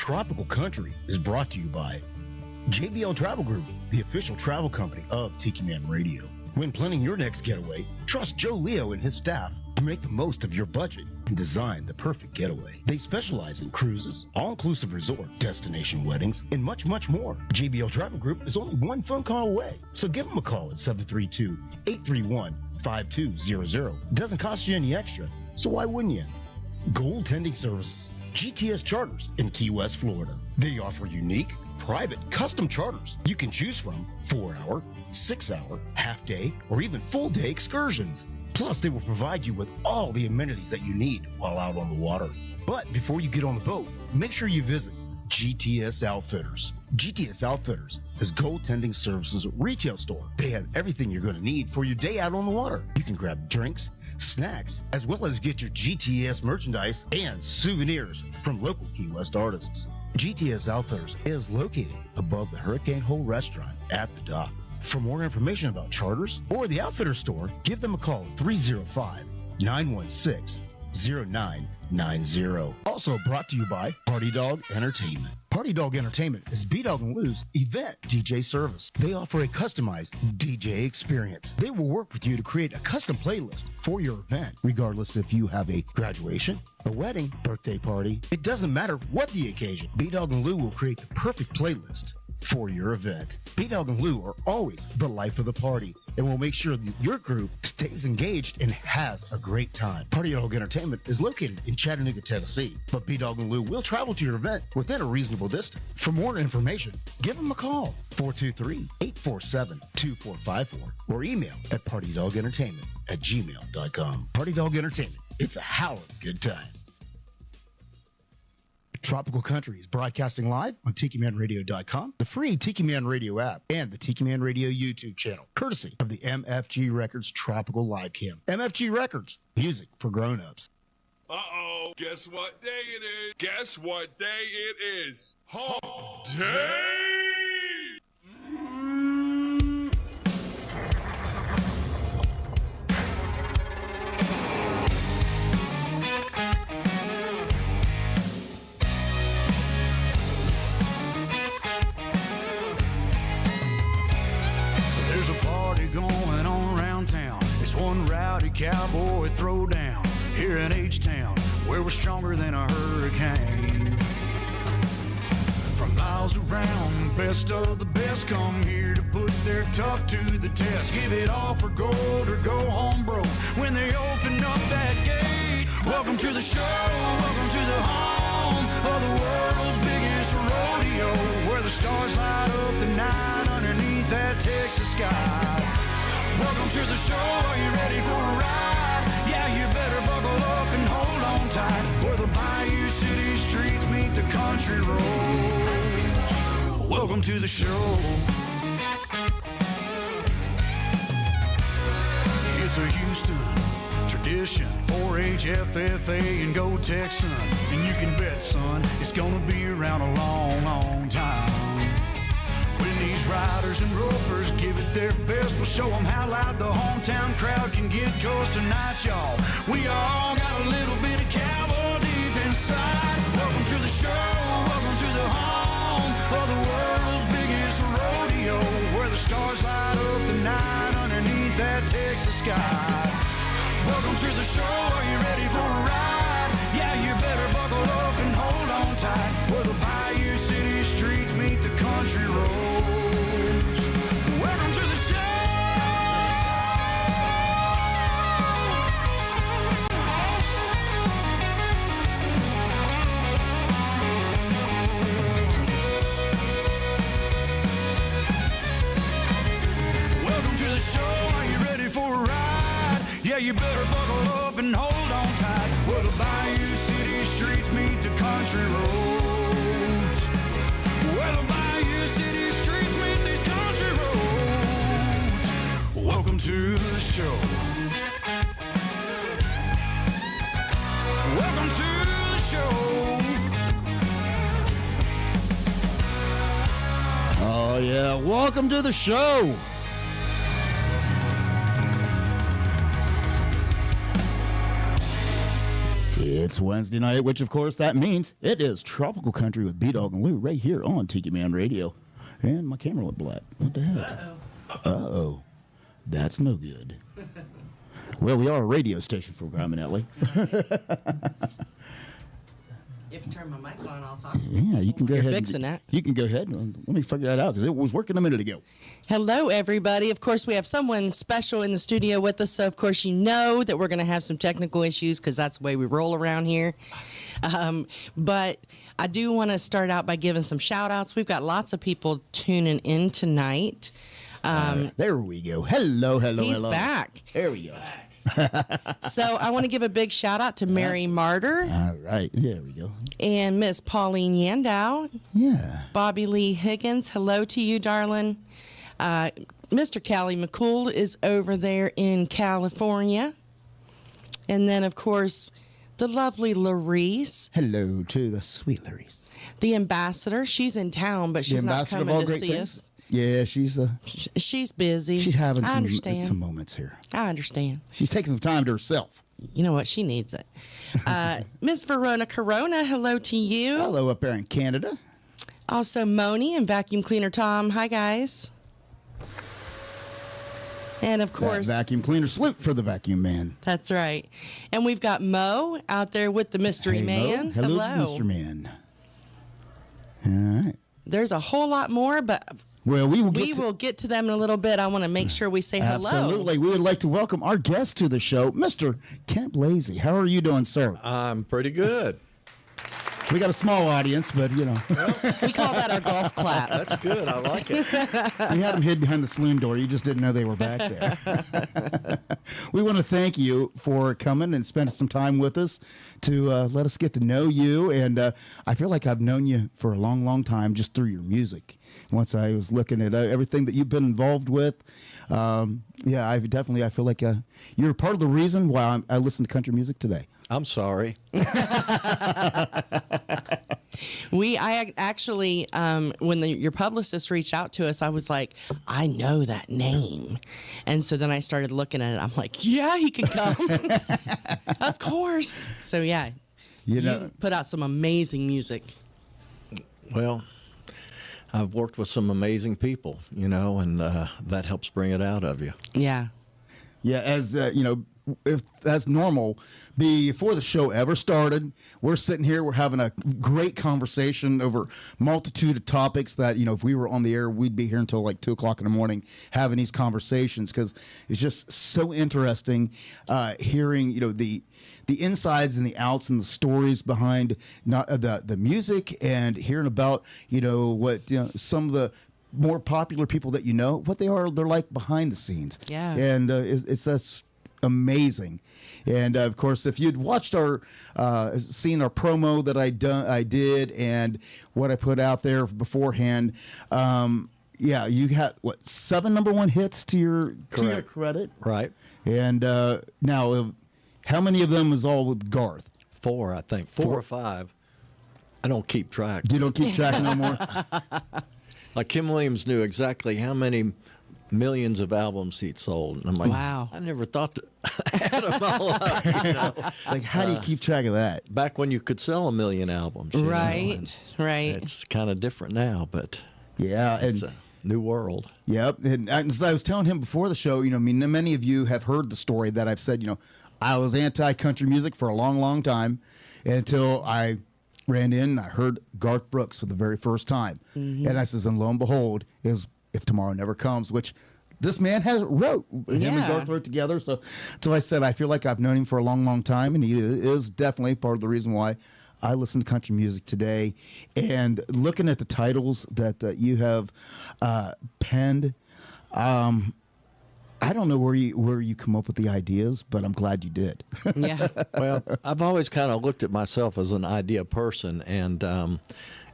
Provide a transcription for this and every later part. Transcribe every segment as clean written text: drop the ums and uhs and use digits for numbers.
Tropical Country is brought to you by JBL Travel Group, the official travel company of Tiki Man Radio. When planning your next getaway, trust Joe Leo and his staff to make the most of your budget and design the perfect getaway. They specialize in cruises, all-inclusive resort, destination weddings, and much, much more. JBL Travel Group is only one phone call away, so give them a call at 732-831-5200. It doesn't cost you any extra, so why wouldn't you? Goaltending Services, GTS Charters in Key West, Florida. They offer unique, private, custom charters you can choose from 4-hour, 6-hour, half-day, or even full-day excursions. Plus, they will provide you with all the amenities that you need while out on the water. But before you get on the boat, make sure you visit GTS Outfitters. GTS Outfitters is goaltending services retail store. They have everything you're going to need for your day out on the water. You can grab drinks, snacks, as well as get your GTS merchandise and souvenirs from local Key West artists. GTS Outfitters is located above the Hurricane Hole restaurant at the dock. For more information about charters or the Outfitter store, give them a call at 305-916-0990. Also brought to you by Party Dog Entertainment. Party Dog Entertainment is B-Dawg and Lou's event DJ service. They offer a customized DJ experience. They will work with you to create a custom playlist for your event, regardless if you have a graduation, a wedding, birthday party. It doesn't matter what the occasion. B-Dawg and Lou will create the perfect playlist for your event. B-Dawg and Lou are always the life of the party and will make sure that your group stays engaged and has a great time. Party Dog Entertainment is located in Chattanooga, Tennessee, but B-Dawg and Lou will travel to your event within a reasonable distance. For more information, give them a call, 423-847-2454, or email at partydogentertainment@gmail.com. Party Dog Entertainment, it's a hell of a good time. Tropical Country is broadcasting live on TikiManRadio.com, the free Tiki Man Radio app, and the Tiki Man Radio YouTube channel, courtesy of the MFG Records Tropical Live Cam. MFG Records, music for grown-ups. Uh-oh, guess what day it is? Guess what day it is? Hump Day! Going on around town. It's one rowdy cowboy throwdown here in H-Town, where we're stronger than a hurricane. From miles around, best of the best come here to put their tough to the test. Give it all for gold or go home broke when they open up that gate. Welcome to the show, welcome to the home of the world's biggest rodeo, where the stars light up the night underneath that Texas sky. Welcome to the show, are you ready for a ride? Yeah, you better buckle up and hold on tight, where the Bayou City streets meet the country roads. Welcome to the show. It's a Houston tradition, 4-H, FFA, and Go Texan. And you can bet, son, it's gonna be around a long, long time. When these riders and ropers give it their best, we'll show them how loud the hometown crowd can get. 'Cause tonight, y'all, we all got a little bit of cowboy deep inside. Welcome to the show, welcome to the home of the world's biggest rodeo, where the stars light up the night underneath that Texas sky. Welcome to the show, are you ready for a ride? Yeah, you better buckle up and hold on tight, where the Bayou City streets meet the country roads. Welcome to the show! Welcome to the show, are you ready for a ride? Yeah, you better buckle up and hold on tight, where the Bayou City streets meet the country roads. Where the Bayou City streets meet these country roads. Welcome to the show. Welcome to the show. Oh, yeah. Welcome to the show. It's Wednesday night, which of course that means it is Tropical Country with B-Dawg and Lou right here on Tiki Man Radio. And my camera went black. What the heck? Uh-oh. That's no good. Well, we are a radio station for eminently. If you turn my mic on, I'll talk. Yeah, you can go ahead. You're fixing that. You can go ahead and let me figure that out because it was working a minute ago. Hello, everybody. Of course, we have someone special in the studio with us. So, of course, you know that we're going to have some technical issues because that's the way we roll around here. But I do want to start out by giving some shout outs. We've got lots of people tuning in tonight. There we go. Hello. He's back. There we go. So I want to give a big shout out to Mary Martyr. All right. There we go. And Miss Pauline Yandow. Yeah. Bobby Lee Higgins. Hello to you, darling. Mr. Callie McCool is over there in California. And then, of course, the lovely Larice. Hello to the sweet Larice. The ambassador. She's in town, but she's not coming to see us. Yeah, she's busy. She's having some some moments here. I understand. She's taking some time to herself. You know what? She needs it. Miss Verona Corona, hello to you. Hello up there in Canada. Also, Moni and Vacuum Cleaner Tom. Hi, guys. And, of course, that vacuum cleaner salute for the vacuum man. That's right. And we've got Mo out there with the Mystery Man. Mo. Hello, Mr. Man. All right. There's a whole lot more, but well, we will get to them in a little bit. I want to make sure we say hello. Absolutely. We would like to welcome our guest to the show, Mr. Kent Blazy. How are you doing, sir? I'm pretty good. We got a small audience, but, you know. We call that our golf clap. That's good. I like it. We had them hid behind the saloon door. You just didn't know they were back there. We want to thank you for coming and spending some time with us to let us get to know you. And I feel like I've known you for a long, long time just through your music. Once I was looking at everything that you've been involved with, I feel like you're part of the reason why I listen to country music today. I'm sorry. I actually, when your publicist reached out to us, I was like, I know that name. And so then I started looking at it. I'm like, yeah, he can come. Of course. So, yeah, you put out some amazing music. Well, I've worked with some amazing people, and that helps bring it out of you. Yeah. Yeah, as if that's normal, before the show ever started, we're sitting here, we're having a great conversation over multitude of topics that, if we were on the air, we'd be here until like 2 o'clock in the morning having these conversations because it's just so interesting hearing, the insides and the outs and the stories behind the music and hearing about, what some of the more popular people that what they're like behind the scenes. Yeah. And that's amazing. And of course, if you'd watched seen our promo that I did and what I put out there beforehand, you had 7 #1 hits to your credit, right? And now, how many of them is all with Garth? 4, I think. 4 or 5. I don't keep track. You don't keep track no more. Like Kim Williams knew exactly how many millions of albums he'd sold. And I'm like, wow. I never thought to add them all up. Like, how do you keep track of that? Back when you could sell 1 million albums. Right. It's kind of different now, but yeah, it's a new world. Yep. And as I was telling him before the show, many of you have heard the story that I've said, I was anti-country music for a long, long time until I ran in and I heard Garth Brooks for the very first time. Mm-hmm. And I says, and lo and behold, is If Tomorrow Never Comes, which this man wrote. Him and Garth wrote together. So I said, I feel like I've known him for a long, long time. And he is definitely part of the reason why I listen to country music today. And looking at the titles that you have penned, I don't know where you come up with the ideas, but I'm glad you did. Yeah. Well, I've always kind of looked at myself as an idea person, and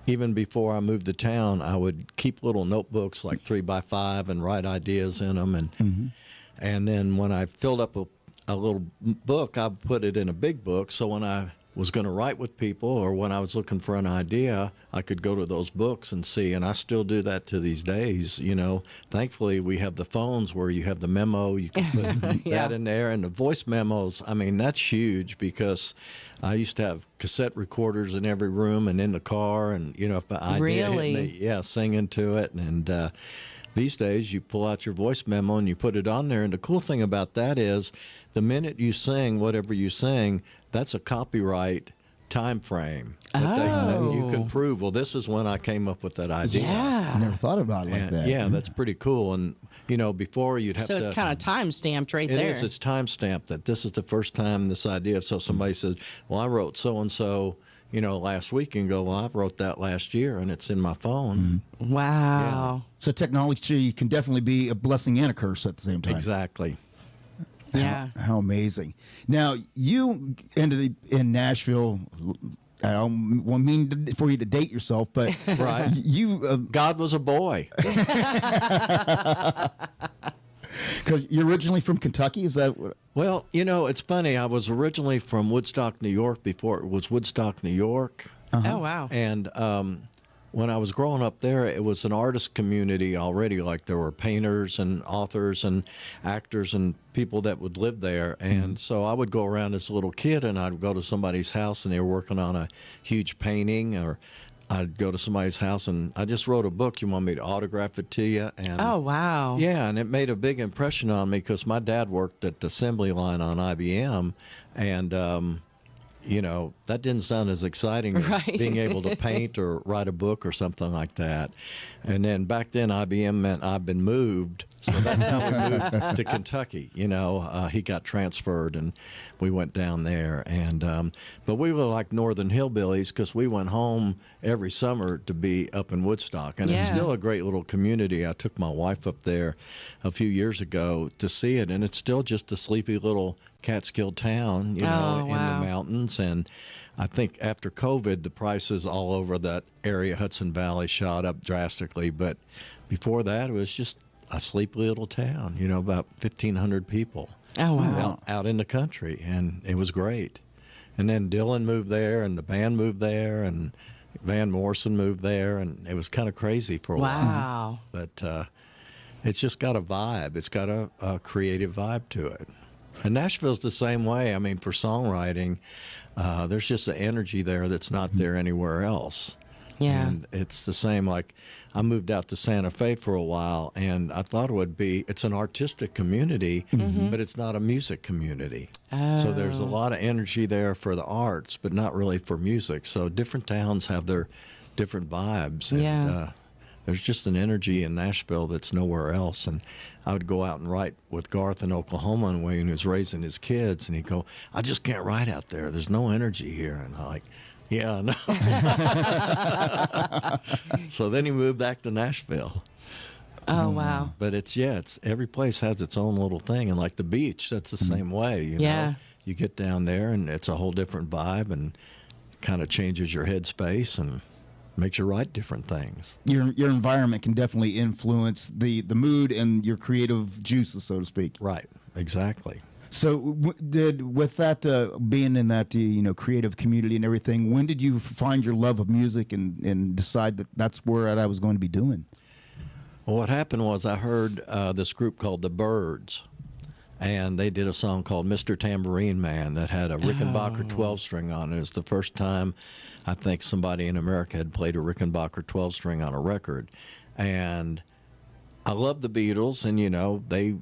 even before I moved to town, I would keep little notebooks like 3x5 and write ideas in them, and then when I filled up a little book, I put it in a big book. So when I was going to write with people, or when I was looking for an idea, I could go to those books and see. And I still do that to these days. You know, thankfully we have the phones where you have the memo, you can put that in there, and the voice memos. I mean, that's huge, because I used to have cassette recorders in every room and in the car, and you know, if an idea hit me, singing to it. And these days you pull out your voice memo and you put it on there. And the cool thing about that is, the minute you sing whatever you sing, that's a copyright time frame that you can prove. Well, this is when I came up with that idea. Yeah. I never thought about it like that. Yeah, that's pretty cool. And you know, before you'd have to. So it's kind of time stamped right there. It is. It's time stamped that this is the first time this idea. So somebody says, "Well, I wrote so and so, you know, last week," and go, "Well, I wrote that last year, and it's in my phone." Wow. So technology can definitely be a blessing and a curse at the same time. Exactly. Yeah. How amazing. Now, you ended in Nashville. I don't mean for you to date yourself, but Right. you God was a boy. because you're originally from Kentucky. Is that what? Well, you know, it's funny. I was originally from Woodstock, New York, before it was Woodstock, New York. Oh, wow. And when I was growing up there, it was an artist community already. Like, there were painters and authors and actors and people that would live there. And so I would go around as a little kid, and I'd go to somebody's house and they were working on a huge painting, or I'd go to somebody's house and I just wrote a book. You want me to autograph it to you? And Oh, wow. yeah, and it made a big impression on me, because my dad worked at the assembly line on IBM, and you know, that didn't sound as exciting as Right. being able to paint or write a book or something like that. And then back then, IBM meant I've been moved. So that's how we moved to Kentucky. You know, he got transferred and we went down there. And but we were like northern hillbillies, because we went home every summer to be up in Woodstock. And it's Yeah. still a great little community. I took my wife up there a few years ago to see it, and it's still just a sleepy little Catskill town, you know, Oh, in wow. the mountains. And I think after COVID, the prices all over that area, Hudson Valley, shot up drastically. But before that, it was just a sleepy little town, you know, about 1,500 people Oh, wow. out in the country. And it was great. And then Dylan moved there, and the band moved there, and Van Morrison moved there. And it was kind of crazy for a while. Wow. But it's just got a vibe. It's got a creative vibe to it. And Nashville's the same way. I mean, for songwriting, there's just an energy there that's not there anywhere else. Yeah. And it's the same. Like, I moved out to Santa Fe for a while, and I thought it would be, it's an artistic community, but it's not a music community. So there's a lot of energy there for the arts, but not really for music. So different towns have their different vibes. And, Yeah. there's just an energy in Nashville that's nowhere else. And I would go out and write with Garth in Oklahoma, and when he was raising his kids, and he'd go, "I just can't write out there. There's no energy here." And I'm like, "Yeah, I know." So then he moved back to Nashville. Oh, wow. But it's every place has its own little thing. And like the beach, that's the same way, you Yeah. know. You get down there and it's a whole different vibe, and kind of changes your headspace and makes you write different things. Your environment can definitely influence the mood and your creative juices, so to speak. Right, exactly. So with that being in that you know, creative community and everything, when did you find your love of music and decide that that's where I was going to be doing? Well, what happened was I heard this group called the Byrds, and they did a song called Mr. Tambourine Man that had a Rickenbacker 12-string on it. It was the first time I think somebody in America had played a Rickenbacker 12-string on a record. And I love the Beatles, and, you know, they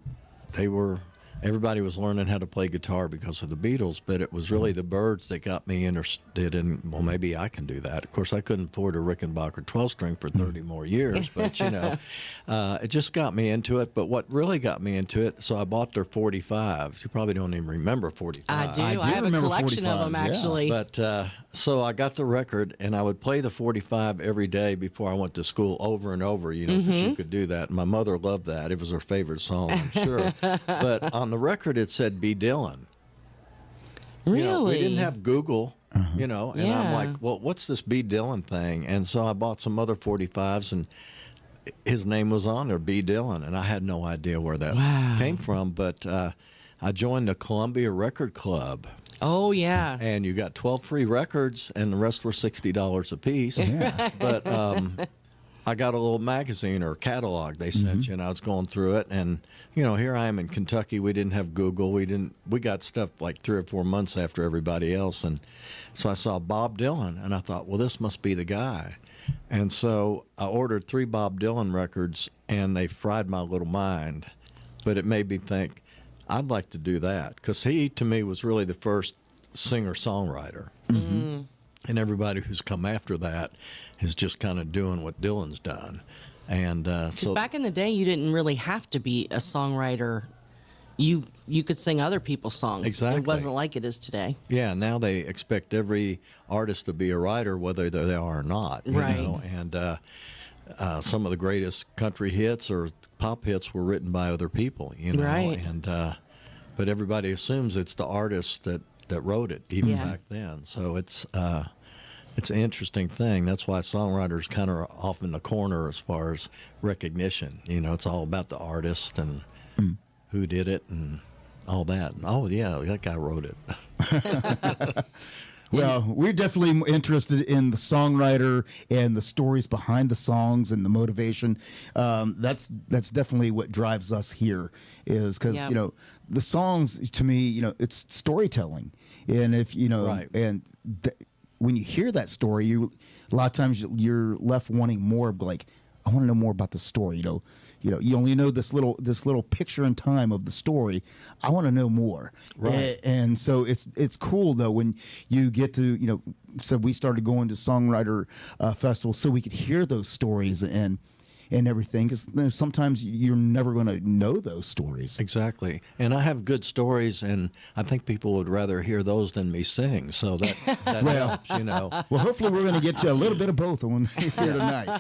were... Everybody was learning how to play guitar because of the Beatles, but it was really the Byrds that got me interested in, well, maybe I can do that. Of course, I couldn't afford a Rickenbacker 12-string for 30 more years, but, you know, it just got me into it. But what really got me into it, so I bought their 45s. You probably don't even remember 45. I do. I I have a remember collection of 45s, them, yeah. actually. But so I got the record, and I would play the 45 every day before I went to school over and over, you know, because you could do that. My mother loved that. It was her favorite song, I'm sure. But on the record, it said B. Dylan. Really? You know, we didn't have Google, you know, and I'm Yeah. like, well, what's this B. Dylan thing? And so I bought some other 45s, and his name was on there, B. Dylan, and I had no idea where that Wow. came from. But I joined the Columbia Record Club. Oh yeah. And you got 12 free records, and the rest were $60 a piece. Yeah. But I got a little magazine or catalog they sent you, and I was going through it. And here I am in Kentucky. We didn't have Google. We got stuff like 3 or 4 months after everybody else. And so I saw Bob Dylan, and I thought, well, this must be the guy. And so I ordered 3 Bob Dylan records, and they fried my little mind. But it made me think, I'd like to do that, because he, to me, was really the first singer-songwriter. Mm-hmm. And everybody who's come after that is just kind of doing what Dylan's done. And Because back in the day, you didn't really have to be a songwriter. You could sing other people's songs. Exactly. It wasn't like it is today. yeah, now they expect every artist to be a writer, whether they are or not. You Right. know? And some of the greatest country hits or pop hits were written by other people. Right. And but everybody assumes it's the artist that wrote it, even Yeah. back then. So it's an interesting thing. That's why songwriters kind of are off in the corner as far as recognition. It's all about the artist and who did it and all that. And, oh yeah, that guy wrote it. Well, we're definitely interested in the songwriter and the stories behind the songs and the motivation. That's definitely what drives us here, is because Yep. the songs, to me, it's storytelling, and if Right. and when you hear that story, a lot of times you're left wanting more. Like, I want to know more about the story. You only know this little picture in time of the story. I want to know more. Right. And so it's cool though when you get to so we started going to songwriter festivals so we could hear those stories and everything, because sometimes you're never going to know those stories. Exactly. And I have good stories, and I think people would rather hear those than me sing. So that Well. helps. Well, hopefully we're going to get you a little bit of both on here tonight.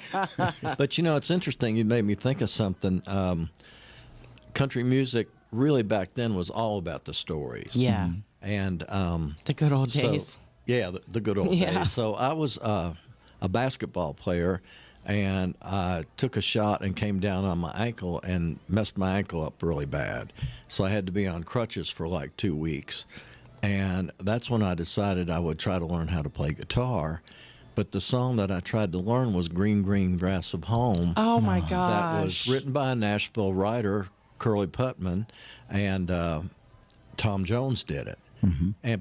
But it's interesting. You made me think of something. Country music really back then was all about the stories. Yeah. And The good old so- days. yeah, the good old Yeah. days. So I was a basketball player, and I took a shot and came down on my ankle and messed my ankle up really bad. So I had to be on crutches for like 2 weeks. And that's when I decided I would try to learn how to play guitar. But the song that I tried to learn was Green, Green Grass of Home. Oh my That gosh. was written by a Nashville writer, Curly Putman, and Tom Jones did it.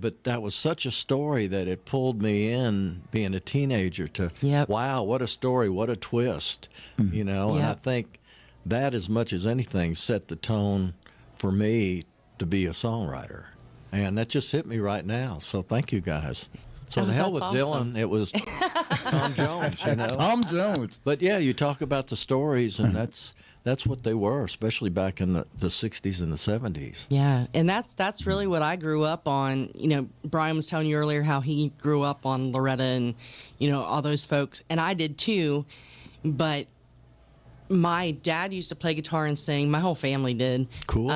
But that was such a story that it pulled me in, being a teenager, to Yep. wow, what a story, what a twist, And I Yep. think that, as much as anything, set the tone for me to be a songwriter, and that just hit me right now. So thank you guys. So Oh, the hell with that's awesome. Dylan, it was Tom Jones, Tom Jones. But yeah, you talk about the stories, and that's what they were, especially back in the 60s and the 70s. Yeah, and that's really what I grew up on. Brian was telling you earlier how he grew up on Loretta and all those folks, and I did too. But my dad used to play guitar and sing. My whole family did. Cool.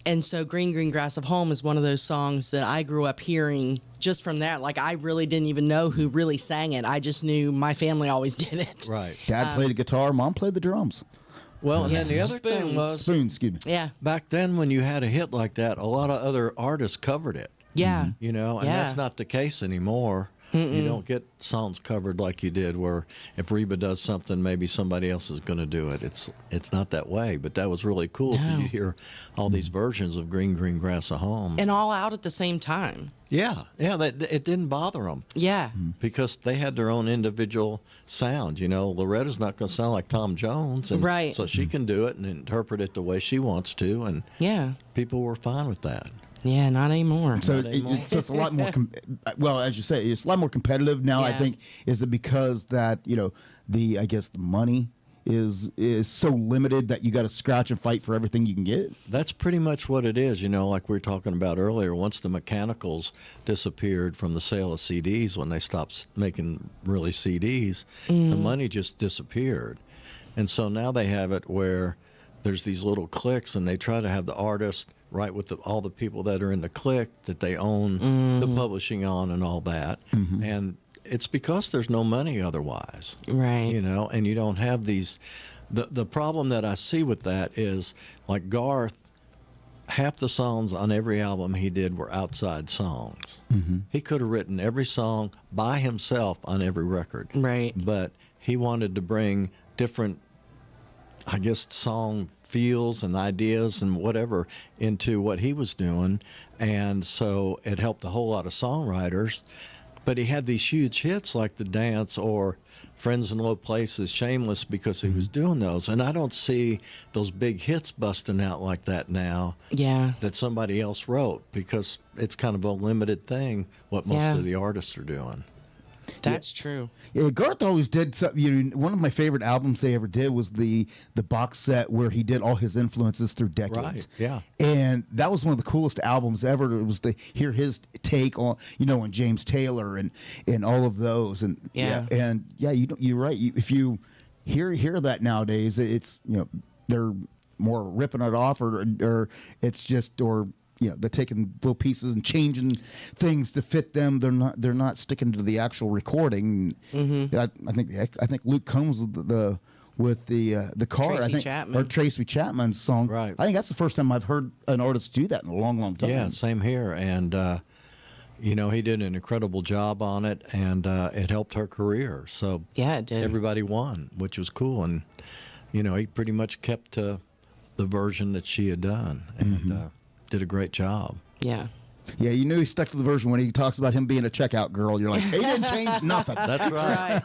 And so Green Green Grass of Home is one of those songs that I grew up hearing just from that. Like, I really didn't even know who really sang it. I just knew my family always did it. Right. Dad played the guitar, Mom played the drums. Well, and Yeah. then the other thing Spoons. was, Spoon, excuse me. Yeah. back then when you had a hit like that, a lot of other artists covered it. Yeah. And Yeah. that's not the case anymore. You don't get songs covered like you did, where if Reba does something, maybe somebody else is going to do it. It's not that way. But that was really cool. 'Cause No. you hear all these versions of Green Green Grass of Home. And all out at the same time. yeah, it didn't bother them Yeah. because they had their own individual sound. Loretta's not going to sound like Tom Jones, and Right. so she can do it and interpret it the way she wants to, and Yeah. people were fine with that. Yeah, not anymore. So, Not anymore. it's a lot more. Well, as you say, it's a lot more competitive now. I Yeah. think is it because that I guess the money is so limited that you got to scratch and fight for everything you can get. That's pretty much what it is, like we were talking about earlier. Once the mechanicals disappeared from the sale of CDs, when they stopped making really CDs, the money just disappeared. And so now they have it where there's these little cliques, and they try to have the artist write with all the people that are in the clique that they own the publishing on and all that. And it's because there's no money otherwise. Right. And you don't have these. The problem that I see with that is, like Garth half the songs on every album he did were outside songs. He could have written every song by himself on every record. Right. But he wanted to bring different, I guess, song feels and ideas and whatever into what he was doing. And so it helped a whole lot of songwriters. But he had these huge hits like The Dance or Friends in Low Places, Shameless, because he was doing those. And I don't see those big hits busting out like that now. Yeah. That somebody else wrote, because it's kind of a limited thing what most of the artists are doing. That's true. Yeah, Garth always did something. You know, one of my favorite albums they ever did was the box set where he did all his influences through decades. Right, yeah. And that was one of the coolest albums ever. It was to hear his take on, you know, on James Taylor and all of those. And you're right. If you hear that nowadays, it's, you know, they're more ripping it off, or it's just, or you know, they're taking little pieces and changing things to fit them. They're not sticking to the actual recording. I think Luke Combs with the car. Tracy I think, Chapman. or Tracy Chapman's song. Right. I think that's the first time I've heard an artist do that in a long, long time. Yeah, same here. And you know, he did an incredible job on it, and it helped her career. So Yeah, it did. everybody won, which was cool. And you know, he pretty much kept to the version that she had done, and did a great job. Yeah. Yeah, you knew he stuck to the version when he talks about him being a checkout girl. You're like, he didn't change nothing. That's right.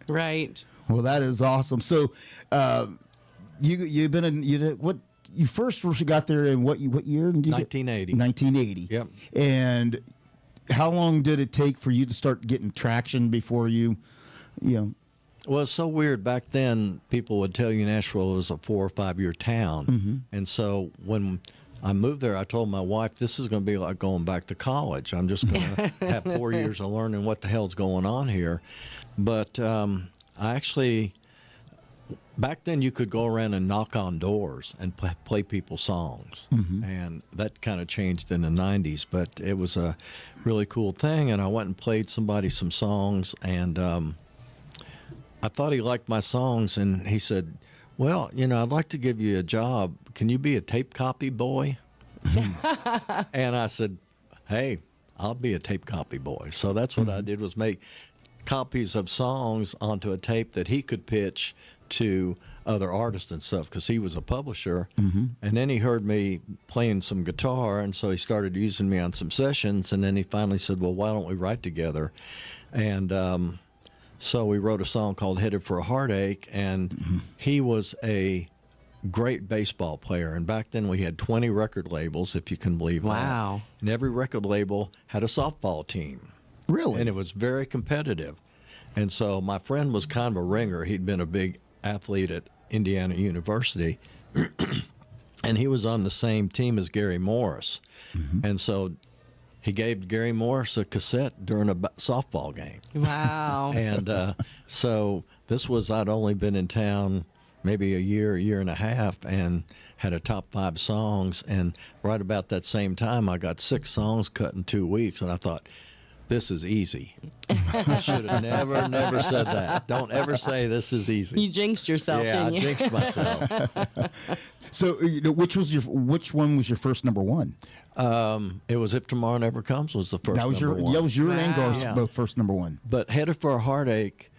Right. Well, that is awesome. So, you've been in what you first got there in what year? Did you 1980. 1980. Yep. And how long did it take for you to start getting traction before you know? Well, it's so weird. Back then, people would tell you Nashville was a 4 or 5 year town. And so when I moved there, I told my wife, this is going to be like going back to college. I'm just going to have 4 years of learning what the hell's going on here. But I actually, back then you could go around and knock on doors and play people's songs. And that kind of changed in the 90s. But it was a really cool thing. And I went and played somebody some songs, and I thought he liked my songs, and he said, well, you know, I'd like to give you a job. Can you be a tape copy boy? And I said, hey, I'll be a tape copy boy. So that's what I did, was make copies of songs onto a tape that he could pitch to other artists and stuff, because he was a publisher. And then he heard me playing some guitar, and so he started using me on some sessions, and then he finally said, well, why don't we write together? And so we wrote a song called Headed for a Heartache, and he was a great baseball player. And back then we had 20 record labels, if you can believe that. Wow. And every record label had a softball team. Really? And it was very competitive. And so my friend was kind of a ringer. He'd been a big athlete at Indiana University. And he was on the same team as Gary Morris. And so he gave Gary Morris a cassette during a softball game. Wow. And so this was, I'd only been in town maybe a year and a half, and had a top 5 songs. And right about that same time, I got 6 songs cut in 2 weeks. And I thought, this is easy. I should have never said that. Don't ever say this is easy. You jinxed yourself, Yeah, didn't you? I jinxed myself. So, you know, which one was your first number one? It was If Tomorrow Never Comes was the first That was number one. That was your and Wow. Garth's Yeah. both first number one. But Headed for a Heartache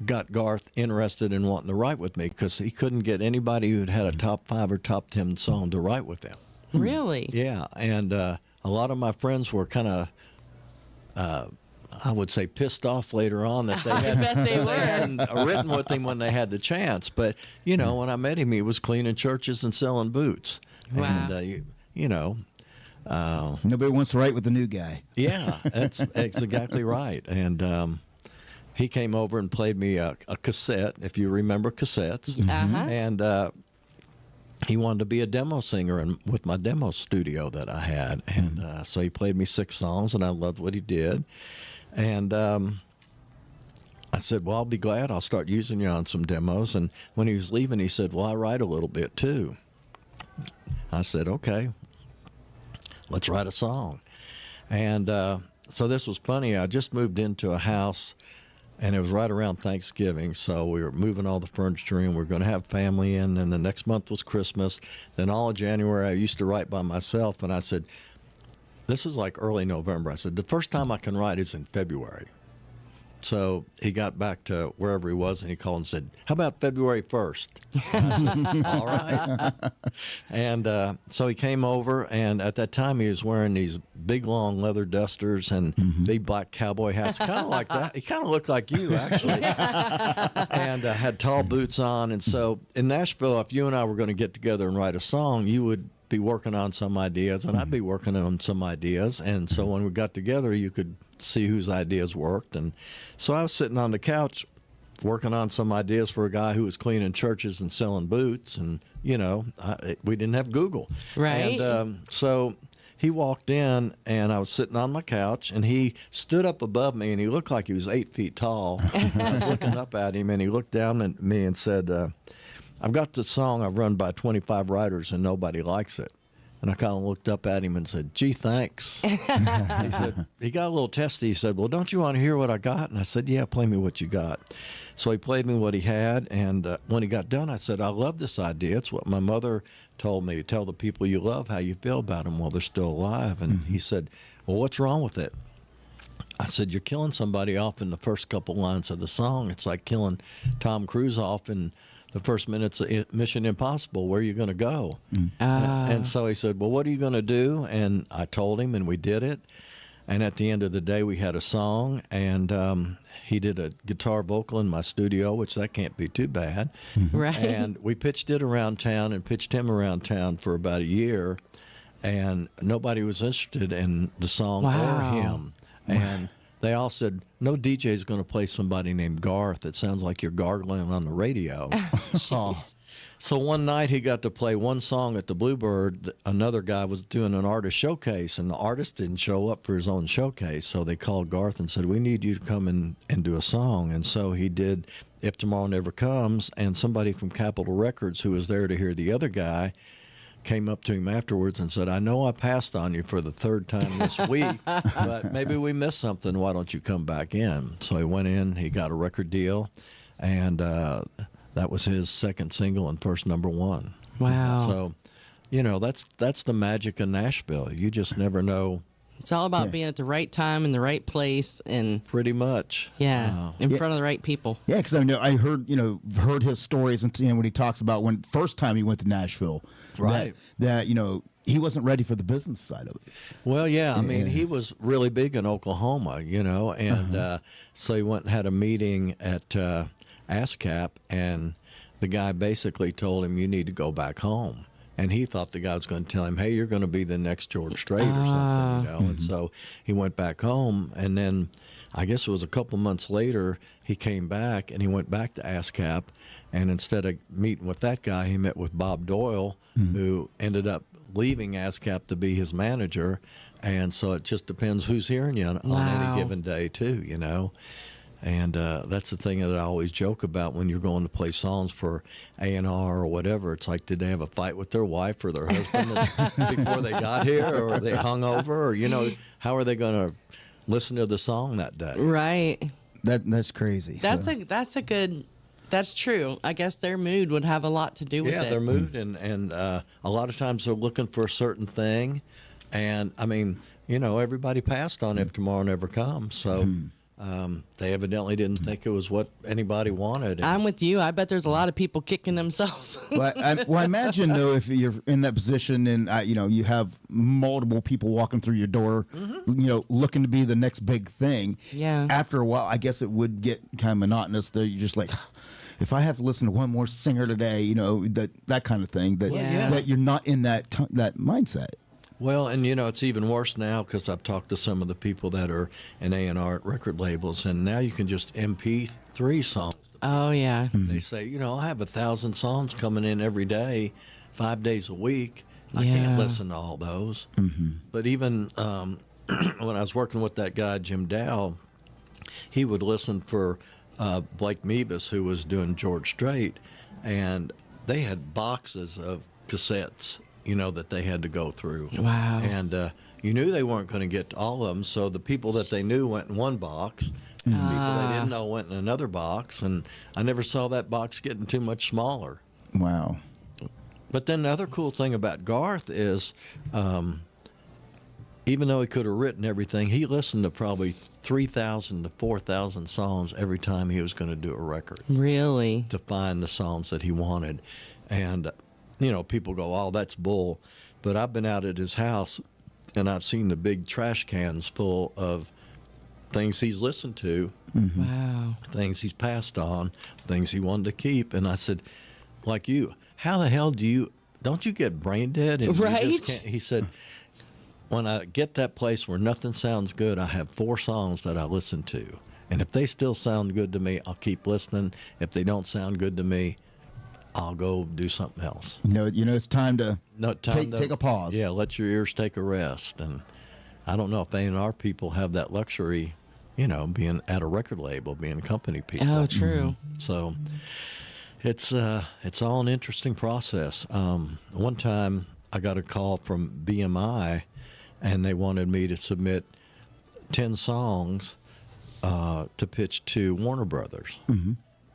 got Garth interested in wanting to write with me, because he couldn't get anybody who'd had a top 5 or top 10 song to write with him. Really? Yeah, and a lot of my friends were kind of, I would say, pissed off later on that they I bet they were. hadn't written with him when they had the chance. But, you know, when I met him, he was cleaning churches and selling boots. Wow. And, you know, Nobody wants to write with the new guy. yeah, that's exactly right. And he came over and played me a cassette, if you remember cassettes. And he wanted to be a demo singer with my demo studio that I had. And so he played me 6 songs, and I loved what he did. And I said, well, I'll be glad. I'll start using you on some demos. And when he was leaving, he said, well, I write a little bit too. I said, okay, let's write a song. And so this was funny. I just moved into a house and it was right around Thanksgiving, so we were moving all the furniture in. We were going to have family in, and then the next month was Christmas. Then all of January, I used to write by myself, and I said, this is like early November. I said, the first time I can write is in February. So he got back to wherever he was, and he called and said, how about February 1st? I said, all right. And so he came over, and at that time he was wearing these big, long leather dusters and big black cowboy hats, kind of like that. He kind of looked like you, actually. And had tall boots on. And so in Nashville, if you and I were going to get together and write a song, you would be working on some ideas, and I'd be working on some ideas. And so when we got together, you could see whose ideas worked. And so I was sitting on the couch working on some ideas for a guy who was cleaning churches and selling boots. And, you know, we didn't have Google. Right. And so he walked in, and I was sitting on my couch, and he stood up above me, and he looked like he was 8 feet tall. I was looking up at him, and he looked down at me and said, I've got this song I've run by 25 writers, and nobody likes it. And I kind of looked up at him and said, gee, thanks. He said, he got a little testy. He said, well, don't you want to hear what I got? And I said, yeah, play me what you got. So he played me what he had. And when he got done, I said, I love this idea. It's what my mother told me. Tell the people you love how you feel about them while they're still alive. And he said, well, what's wrong with it? I said, you're killing somebody off in the first couple lines of the song. It's like killing Tom Cruise off in the first minutes of Mission Impossible. Where are you going to go? And so he said, well, what are you going to do? And I told him, and we did it. And at the end of the day, we had a song, and he did a guitar vocal in my studio, which that can't be too bad. Right. And we pitched it around town and pitched him around town for about a year, and nobody was interested in the song or him. And they all said, no DJ is going to play somebody named Garth. It sounds like you're gargling on the radio. Jeez. So one night he got to play one song at the Bluebird. Another guy was doing an artist showcase, and the artist didn't show up for his own showcase. So they called Garth and said, we need you to come in and do a song. And so he did If Tomorrow Never Comes, and somebody from Capitol Records who was there to hear the other guy came up to him afterwards and said, I know I passed on you for the third time this week, but maybe we missed something. Why don't you come back in? So he went in, he got a record deal, and that was his second single and first #1. Wow. So, you know, that's the magic of Nashville. You just never know. It's all about being at the right time in the right place, and Pretty much. in front of the right people. Yeah, because I know I heard his stories, and when he talks about when first time he went to Nashville, Right. That he wasn't ready for the business side of it. Well, yeah, I mean, he was really big in Oklahoma, and so he went and had a meeting at ASCAP, and the guy basically told him, you need to go back home. And he thought the guy was going to tell him, hey, you're going to be the next George Strait or something, And so he went back home, and then I guess it was a couple months later, he came back, and he went back to ASCAP, and instead of meeting with that guy, he met with Bob Doyle, who ended up leaving ASCAP to be his manager. And so it just depends who's hearing you on any given day, too, And that's the thing that I always joke about when you're going to play songs for A&R or whatever. It's like, did they have a fight with their wife or their husband before they got here, or are they hung over, or, how are they going to listen to the song that day? Right. That's crazy. That's true. I guess their mood would have a lot to do with it. Yeah, their mood, and a lot of times they're looking for a certain thing. And, I mean, everybody passed on If Tomorrow Never Comes, so... they evidently didn't think it was what anybody wanted. I'm with you. I bet there's a lot of people kicking themselves. Well, I imagine, though, if you're in that position and, you have multiple people walking through your door, looking to be the next big thing. Yeah. After a while, I guess it would get kind of monotonous. There, you're just like, if I have to listen to one more singer today, that kind of thing, that you're not in that mindset. Well, and it's even worse now because I've talked to some of the people that are in A&R at record labels, and now you can just MP3 songs. Oh, yeah. They say, I have 1,000 songs coming in every day, 5 days a week. I can't listen to all those. But even when I was working with that guy, Jim Dow, he would listen for Blake Mevis, who was doing George Strait, and they had boxes of cassettes that they had to go through. Wow. And you knew they weren't going to get to all of them, so the people that they knew went in one box, People they didn't know went in another box, and I never saw that box getting too much smaller. Wow. But then the other cool thing about Garth is, even though he could have written everything, he listened to probably 3,000 to 4,000 songs every time he was going to do a record Really? to find the songs that he wanted. And, you know, people go, oh, that's bull. But I've been out at his house, and I've seen the big trash cans full of things he's listened to, Wow. things he's passed on, things he wanted to keep. And I said, like you, how the hell don't you get brain dead? And you Right? just can't? He said, when I get that place where nothing sounds good, I have 4 songs that I listen to. And if they still sound good to me, I'll keep listening. If they don't sound good to me, I'll go do something else. You know, it's time to take a pause. Yeah, let your ears take a rest. And I don't know if A&R people have that luxury, you know, being at a record label, being company people. Oh, true. So it's all an interesting process. One time I got a call from BMI, and they wanted me to submit 10 songs to pitch to Warner Brothers.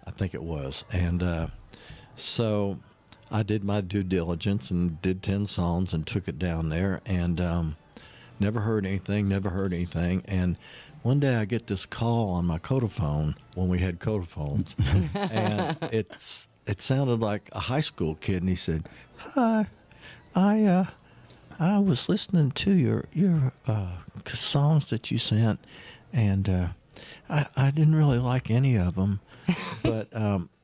I think it was. And so I did my due diligence and did 10 songs and took it down there, and never heard anything. And one day I get this call on my Codaphone, when we had Codaphones, and it sounded like a high school kid, and he said, "Hi, I was listening to your songs that you sent, and I didn't really like any of them, but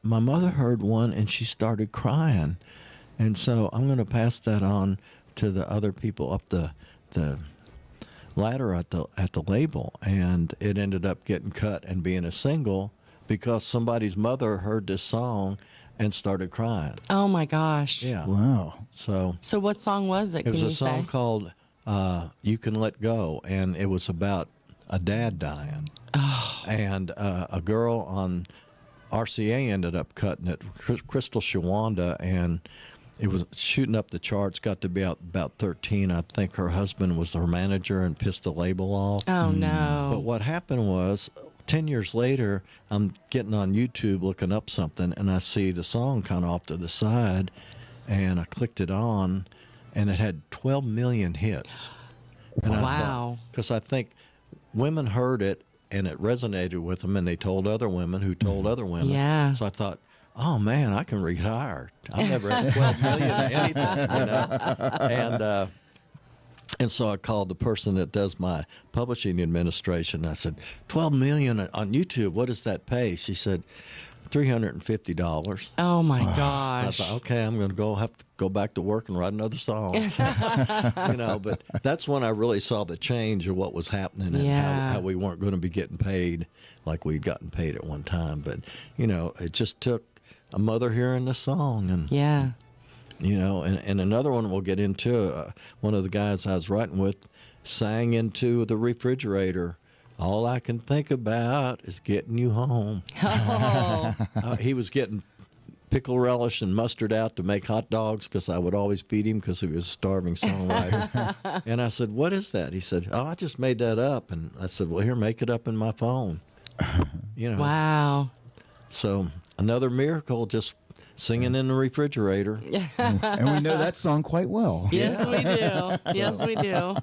my mother heard one and she started crying, and so I'm going to pass that on to the other people up the ladder at the label." And it ended up getting cut and being a single because somebody's mother heard this song and started crying. Oh my gosh. Yeah. Wow. So what song was it? it was Can a you song say? called "You Can Let Go," and it was about a dad dying. Oh. And a girl on RCA ended up cutting it, Crystal Shawanda, and it was shooting up the charts, got to be about 13. I think her husband was her manager and pissed the label off. Oh no. But what happened was, 10 years later, I'm getting on YouTube looking up something, and I see the song kind of off to the side, and I clicked it on, and it had 12 million hits. And Wow. Because I think women heard it, and it resonated with them, and they told other women who told other women. Yeah. So I thought, oh man, I can retire. I've never had 12 million in anything, you know. And so I called the person that does my publishing administration. I said, 12 million on YouTube, what does that pay? She said, $350. Oh my So I gosh. thought, okay, I'm going to have to go back to work and write another song. You know, but that's when I really saw the change of what was happening and Yeah. how we weren't going to be getting paid like we'd gotten paid at one time. But, you know, it just took a mother hearing the song, and Yeah. you know, and another one we'll get into, one of the guys I was writing with sang into the refrigerator, "All I can think about is getting you home." Oh. He was getting pickle relish and mustard out to make hot dogs because I would always feed him because he was a starving songwriter. And I said, "What is that?" He said, "Oh, I just made that up." And I said, "Well, here, make it up in my phone." You know. Wow. So another miracle, just singing in the refrigerator. And we know that song quite well. Yes, we do. Yes, we do.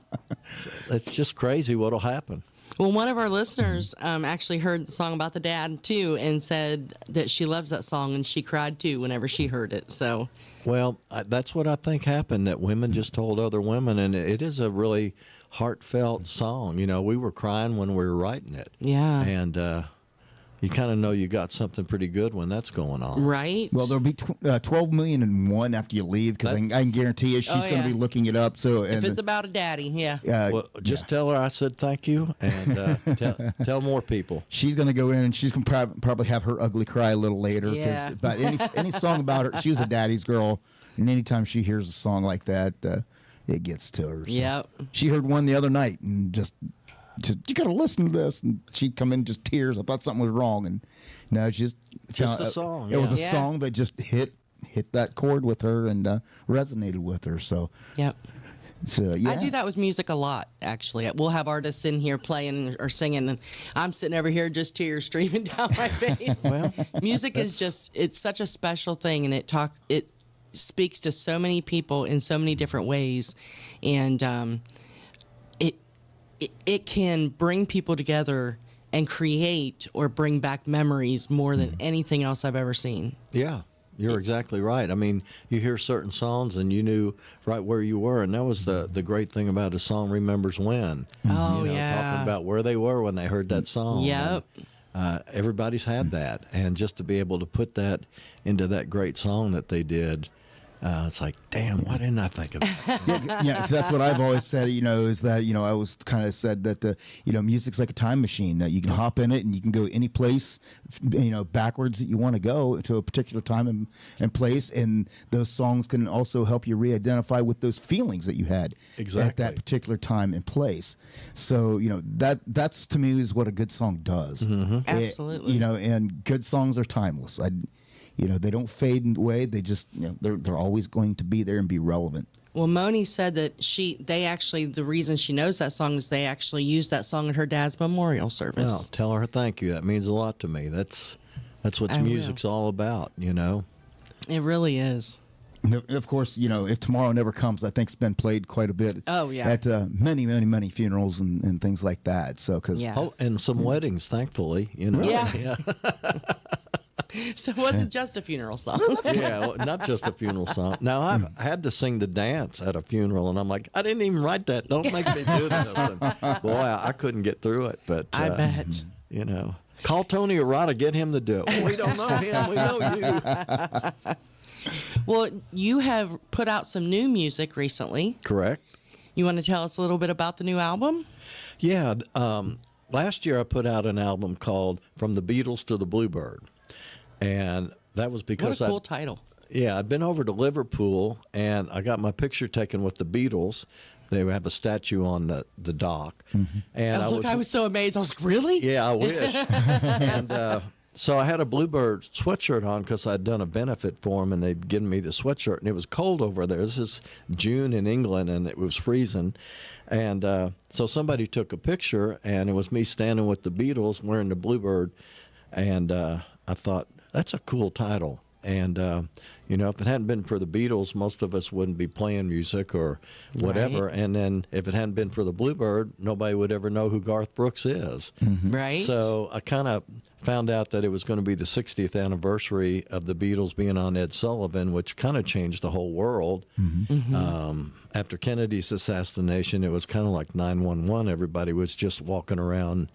It's just crazy what'll happen. Well, one of our listeners actually heard the song about the dad too, and said that she loves that song and she cried too whenever she heard it. So, Well, that's what I think happened, that women just told other women, and it is a really heartfelt song. You know, we were crying when we were writing it. yeah. And you kind of know you got something pretty good when that's going on. Right? Well, there'll be 12 million and one after you leave, because I can guarantee you she's going yeah. to be looking it up. So, if and it's about a daddy, yeah. Well, just tell her I said thank you, and tell more people. she's going to go in and she's going to probably have her ugly cry a little later. Yeah. But any song about her, she was a daddy's girl, and anytime she hears a song like that, it gets to her. So Yep. She heard one the other night and just you got to listen to this, and she'd come in just tears. I thought something was wrong, and no, just a song. It was a Yeah. song that just hit that chord with her and resonated with her. So Yep. So yeah, I do that with music a lot, actually. We'll have artists in here playing or singing, and I'm sitting over here just tears streaming down my face. Well, music is it's such a special thing, and it speaks to so many people in so many different ways, and it can bring people together and create or bring back memories more than anything else I've ever seen. Yeah, you're exactly right. I mean, you hear certain songs and you knew right where you were, and that was the great thing about a song remembers when. Oh, yeah. Talking about where they were when they heard that song. Yep. And, everybody's had that, and just to be able to put that into that great song that they did, it's like, damn, why didn't I think of that? yeah, 'cause that's what I've always said. Is that I always kind of said that music's like a time machine that you can hop in it and you can go any place, backwards that you want to go to a particular time and place, and those songs can also help you re-identify with those feelings that you had at that particular time and place. So that's to me is what a good song does. Mm-hmm. Absolutely. And good songs are timeless. They don't fade away. They just, they're always going to be there and be relevant. Well, Moni said that the reason she knows that song is they actually used that song at her dad's memorial service. Well, tell her thank you. That means a lot to me. That's what music's all about, It really is. Of course, if Tomorrow Never Comes, I think it's been played quite a bit. Oh, yeah. At many, many, many funerals and things like that. So, and some weddings, thankfully, Yeah. So it wasn't just a funeral song. Yeah, well, not just a funeral song. Now, I've had to sing the dance at a funeral, and I'm like, I didn't even write that. Don't make me do this. And boy, I couldn't get through it. But I bet. Call Tony Arata, get him to do it. Well, we don't know him. We know you. Well, you have put out some new music recently. Correct. You want to tell us a little bit about the new album? Yeah. Last year, I put out an album called From the Beatles to the Bluebird. And that was because what a cool title. Yeah, I'd been over to Liverpool, and I got my picture taken with the Beatles. They have a statue on the dock. Mm-hmm. And I was so amazed. I was like, really? Yeah, I wish. And so I had a Bluebird sweatshirt on because I'd done a benefit for them, and they'd given me the sweatshirt. And it was cold over there. This is June in England, and it was freezing. And so somebody took a picture, and it was me standing with the Beatles wearing the Bluebird. And I thought, that's a cool title. And, if it hadn't been for the Beatles, most of us wouldn't be playing music or whatever. Right. And then if it hadn't been for the Bluebird, nobody would ever know who Garth Brooks is. Mm-hmm. Right. So I kind of found out that it was going to be the 60th anniversary of the Beatles being on Ed Sullivan, which kind of changed the whole world. Mm-hmm. Mm-hmm. After Kennedy's assassination, it was kind of like 911. Everybody was just walking around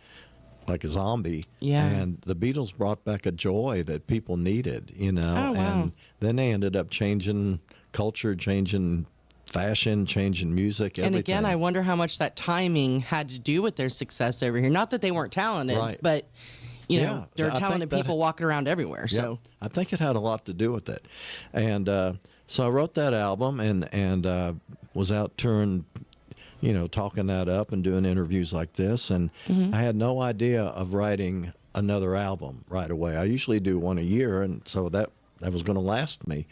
like a zombie. Yeah. And the Beatles brought back a joy that people needed, Oh, wow. And then they ended up changing culture, changing fashion, changing music, everything. And again, I wonder how much that timing had to do with their success over here. Not that they weren't talented, right. but there are talented people walking around everywhere. Yeah, So I think it had a lot to do with it. And so I wrote that album and was out touring, talking that up and doing interviews like this. And mm-hmm. I had no idea of writing another album right away. I usually do one a year, and so that was going to last me.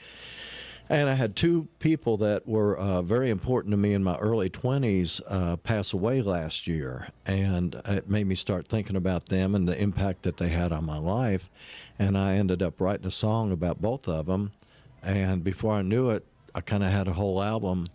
And I had two people that were very important to me in my early 20s pass away last year. And it made me start thinking about them and the impact that they had on my life. And I ended up writing a song about both of them. And before I knew it, I kind of had a whole album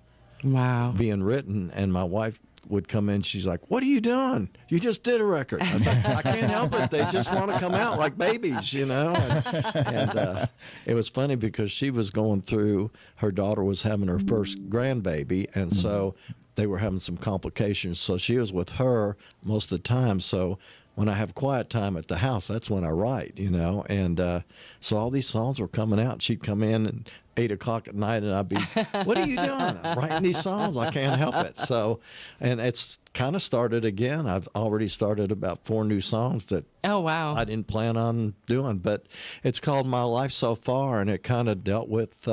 wow. being written. And my wife would come in, she's like, what are you doing? You just did a record. I was like, I can't help it. They just want to come out like babies, And it was funny because she was going through, her daughter was having her first grandbaby, and so they were having some complications. So she was with her most of the time. So when I have quiet time at the house, that's when I write, And so all these songs were coming out. She'd come in and 8 o'clock at night, and I'd be, what are you doing? I'm writing these songs. I can't help it. So, and it's kind of started again. I've already started about 4 new songs that oh wow I didn't plan on doing, but it's called My Life So Far, and it kind of dealt with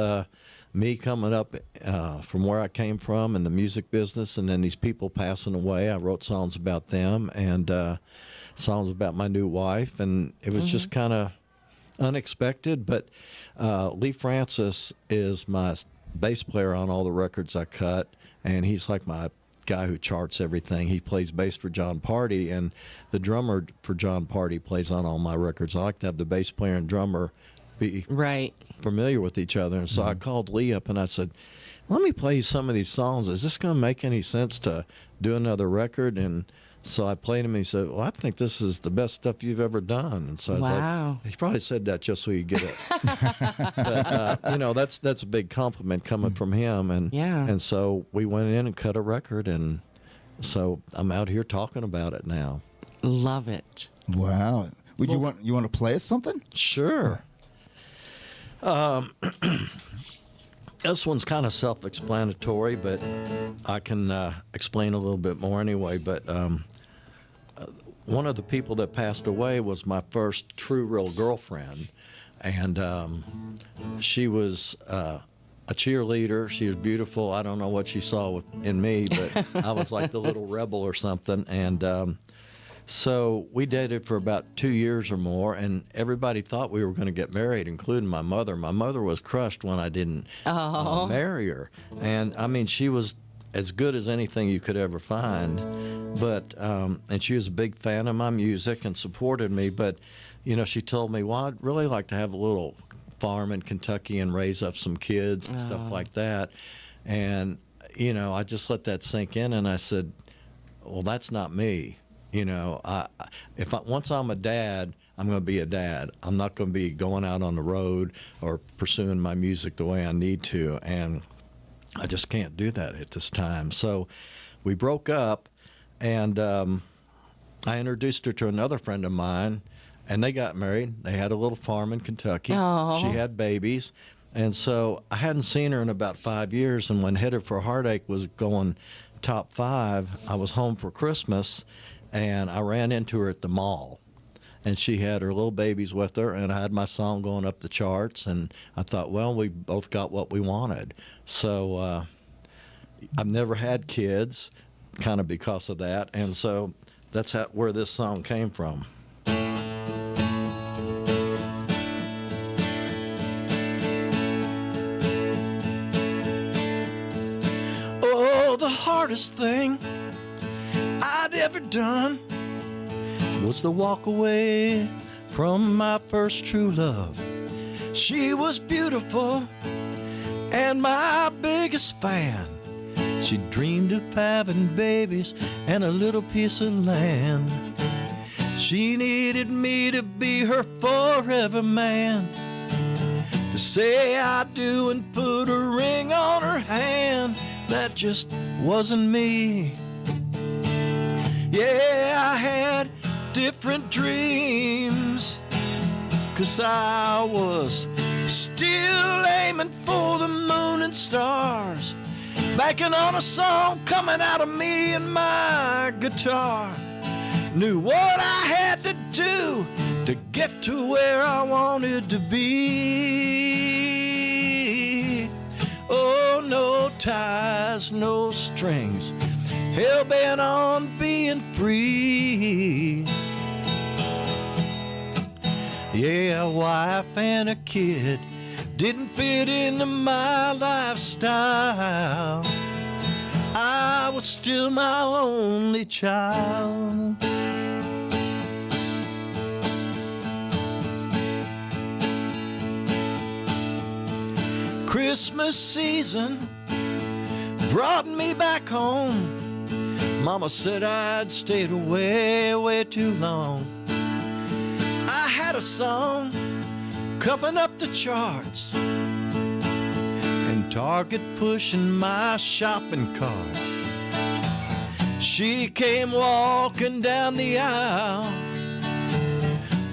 me coming up from where I came from in the music business, and then these people passing away. I wrote songs about them and songs about my new wife, and it was just kind of unexpected. But Lee Francis is my bass player on all the records I cut, and he's like my guy who charts everything. He plays bass for John Party, and the drummer for John Party plays on all my records. I like to have the bass player and drummer be Right. familiar with each other. And so I called Lee up and I said, let me play you some of these songs. Is this going to make any sense to do another record? And so I played him, and he said, well, I think this is the best stuff you've ever done. And so I Wow. thought, he probably said that just so you get it. But, you know, that's a big compliment coming from him. And, Yeah. and so we went in and cut a record, and so I'm out here talking about it now. Love it. Wow. Would you want to play us something? Sure. This one's kind of self-explanatory, but I can explain a little bit more anyway. But one of the people that passed away was my first true, real girlfriend, and she was a cheerleader. She was beautiful. I don't know what she saw in me, but I was like the little rebel or something. And so we dated for about 2 years or more, and everybody thought we were going to get married, including my mother. My mother was crushed when I didn't marry her. And, I mean, she was as good as anything you could ever find. But, and she was a big fan of my music and supported me. But, you know, she told me, well, I'd really like to have a little farm in Kentucky and raise up some kids and stuff like that. And, you know, I just let that sink in, and I said, well, that's not me. You know, once I'm a dad, I'm going to be a dad. I'm not going to be going out on the road or pursuing my music the way I need to, and I just can't do that at this time. So we broke up, and I introduced her to another friend of mine, and they got married. They had a little farm in Kentucky. Aww. She had babies, and so I hadn't seen her in about 5 years, and when Headed for Heartache was going top 5, I was home for Christmas, and I ran into her at the mall, and she had her little babies with her, and I had my song going up the charts, and I thought, well, we both got what we wanted. So I've never had kids, kind of because of that, and so that's where this song came from. Oh, the hardest thing I'd ever done was to walk away from my first true love. She was beautiful and my biggest fan. She dreamed of having babies and a little piece of land. She needed me to be her forever man, to say I do and put a ring on her hand. That just wasn't me. Yeah, I had different dreams, 'cause I was still aiming for the moon and stars, banking on a song coming out of me and my guitar. Knew what I had to do to get to where I wanted to be. Oh, no ties, no strings, hell-bent on being free. Yeah, a wife and a kid didn't fit into my lifestyle. I was still my only child. Christmas season brought me back home. Mama said I'd stayed away way too long. I had a song coming up the charts, and Target pushing my shopping cart. She came walking down the aisle,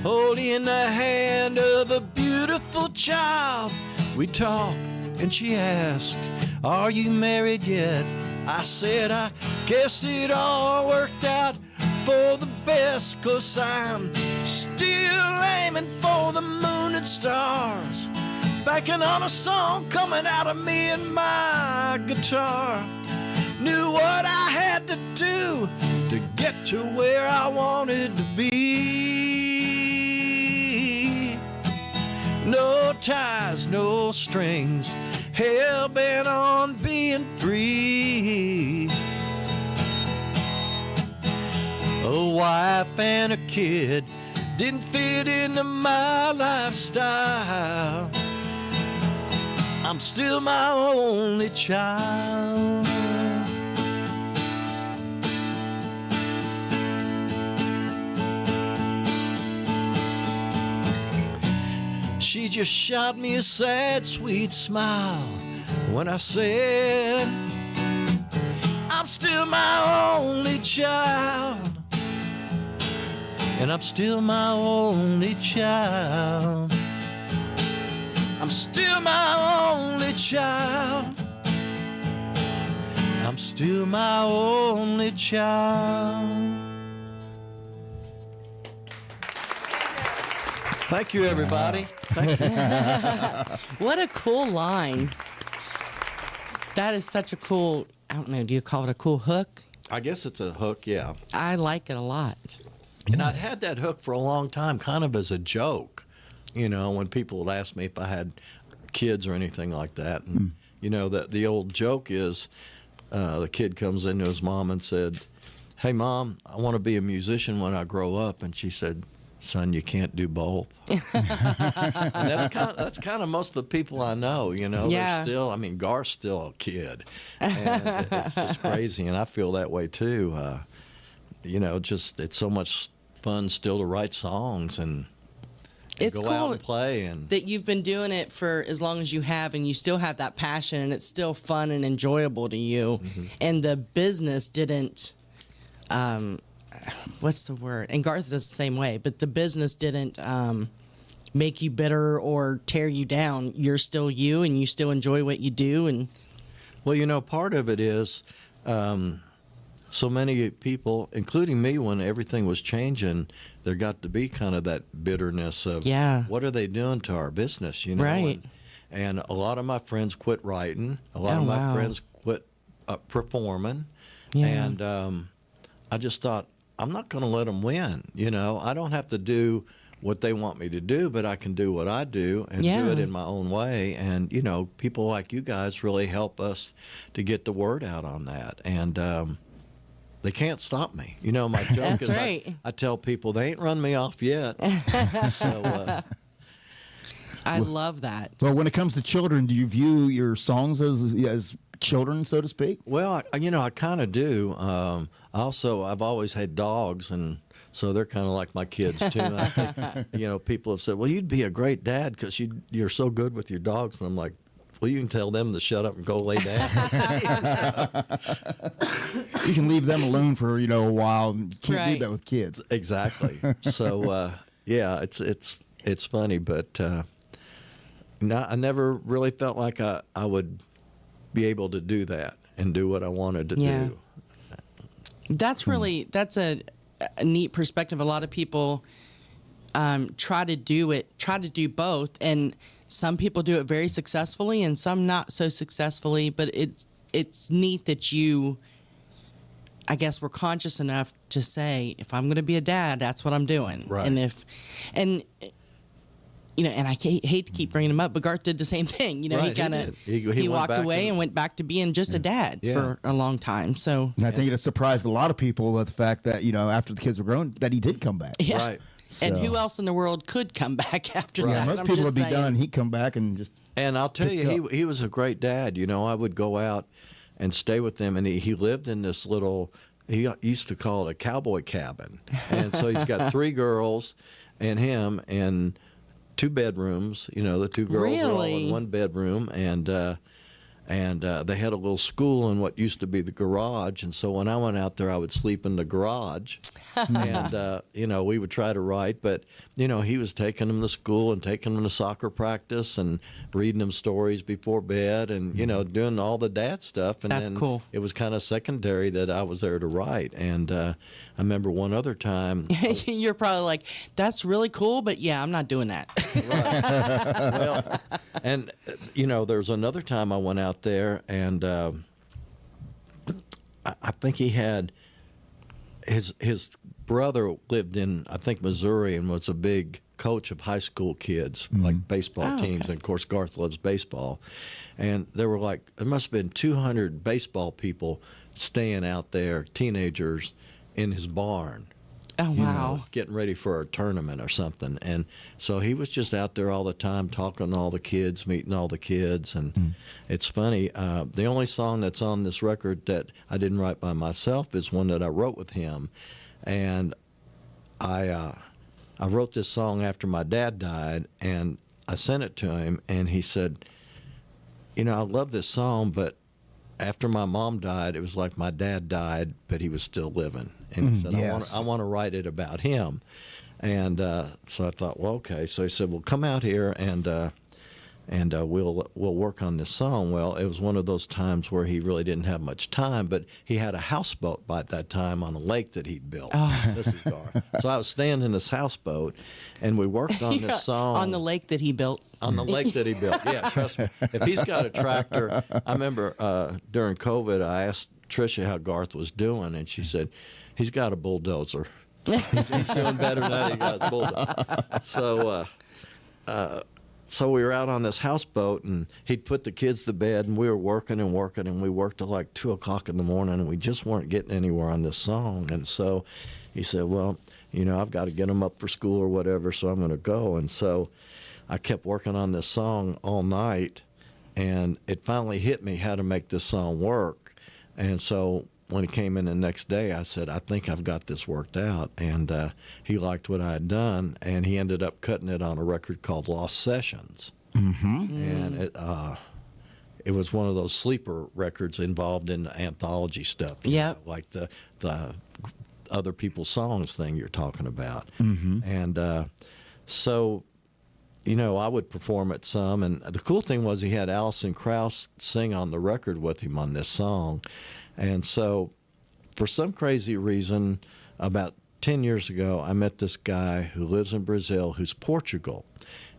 holding the hand of a beautiful child. We talked and she asked, "Are you married yet?" I said, "I guess it all worked out for the best, 'cause I'm still aiming for the moon and stars, banking on a song coming out of me and my guitar. Knew what I had to do to get to where I wanted to be. No ties, no strings, hell bent on being free. A wife and a kid didn't fit into my lifestyle. I'm still my only child. She just shot me a sad, sweet smile when I said, I'm still my only child. And I'm still my only child. I'm still my only child. I'm still my only child. Thank you, everybody. What a cool line. That is such a cool, I don't know, do you call it a cool hook? I guess it's a hook, yeah. I like it a lot. And I'd had that hook for a long time, kind of as a joke, you know, when people would ask me if I had kids or anything like that. And, you know, the old joke is the kid comes into his mom and said, hey, Mom, I want to be a musician when I grow up. And she said, son, you can't do both. And that's kind of most of the people I know, you know. Yeah. They're still, I mean, Garth's still a kid. And it's just crazy. And I feel that way, too. You know, just it's so much fun still to write songs and It's go cool out and play. And that you've been doing it for as long as you have, and you still have that passion, and it's still fun and enjoyable to you. And the business didn't, what's the word? And Garth is the same way, but the business didn't make you bitter or tear you down. You're still you, and you still enjoy what you do. And well, you know, part of it is so many people, including me, when everything was changing, there got to be kind of that bitterness of, what are they doing to our business, you know? Right. And a lot of my friends quit writing. A lot of my friends quit performing. Yeah. And I just thought, I'm not going to let them win, you know? I don't have to do what they want me to do, but I can do what I do and do it in my own way. And, you know, people like you guys really help us to get the word out on that. And they can't stop me. You know, my joke is I tell people they ain't run me off yet. So, I love that. Well, when it comes to children, do you view your songs as children, so to speak? Well, you know, I kind of do. I've always had dogs, and so they're kind of like my kids too. And I think, you know, people have said, well, you'd be a great dad because you're so good with your dogs. And I'm like, well, you can tell them to shut up and go lay down. You can leave them alone for, you know, a while. You can't do that with kids. Exactly. So, yeah, it's funny, but I never really felt like I would be able to do that and do what I wanted to do. That's really, that's a neat perspective. A lot of people try to do both, and some people do it very successfully and some not so successfully, but it's neat that you, I guess, were conscious enough to say, if I'm going to be a dad, that's what I'm doing. Right. And you know, and I hate to keep bringing him up, but Garth did the same thing. You know, Right, he kind of he walked away and went back to being just a dad for a long time. So And I think it has surprised a lot of people at the fact that, you know, after the kids were grown, that he did come back. yeah. Right. And So- who else in the world could come back after Yeah, that? most I'm people just would be saying. done. He'd come back and just. And I'll tell pick you, up. he was a great dad. You know, I would go out and stay with them, and he lived in this little, he used to call it a cowboy cabin. And so he's got 3 girls and him and 2 bedrooms. You know, the 2 girls are all in Really? 1 bedroom, and they had a little school in what used to be the garage. And so when I went out there, I would sleep in the garage. And, you know, we would try to write. But, you know, he was taking them to school and taking them to soccer practice and reading them stories before bed and, you know, doing all the dad stuff. And That's then cool. It was kind of secondary that I was there to write. And I remember one other time. You're probably like, that's really cool, but yeah, I'm not doing that. Well, and you know, there was another time I went out there, and I think he had his brother lived in, I think, Missouri, and was a big coach of high school kids, like baseball teams. okay. And of course, Garth loves baseball. And there must have been 200 baseball people staying out there, teenagers, in his barn. Oh, You know, wow. getting ready for a tournament or something. And so he was just out there all the time talking to all the kids, meeting all the kids. And it's funny, the only song that's on this record that I didn't write by myself is one that I wrote with him. And I wrote this song after my dad died, and I sent it to him, and he said, you know, I love this song, but after my mom died, it was like my dad died, but he was still living. And he said, yes. I want to write it about him. And so I thought, well, okay. So he said, well, come out here and we'll work on this song. Well, it was one of those times where he really didn't have much time, but he had a houseboat by that time on a lake that he'd built. This is Garth. So I was staying in this houseboat, and we worked on this song. On the lake that he built. On the lake that he built. Yeah, trust me. If he's got a tractor, I remember during COVID, I asked Tricia how Garth was doing, and she said, he's got a bulldozer. He's doing better than that. He got a bulldozer. So we were out on this houseboat, and he'd put the kids to bed, and we were working, and we worked till like 2 o'clock in the morning, and we just weren't getting anywhere on this song. And so he said, well, you know, I've got to get them up for school or whatever, so I'm going to go. And so I kept working on this song all night, and it finally hit me how to make this song work. And so when he came in the next day, I said, I think I've got this worked out. And he liked what I had done, and he ended up cutting it on a record called Lost Sessions. And it was one of those sleeper records involved in the anthology stuff. you Yep. know, like the other people's songs thing you're talking about. And so, you know, I would perform it some. And the cool thing was he had Alison Krauss sing on the record with him on this song. And so for some crazy reason, about 10 years ago, I met this guy who lives in Brazil, who's Portugal.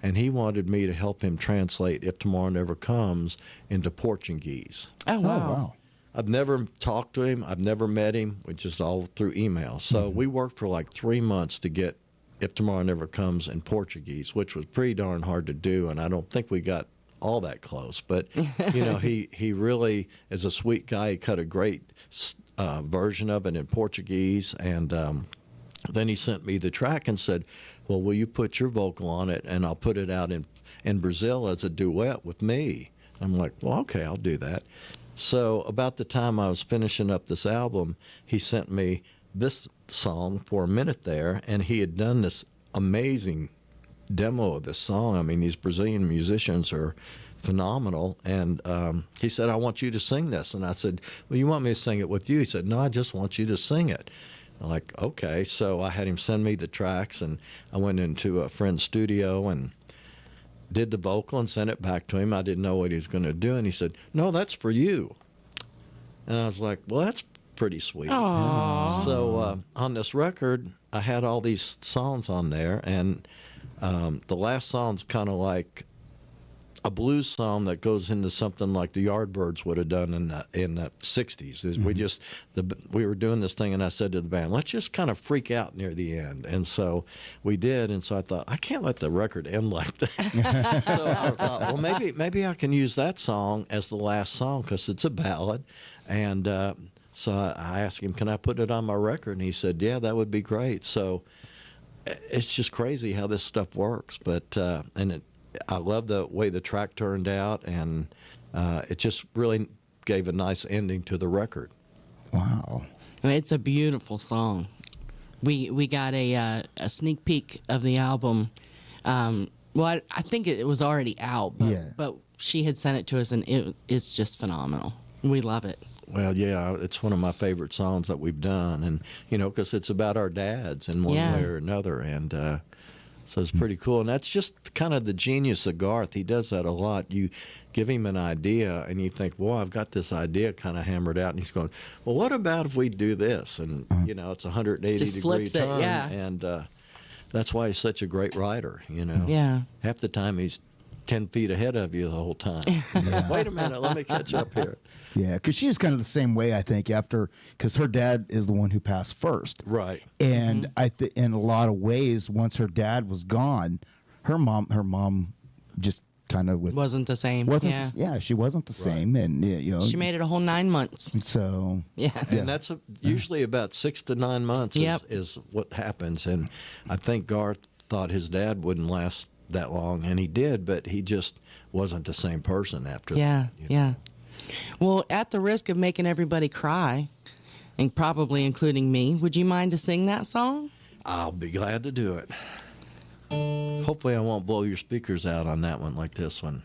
And he wanted me to help him translate If Tomorrow Never Comes into Portuguese. Oh, wow. Oh, wow. I've never talked to him. I've never met him. We just all through email. So we worked for like 3 months to get If Tomorrow Never Comes in Portuguese, which was pretty darn hard to do. And I don't think we got all that close. But, you know, he really is a sweet guy. He cut a great version of it in Portuguese. And then he sent me the track and said, well, will you put your vocal on it, and I'll put it out in Brazil as a duet with me. I'm like, well, okay, I'll do that. So about the time I was finishing up this album, he sent me this song for a minute there, and he had done this amazing demo of this song. I mean, these Brazilian musicians are phenomenal. And he said, I want you to sing this. And I said, well, you want me to sing it with you? He said, no, I just want you to sing it. I'm like, okay. So I had him send me the tracks, and I went into a friend's studio and did the vocal and sent it back to him. I didn't know what he was going to do. And he said, no, that's for you. And I was like, well, that's pretty sweet. Aww. So on this record, I had all these songs on there, and the last song's kind of like a blues song that goes into something like the Yardbirds would have done in the 60s. We were doing this thing, and I said to the band, let's just kind of freak out near the end. And so we did, and so I thought, I can't let the record end like that. So I thought, well, maybe I can use that song as the last song because it's a ballad. And so I asked him, can I put it on my record? And he said, yeah, that would be great. So it's just crazy how this stuff works. But I love the way the track turned out, and it just really gave a nice ending to the record. Wow. It's a beautiful song. We got a sneak peek of the album. Well, I think it was already out, but she had sent it to us, and it's just phenomenal. We love it. Well, yeah, it's one of my favorite songs that we've done, and you know, because it's about our dads in one way or another, and so it's pretty cool. And that's just kind of the genius of Garth. He does that a lot. You give him an idea, and you think, well, I've got this idea kind of hammered out, and he's going, well, what about if we do this? And you know, it's a 180-degree turn, yeah. and that's why he's such a great writer. You know, Yeah. half the time he's 10 feet ahead of you the whole time. Wait a minute, let me catch up here. Yeah, because she was kind of the same way, I think, because her dad is the one who passed first. Right. And I think in a lot of ways, once her dad was gone, her mom just kind of Wasn't the same. She wasn't the same. And, She made it a whole 9 months. So. Yeah. And that's usually about 6 to 9 months is what happens. And I think Garth thought his dad wouldn't last that long, and he did, but he just wasn't the same person after that. Yeah. Well, at the risk of making everybody cry, and probably including me, would you mind to sing that song? I'll be glad to do it. Hopefully I won't blow your speakers out on that one like this one.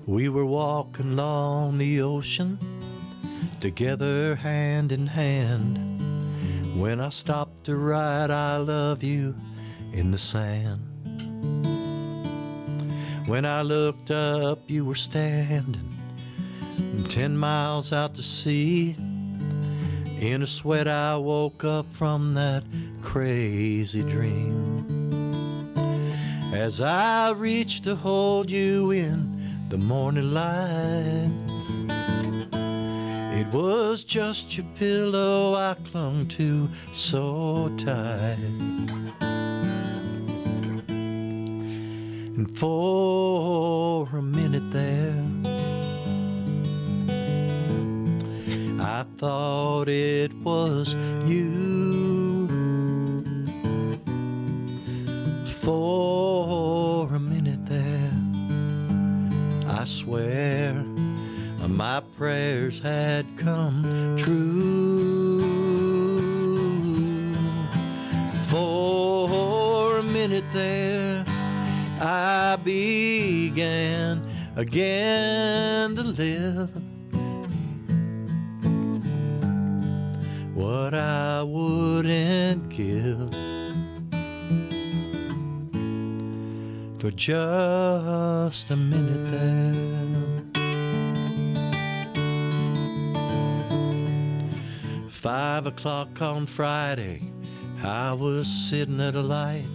We were walking along the ocean, together hand in hand, when I stopped to write I love you in the sand. When I looked up, you were standing 10 miles out to sea. In a sweat I woke up from that crazy dream. As I reached to hold you in the morning light, it was just your pillow I clung to so tight. And for a minute there, I thought it was you. For a minute there, I swear my prayers had come true. For a minute there, I began again to live what I wouldn't give for just a minute there. 5 o'clock on Friday, I was sitting at a light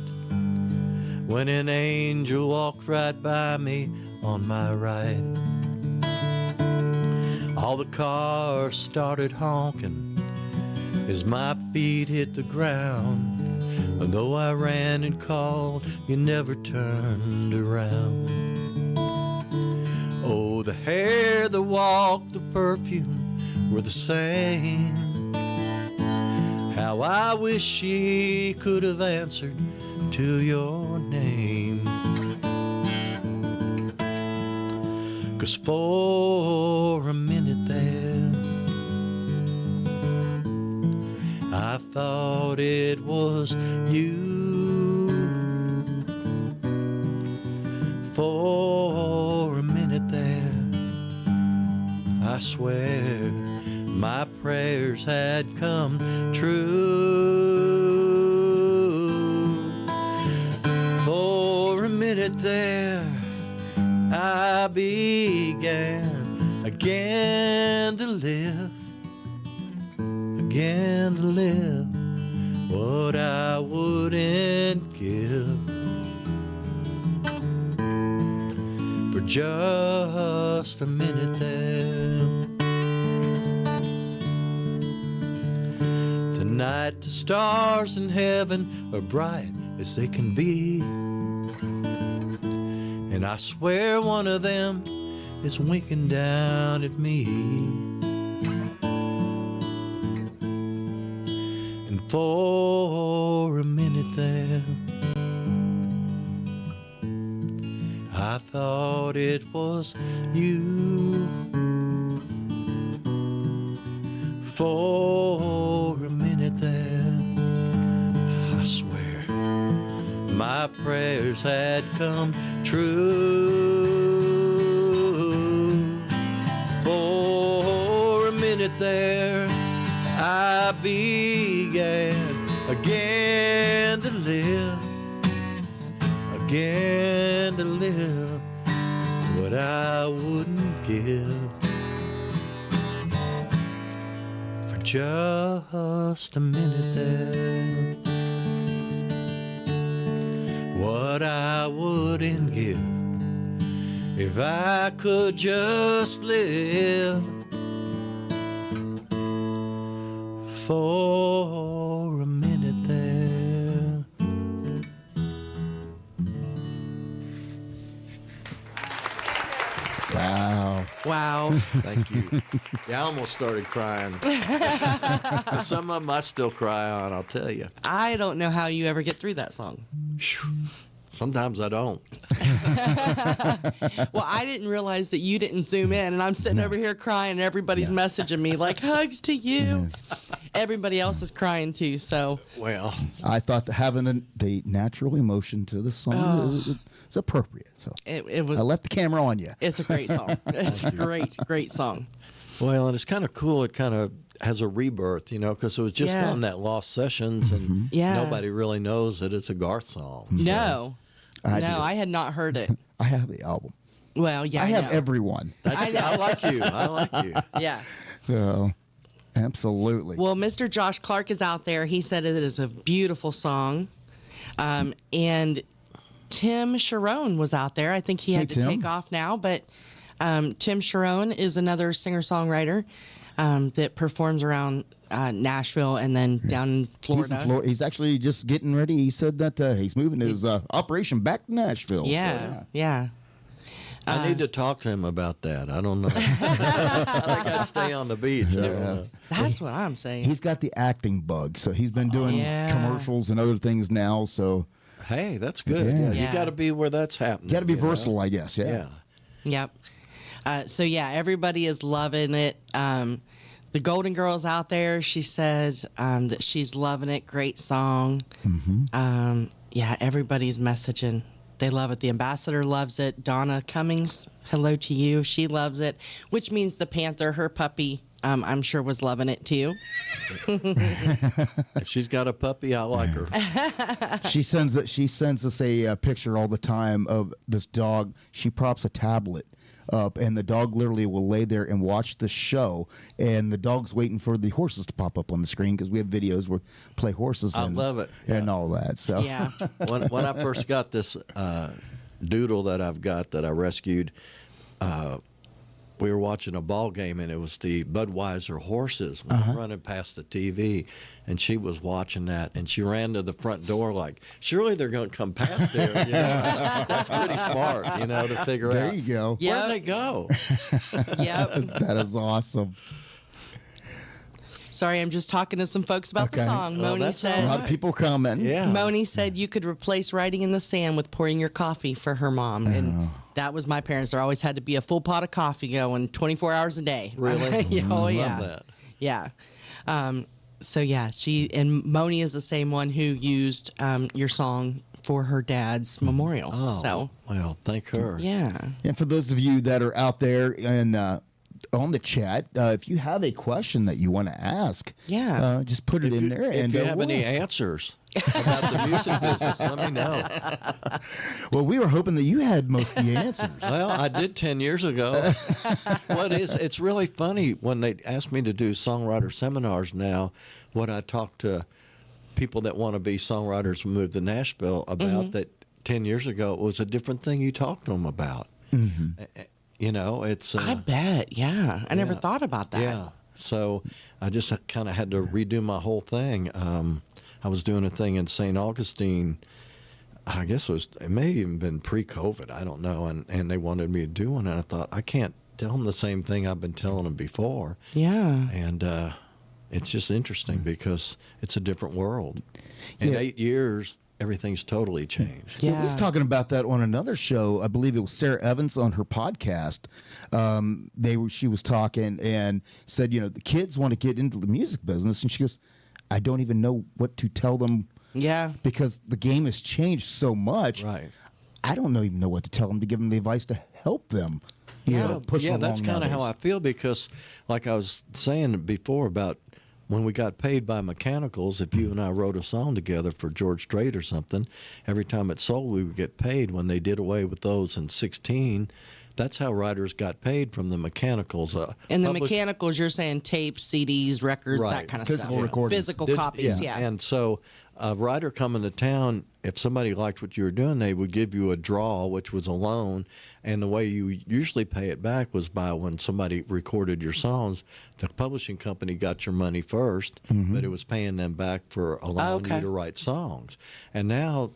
when an angel walked right by me on my right. All the cars started honking as my feet hit the ground. Though I ran and called, you never turned around. Oh, the hair, the walk, the perfume were the same. How I wish she could have answered to your name. 'Cause for a minute there, I thought it was you. For a minute there, I swear my prayers had come true. For a minute there, I began again to live, again to live what I wouldn't give for just a minute there. Tonight the stars in heaven are bright as they can be, and I swear one of them is winking down at me. And for a minute there, I thought it was you. For a minute there, I swear my prayers had come true. For a minute there, I began again to live, again to live what I wouldn't give for just a minute there. what I wouldn't give if I could just live for a minute there. Wow. Wow. Thank you. Yeah, I almost started crying. Some of them I still cry on, I'll tell you. I don't know how you ever get through that song. Sometimes I don't. Well, I didn't realize that you didn't zoom in, and I'm sitting over here crying, and everybody's messaging me like, hugs to you. Everybody else is crying too, so. Well, I thought that having the natural emotion to the song is appropriate. So It was. I left the camera on you. It's a great song. It's a great song. well, and it's kind of cool. It kind of has a rebirth, you know, because it was just Yeah. on that Lost Sessions, and Yeah. nobody really knows that it's a Garth song. No. I No, just- I had not heard it. I have the album. Well, yeah. I have know. everyone. I know. I like you. I like you. Yeah. So, absolutely. Well, Mr. Josh Clark is out there. He said it is a beautiful song. And Tim Sharon was out there. I think he had to Tim. take off now, but Tim Sharon is another singer-songwriter that performs around Nashville and then down in Florida. He's in Florida. He's actually just getting ready. He said that he's moving his operation back to Nashville. So, Yeah, yeah. I need to talk to him about that. I don't know. I think I'd stay on the beach. I don't know. That's what I'm saying. He's got the acting bug, so he's been doing yeah. commercials and other things now. So Hey, that's good. Yeah. Yeah. Yeah. You got to be where that's happening. you got to be you know? versatile, I guess. Yeah. Yeah. Yep. So yeah, everybody is loving it. The Golden Girl's out there. She says that she's loving it. Great song. Yeah, everybody's messaging. They love it. The ambassador loves it. Donna Cummings, hello to you. She loves it, which means the Panther, her puppy, I'm sure was loving it too. If she's got a puppy, I like her. She sends us a picture all the time of this dog. She props a tablet up, and the dog literally will lay there and watch the show. And the dog's waiting for the horses to pop up on the screen because we have videos where play horses. I and, love it. and all that. So Yeah. When I first got this doodle that I've got that I rescued, we were watching a ball game, and it was the Budweiser horses running past the TV, and she was watching that, and she ran to the front door like, surely they're going to come past there. You know? That's pretty smart, you know, to figure there out. you go. Yeah. Where'd they go? Yep. That is awesome. Sorry, I'm just talking to some folks about the Okay. song. Well, Moni that's A all said. lot of people commenting. Yeah. Moni said you could replace writing in the sand with pouring your coffee for her mom. And that was my parents. There always had to be a full pot of coffee going 24 hours a day. Really? Yeah, oh, Love yeah. that. Yeah. So, yeah, and Moni is the same one who used your song for her dad's memorial. Oh, So, well, thank her. yeah. And for those of you that are out there and on the chat, if you have a question that you want to ask, Yeah. just put it in there. If and you have we'll any ask. answers about the music business, let me know. Well, we were hoping that you had most of the answers. Well, I did 10 years ago. It's really funny when they ask me to do songwriter seminars now, what I talk to people that want to be songwriters who move to Nashville about that 10 years ago, it was a different thing you talked to them about. You know, it's... I bet. Yeah. I never thought about that. Yeah. So I just kind of had to redo my whole thing. I was doing a thing in St. Augustine. I guess it may have even been pre-COVID. I don't know. And they wanted me to do one. And I thought, I can't tell them the same thing I've been telling them before. Yeah. And it's just interesting because it's a different world. In Yeah. 8 years, everything's totally changed. Yeah, Yeah. we was talking about that on another show. I believe it was Sarah Evans on her podcast. She was talking and said, you know, the kids want to get into the music business, and she goes, I don't even know what to tell them Yeah. because the game has changed so much. Right. I don't even know what to tell them to give them the advice to help them. You know, push yeah, them that's along kind of how I nowadays. feel because, like I was saying before about when we got paid by mechanicals, if you and I wrote a song together for George Strait or something, every time it sold, we would get paid. When they did away with those in 16, that's how writers got paid, from the mechanicals. And the mechanicals, you're saying tapes, CDs, records, Right. that kind of Physical stuff. recordings. Physical copies, yeah. And so a writer coming to town, if somebody liked what you were doing, they would give you a draw, which was a loan. And the way you usually pay it back was by when somebody recorded your songs, the publishing company got your money first, but it was paying them back for allowing you to write songs. And now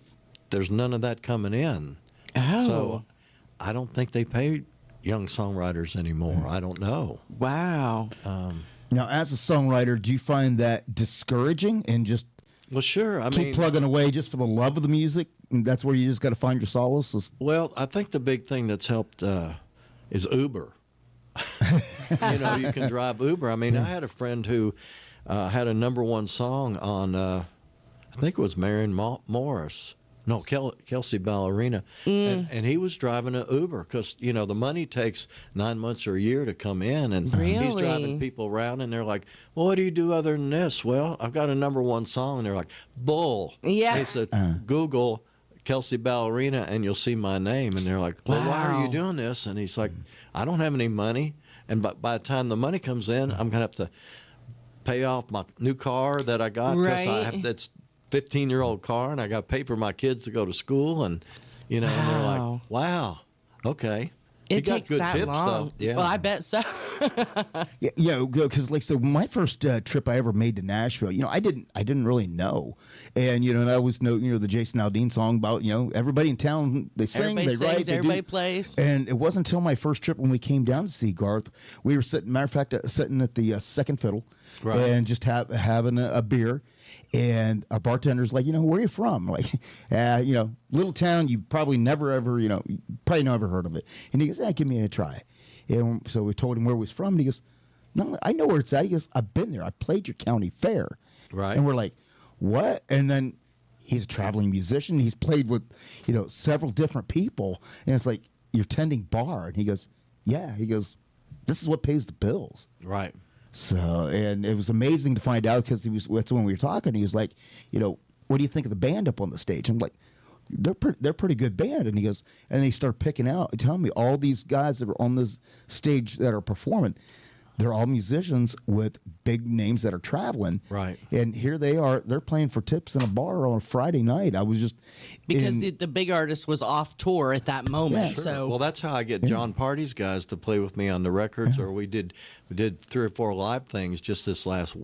there's none of that coming in. Oh. So I don't think they pay young songwriters anymore. I don't know. Wow. Now, as a songwriter, do you find that discouraging and just Well, sure. I keep mean, plugging away just for the love of the music? And that's where you just got to find your solace? well, I think the big thing that's helped is Uber. You can drive Uber. I mean, I had a friend who had a #1 song on, I think it was Marion Morris. No, Kelsey Ballerina. And he was driving an Uber because, the money takes 9 months or a year to come in. And he's Really? driving people around, and they're like, well, what do you do other than this? Well, I've got a #1 song. And they're like, bull. Yeah. They said, Google Kelsey Ballerina, and you'll see my name. And they're like, well, why are you Wow. doing this? And he's like, I don't have any money. And by the time the money comes in, I'm going to have to pay off my new car that I got. 'Cause Right. that's 15-year-old car, and I got to pay for my kids to go to school, and and they're Wow. like, wow, okay. He It got takes good that tips, long. though. Yeah. Well, I bet so. Yeah, because like so, my first trip I ever made to Nashville, I didn't really know, and and I always know the Jason Aldean song about everybody in town, they sing, Everybody they write, sings, they everybody do. plays. And it wasn't until my first trip when we came down to see Garth, we were sitting, matter of fact, sitting at the Second Fiddle, Right. and just having a beer. And our bartender's like, where are you from? Like, little town, you probably never ever, probably never heard of it. And he goes, give me a try. And so we told him where he was from. And he goes, no, I know where it's at. He goes, I've been there. I played your county fair. Right. And we're like, what? And then he's a traveling musician. He's played with, several different people. And it's like, you're tending bar. And he goes, yeah. He goes, this is what pays the bills. Right. So, and it was amazing to find out because that's when we were talking. He was like, what do you think of the band up on the stage? I'm like, they're pretty good band. And he goes, and they start picking out, telling me all these guys that are on this stage that are performing, they're all musicians with big names that are traveling. Right. And here they are, they're playing for tips in a bar on a Friday night. I was just Because the big artist was off tour at that moment. Yeah, sure. So Well, that's how I get John Party's guys to play with me on the records, or we did 3 or 4 live things just this last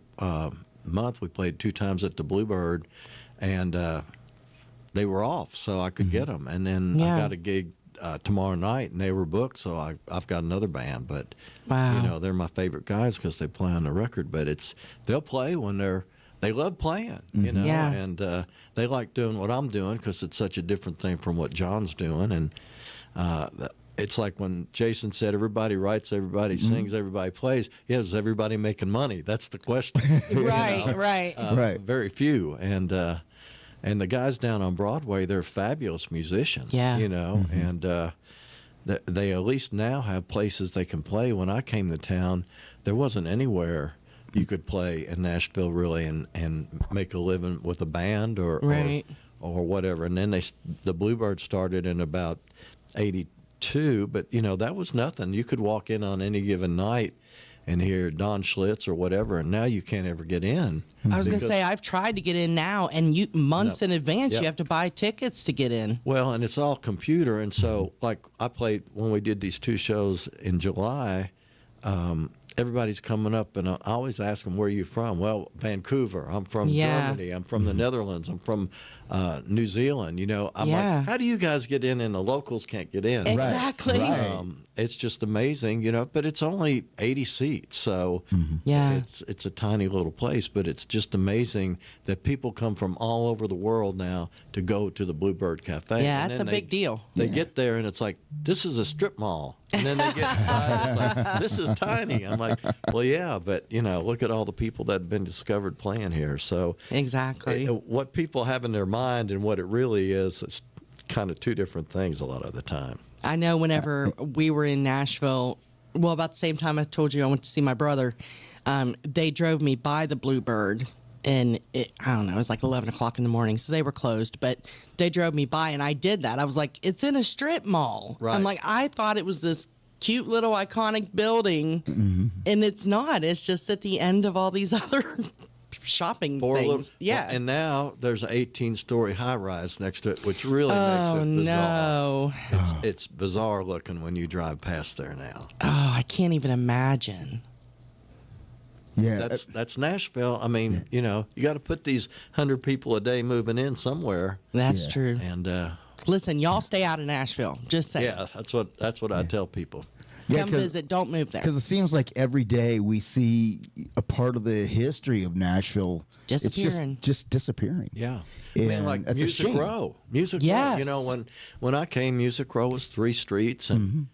month. We played 2 times at the Bluebird, and they were off, so I could get them. And then Yeah. I got a gig tomorrow night, and they were booked, so I've got another band. But Wow. they're my favorite guys because they play on the record. But they'll play when they love playing, Yeah. and they like doing what I'm doing because it's such a different thing from what John's doing. And it's like when Jason said, everybody writes, everybody sings, everybody plays. Yeah, is everybody making money? That's the question. right, right. Right. Very few. And the guys down on Broadway, they're fabulous musicians. Yeah. And they at least now have places they can play. When I came to town, there wasn't anywhere you could play in Nashville really and make a living with a band or Right. or whatever. And then the Bluebird started in about 82, but that was nothing. You could walk in on any given night and hear Don Schlitz or whatever, and now you can't ever get in. I was going to because- say, I've tried to get in now, and months in advance, Yep. you have to buy tickets to get in. Well, and it's all computer, and so like I played when we did these 2 shows in July. Everybody's coming up, and I always ask them, "Where are you from?" Well, Vancouver. I'm from Yeah. Germany. I'm from the Netherlands. I'm from New Zealand. I'm Yeah. like, how do you guys get in, and the locals can't get in? Exactly. Right. It's just amazing, but it's only 80 seats, so Yeah. it's a tiny little place, but it's just amazing that people come from all over the world now to go to the Bluebird Cafe. Yeah, And that's then a big deal. They get there and it's like, this is a strip mall, and then they get inside, it's like, this is tiny. I'm like, well, yeah, but look at all the people that have been discovered playing here. So Exactly. what people have in their mind and what it really is kind of 2 different things a lot of the time. I know whenever we were in Nashville, well, about the same time I told you I went to see my brother, they drove me by the Bluebird, and I don't know, it was like 11 o'clock in the morning, so they were closed, but they drove me by, and I did that. I was like, it's in a strip mall. Right. I'm like, I thought it was this cute little iconic building, and it's not. It's just at the end of all these other shopping things. Yeah. And now there's an 18-story high-rise next to it, which really makes it bizarre. No. It's bizarre looking when you drive past there now. Oh, I can't even imagine. Yeah, That's Nashville. I mean, you know, you got to put these 100 people a day moving in somewhere. That's Yeah. true. And Listen, y'all stay out of Nashville. Just saying. yeah, that's what I tell people. Come visit. Don't move there. Because it seems like every day we see a part of the history of Nashville Disappearing. It's just disappearing. Yeah. And I mean, like that's a Music shame. Row. Music Row. Yes. You know, when I came, Music Row was 3 streets, and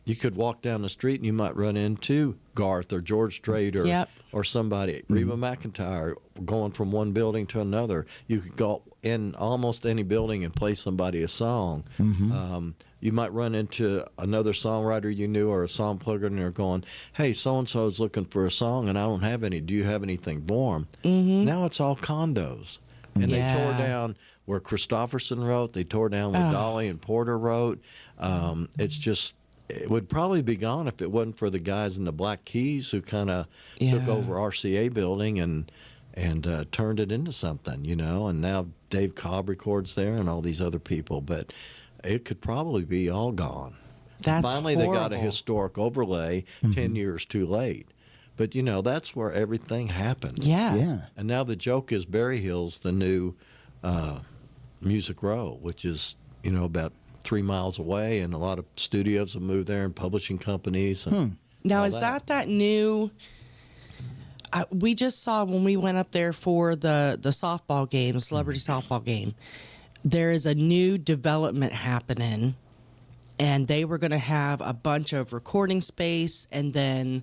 you could walk down the street and you might run into Garth or George Strait or Yep. or somebody, Reba McEntire, going from one building to another. You could go in almost any building and play somebody a song. You might run into another songwriter you knew or a song plugger, and they're going, "Hey, so and so is looking for a song, and I don't have any. Do you have anything for them?" Now it's all condos, and they tore Yeah. down where Christopherson wrote. They tore down where Dolly and Porter wrote. It's just, it would probably be gone if it wasn't for the guys in the Black Keys who kind of took Yeah. over RCA building and turned it into something, you know. And now Dave Cobb records there and all these other people, but it could probably be all gone. That's Finally, they got a horrible. historic overlay 10 years too late. But, you know, that's where everything happened. Yeah. Yeah. And now the joke is Berry Hill's the new Music Row, which is, you know, about 3 miles away, and a lot of studios have moved there and publishing companies. And Now, all is that new? We just saw when we went up there for the softball game, the celebrity softball game. There is a new development happening, and they were going to have a bunch of recording space and then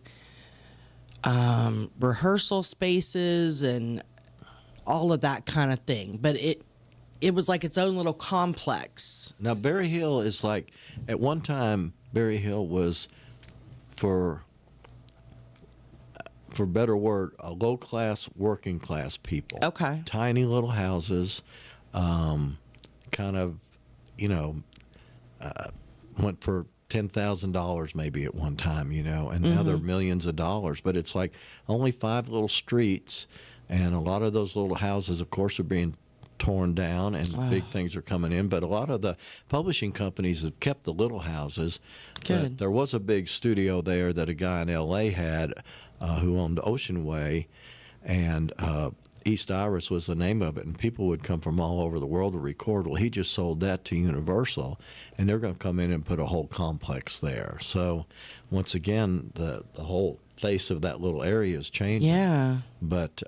rehearsal spaces and all of that kind of thing. But it was like its own little complex. Now, Berry Hill is like, at one time, Berry Hill was, for better word, a low-class, working-class people. Okay. Tiny little houses, kind of, you know, went for $10,000 maybe at one time, you know, and now they're millions of dollars. But it's like only 5 little streets, and a lot of those little houses, of course, are being torn down, and big things are coming in. But a lot of the publishing companies have kept the little houses. Good. But there was a big studio there that a guy in L.A. had who owned Ocean Way, and East Iris was the name of it, and people would come from all over the world to record. Well, he just sold that to Universal, and they're going to come in and put a whole complex there. So once again, the whole face of that little area is changing. Yeah. But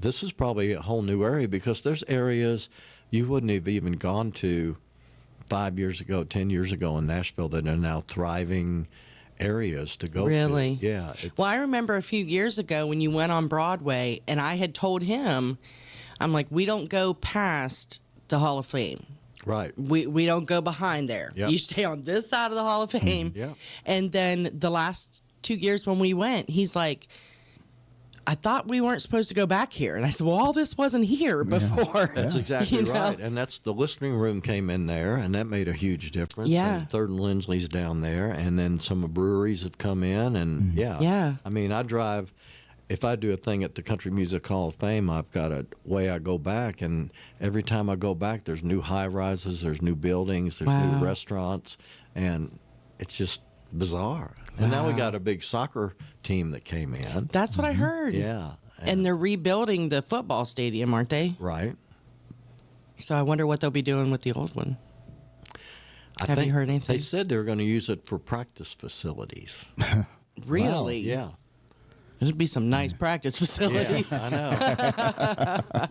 this is probably a whole new area, because there's areas you wouldn't have even gone to 5 years ago, 10 years ago in Nashville that are now thriving areas to go Really? to. Yeah. Well, I remember a few years ago when you went on Broadway, and I had told him, I'm like, we don't go past the Hall of Fame. Right. We don't go behind there. Yep. You stay on this side of the Hall of Fame. Yeah. And then the last 2 years when we went, he's like, I thought we weren't supposed to go back here. And I said, well, all this wasn't here before. That's exactly You know? right. And that's the listening room came in there, and that made a huge difference. Yeah. And Third and Lindsley's down there, and then some breweries have come in, and Yeah. I mean, I drive. If I do a thing at the Country Music Hall of Fame, I've got a way I go back, and every time I go back, there's new high rises, there's new buildings, there's new restaurants, and it's just bizarre. And now we got a big soccer team that came in. That's what I heard. Yeah. And they're rebuilding the football stadium, aren't they? Right. So I wonder what they'll be doing with the old one. I Have you think heard anything? They said they were going to use it for practice facilities. Really? Yeah. There'd be some nice practice facilities. I know.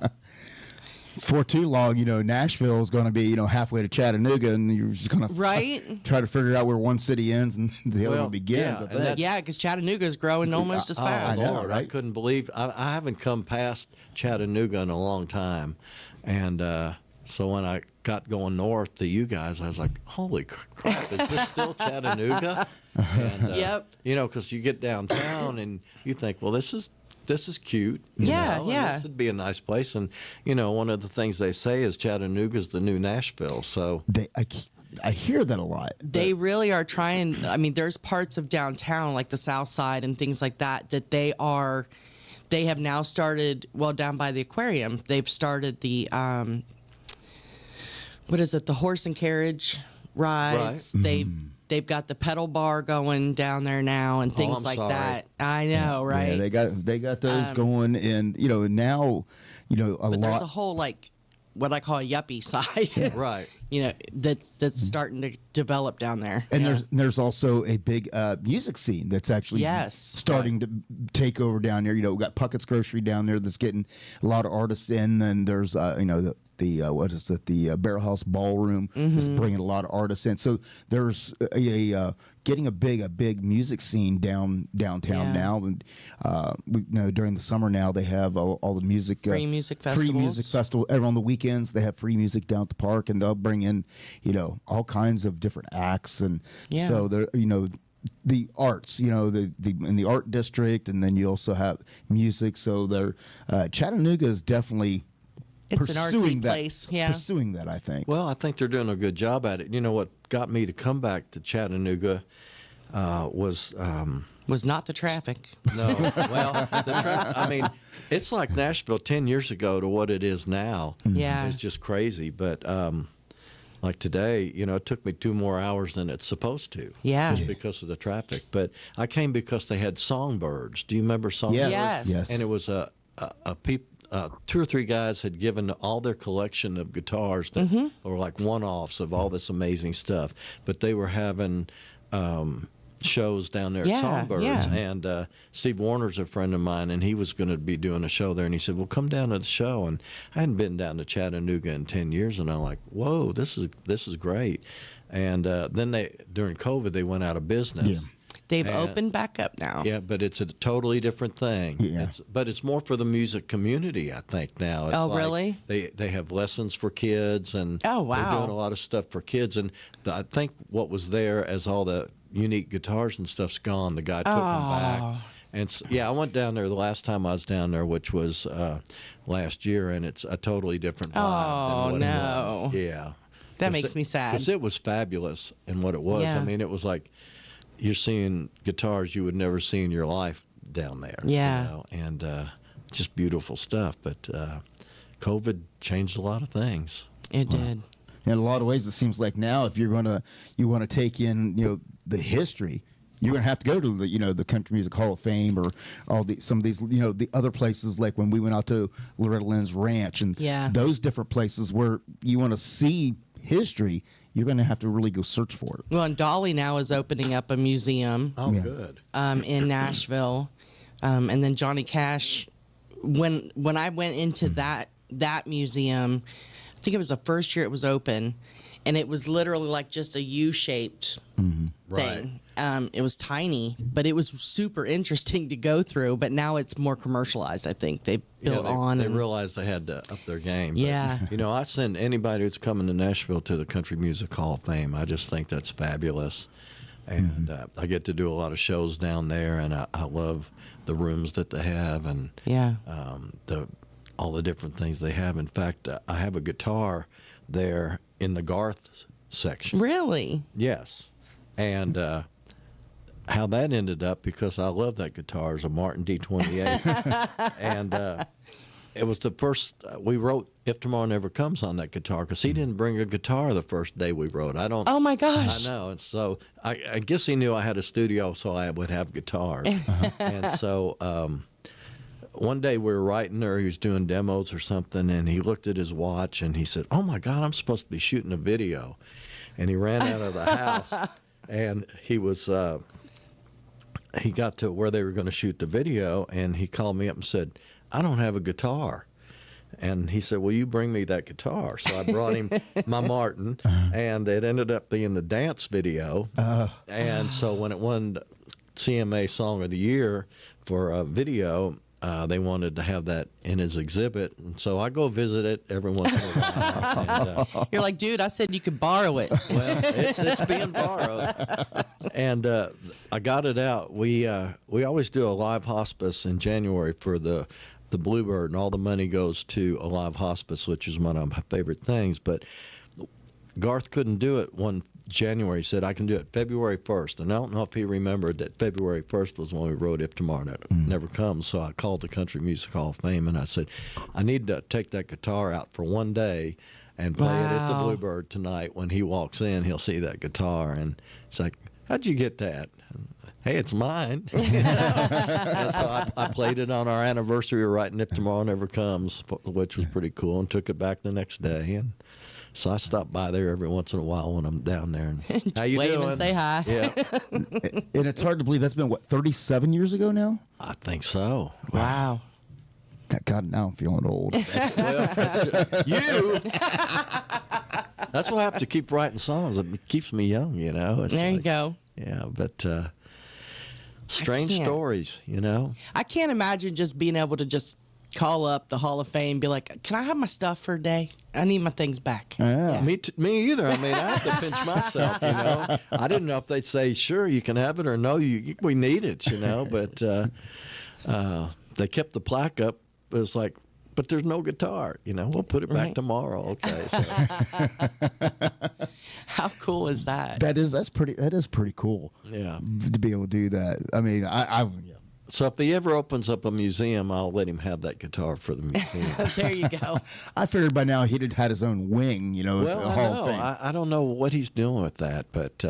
For too long, you know, Nashville is going to be, you know, halfway to Chattanooga, and you're just going to Right? try to figure out where one city ends and the other Well, one begins. yeah, I and think. that's- Yeah, because Chattanooga's growing almost as fast. I know, Lord, I right? couldn't believe I haven't come past Chattanooga in a long time, and so when I got going north to you guys, I was like, "Holy crap! Is this still Chattanooga?" And, Yep. You know, because you get downtown and you think, "Well, this is cute." you Yeah, know, and yeah. This would be a nice place, and you know, one of the things they say is Chattanooga's the new Nashville. So I hear that a lot. They really are trying. I mean, there's parts of downtown, like the South Side and things like that, that they have now started. Well, down by the aquarium, they've started the what is it? The horse and carriage rides. Right. They've got the pedal bar going down there now and things I'm like sorry. that. I know, right? Yeah, they got those going, and now, But lot. there's a whole like what I call a yuppie side, Right. that's starting to develop down there. And Yeah. there's also a big music scene that's actually starting to take over down there. We got Puckett's Grocery down there that's getting a lot of artists in. And there's the what is it? The Barrel House Ballroom is bringing a lot of artists in. So there's getting a big music scene downtown now. And during the summer now they have all the music Free music free music festivals. festival. And on the weekends they have free music down at the park, and they'll bring in all kinds of different acts. And so they're the arts, in the art district, and then you also have music. So they're Chattanooga is definitely It's an pursuing artsy that, place. Yeah. pursuing that, I think. Well, I think they're doing a good job at it. You know what got me to come back to Chattanooga was not the traffic. no. Well, I mean, it's like Nashville 10 years ago to what it is now. Yeah. It's just crazy. But like today, it took me 2 more hours than it's supposed to. Yeah. Just because of the traffic. But I came because they had Songbirds. Do you remember Songbirds? Yes. And it was a 2 or 3 guys had given all their collection of guitars that were like one-offs of all this amazing stuff. But they were having shows down there at Songbirds. Yeah. And Steve Warner's a friend of mine, and he was going to be doing a show there. And he said, well, come down to the show. And I hadn't been down to Chattanooga in 10 years. And I'm like, whoa, this is great. And then during COVID, they went out of business. Yeah. They've opened back up now. Yeah, but it's a totally different thing. Yeah. But it's more for the music community, I think, now. It's Oh, like really? They have lessons for kids, and Oh, wow. they're doing a lot of stuff for kids. And I think what was there as all the unique guitars and stuff's gone. The guy took them back. And I went down there the last time I was down there, which was last year, and it's a totally different vibe than what it was. Yeah. That makes me sad. Because it was fabulous in what it was. Yeah. I mean, it was like you're seeing guitars you would never see in your life down there. Yeah. And just beautiful stuff. But COVID changed a lot of things. It did. In a lot of ways, it seems like now, if you want to take in the history, you're going to have to go to the Country Music Hall of Fame, or some of these the other places, like when we went out to Loretta Lynn's ranch and those different places where you want to see history. You're going to have to really go search for it. Well, and Dolly now is opening up a museum Oh, good. in Nashville, and then Johnny Cash. When I went into that museum, I think it was the first year it was open, and it was literally like just a U-shaped thing. It was tiny, but it was super interesting to go through. But now it's more commercialized. I think they built on. They and- realized they had to up their game. Yeah. But, I send anybody who's coming to Nashville to the Country Music Hall of Fame. I just think that's fabulous. And I get to do a lot of shows down there, and I love the rooms that they have, and all the different things they have. In fact, I have a guitar there in the Garth section. Really? Yes. And how that ended up, because I love that guitar, is a Martin D28. And it was the first, we wrote If Tomorrow Never Comes on that guitar, because he didn't bring a guitar the first day we wrote. Oh my gosh. I know. And so I guess he knew I had a studio, so I would have guitars. And so one day we were writing, or he was doing demos or something, and he looked at his watch and he said, oh my God, I'm supposed to be shooting a video. And he ran out of the house, and he was, he got to where they were going to shoot the video, and he called me up and said, I don't have a guitar. And he said, well, you bring me that guitar. So I brought him my Martin, and it ended up being the dance video. And so when it won CMA Song of the Year for a video, they wanted to have that in his exhibit. And so I go visit it every once in a while. And, You're like, dude, I said you could borrow it. well, it's being borrowed. And I got it out. We always do a live hospice in January for the Bluebird, and all the money goes to a live hospice, which is one of my favorite things. But Garth couldn't do it one January. He said, I can do it February 1st. And I don't know if he remembered that February 1st was when we wrote If Tomorrow Never Comes. So I called the Country Music Hall of Fame and I said, I need to take that guitar out for one day and play it at the Wow. Bluebird tonight. When he walks in, he'll see that guitar. And it's like, how'd you get that? Hey, it's mine. And so I played it on our anniversary of writing If Tomorrow Never Comes, which was pretty cool, and took it back the next day. And so I stop by there every once in a while when I'm down there. And how you Wave doing? and say hi. Yeah, And it's hard to believe that's been, what, 37 years ago now? I think so. Wow. God, now I'm feeling old. Well, you. That's why I have to keep writing songs. It keeps me young, you know. It's There you like- go. Yeah, but strange can't. stories, you know. I can't imagine just being able to just call up the Hall of Fame and be like, can I have my stuff for a day? I need my things back. Yeah. Me either. I mean, I have to pinch myself, you know. I didn't know if they'd say, sure, you can have it, or no, we need it, you know. But they kept the plaque up. It was like, but there's no guitar, you know. We'll put it back Right. tomorrow. Okay. So, How cool is that? That is pretty cool yeah. to be able to do that. I mean, yeah. So if he ever opens up a museum, I'll let him have that guitar for the museum. There you go. I figured by now he'd had his own wing, you know, Well, the I Hall know. of Fame. I don't know what he's doing with that, but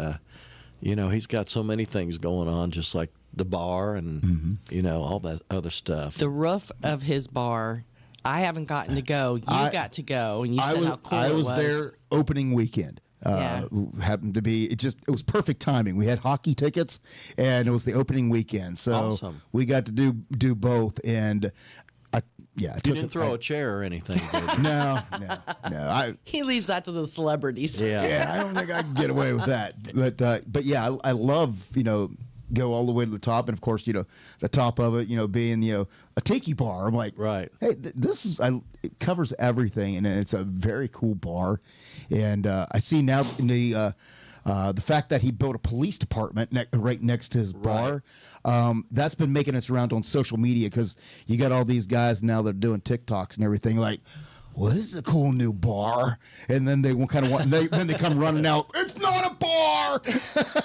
you know, he's got so many things going on, just like the bar and you know, all that other stuff. The roof of his bar, I haven't gotten to go. You got to go, and you said how cool I it was there opening weekend. Yeah. Happened to be it was perfect timing. We had hockey tickets, and it was the opening weekend, so Awesome. we got to do both. And I you took didn't it- throw I- a chair or anything, did you? No. He leaves that to the celebrities. Yeah. I don't think I can get away with that. But yeah, I love, you know, go all the way to the top, and of course, you know, the top of it, you know, being, you know, a tiki bar. I'm like, Right. Hey, this is it covers everything, and it's a very cool bar. And I see now in the fact that he built a police department right next to his bar. That's been making its round on social media, because you got all these guys now that are doing TikToks and everything like, well, this is a cool new bar, and then they kind of want, then they come running out. It's not a bar.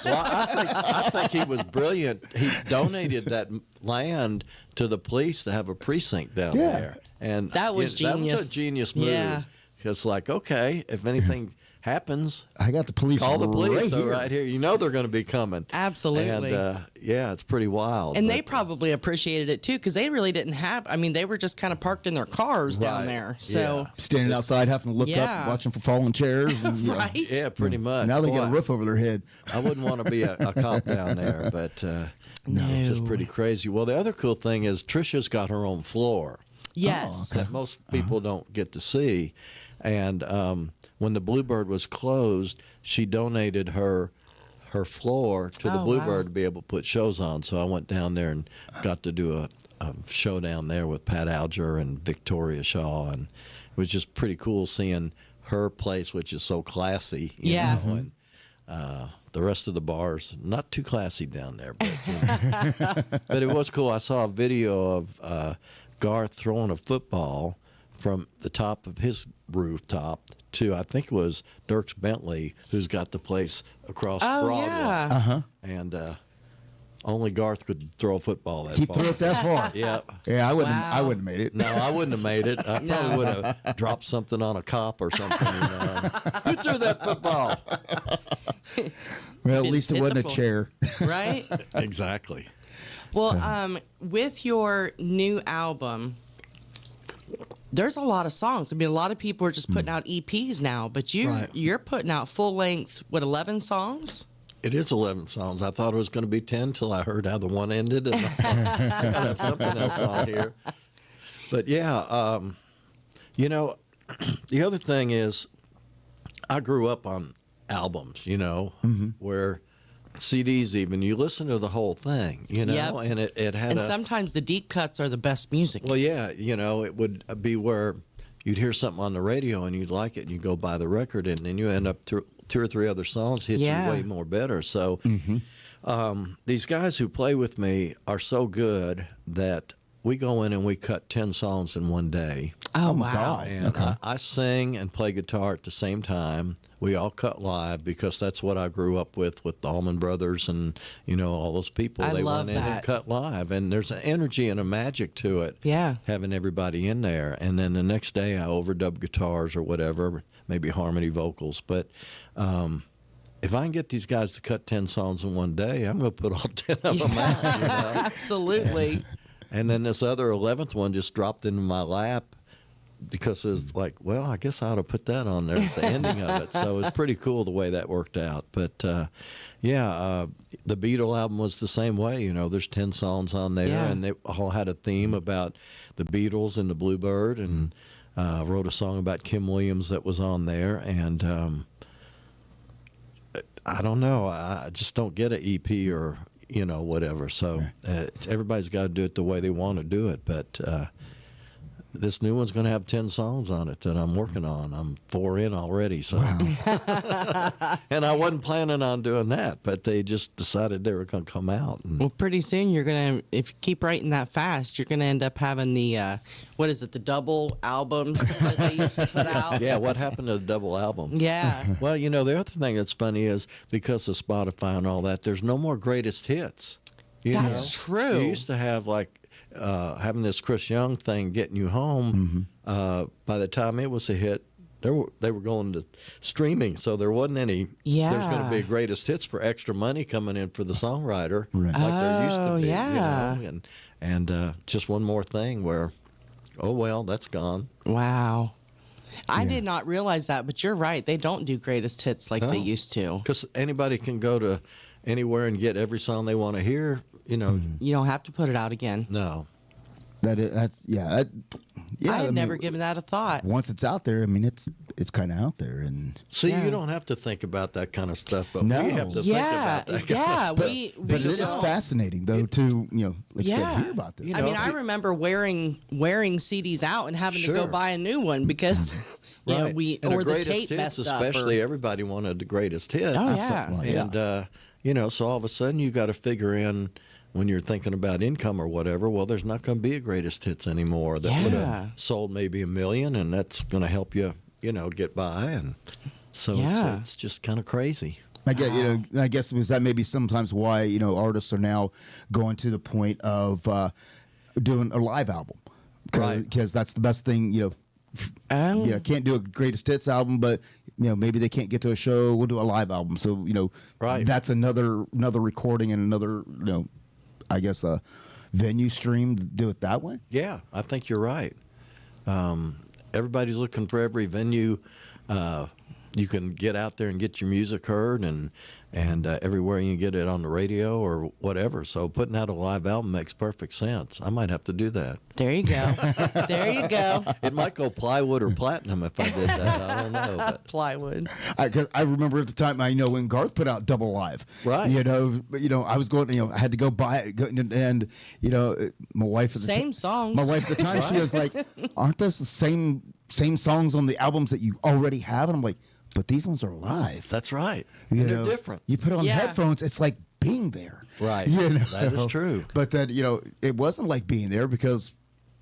Well, I think he was brilliant. He donated that land to the police to have a precinct down Yeah. there, and That was That was genius. a genius move. Yeah. It's like, okay, if anything happens, I got the police. call the police. right They're here. right here. You know they're going to be coming. Absolutely. And yeah, it's pretty wild. And they but, probably appreciated it too, because they really didn't have. I mean, they were just kind of parked in their cars down Right. there. So Standing outside, having to look Yeah. up, watching for falling chairs. And, you know, right. yeah, pretty much. Now they get a Boy, roof over their head. I wouldn't want to be a cop down there, but it's just No. pretty crazy. Well, the other cool thing is Trisha's got her own floor Yes. that most people don't get to see. And when the Bluebird was closed, she donated her floor to the Oh, Bluebird wow. to be able to put shows on. So I went down there and got to do a show down there with Pat Alger and Victoria Shaw, and it was just pretty cool seeing her place, which is so classy. You Yeah. know, and, the rest of the bars not too classy down there, but but it was cool. I saw a video of Garth throwing a football from the top of his rooftop to, I think it was Dierks Bentley, who's got the place across Oh Broadway. yeah. And only Garth could throw a football that He far. threw it that far. Yeah. Yeah, I wouldn't. Wow. I wouldn't have made it. No, I wouldn't have made it. I probably would have dropped something on a cop or something. You know. Who threw that football? Well, at least it wasn't a pitiful. chair. Right. Exactly. Well, with your new album, there's a lot of songs. I mean, a lot of people are just putting out EPs now, but Right. you're putting out full length. What, 11 songs? It is 11 songs. I thought it was going to be 10 till I heard how the one ended, and I thought, I gotta have something else on here. But yeah, you know, the other thing is, I grew up on albums, you know, where CDs even, you listen to the whole thing, you know, Yep. and it had And a, sometimes the deep cuts are the best music. well, yeah, you know, it would be where you'd hear something on the radio and you'd like it and you go buy the record and then you end up two or three other songs hit Yeah. you way more better. So these guys who play with me are so good that we go in and we cut 10 songs in one day. Oh, my wow. God. And Okay. I sing and play guitar at the same time. We all cut live because that's what I grew up with the Allman Brothers and, all those people. I they love went in that. and cut live. And there's an energy and a magic to it. Yeah. Having everybody in there. And then the next day I overdub guitars or whatever, maybe harmony vocals. But if I can get these guys to cut 10 songs in one day, I'm going to put all 10 of them out. Absolutely. And then this other 11th one just dropped into my lap because it's like, well, I guess I ought to put that on there at the ending of it. So it's pretty cool the way that worked out. But the Beatle album was the same way. There's 10 songs on there, Yeah. and they all had a theme about the Beatles and the Bluebird, and wrote a song about Kim Williams that was on there. And I don't know. I just don't get an EP or whatever. So everybody's got to do it the way they want to do it. But this new one's going to have 10 songs on it that I'm working on. I'm 4 in already. So, and I wasn't planning on doing that, but they just decided they were going to come out. And Well, pretty soon you're going to, if you keep writing that fast, you're going to end up having the, the double albums that they used to put out. yeah, what happened to the double album? Yeah. Well, the other thing that's funny is because of Spotify and all that, there's no more greatest hits. That's true. You used to have having this Chris Young thing getting you home. By the time it was a hit, they were going to streaming, so there wasn't any. Yeah. There's going to be a greatest hits for extra money coming in for the songwriter, Right. like there used to Oh, be. yeah. And just one more thing where, oh well, that's gone. Wow. I did not realize that, but you're right. They don't do greatest hits like they No. used to. Because anybody can go to anywhere and get every song they want to hear. You don't have to put it out again. No. I had never mean, given that a thought. Once it's out there, I mean, it's kind of out there, and See, Yeah. you don't have to think about that kind of stuff, but No. we have to Yeah, think about that yeah, kind of stuff. but it is don't. fascinating though to like you said, hear about this. I mean, I remember wearing CDs out and having to go Sure. buy a new one because Right. And or the greatest tape hits, messed up. especially everybody wanted the greatest hits. Oh yeah. Well, And so all of a sudden you got to figure in when you're thinking about income or whatever. Well, there's not going to be a greatest hits anymore that would Yeah. have sold maybe 1 million, and that's going to help you, get by. And so Yeah. it's just kind of crazy. I get, I guess was that maybe sometimes why artists are now going to the point of doing a live album, Right. Because that's the best thing. Can't do a greatest hits album, but maybe they can't get to a show. We'll do a live album. So Right. that's another recording and another I guess a venue stream to do it that way. Yeah, I think you're right. Everybody's looking for every venue you can get out there and get your music heard, and everywhere you can get it on the radio or whatever. So putting out a live album makes perfect sense. I might have to do that. There you go. There you go. It might go plywood or platinum if I did that. I don't know. But Plywood. 'Cause I remember at the time, when Garth put out Double Live, Right. But I was going, I had to go buy it, and my wife at the Same songs. My wife at the time, she was like, "Aren't those the same songs on the albums that you already have?" And I'm like, "But these ones are live. that's right. You And they're know, different. You put on Yeah. headphones, it's like being there." Right. That is true. But then, it wasn't like being there because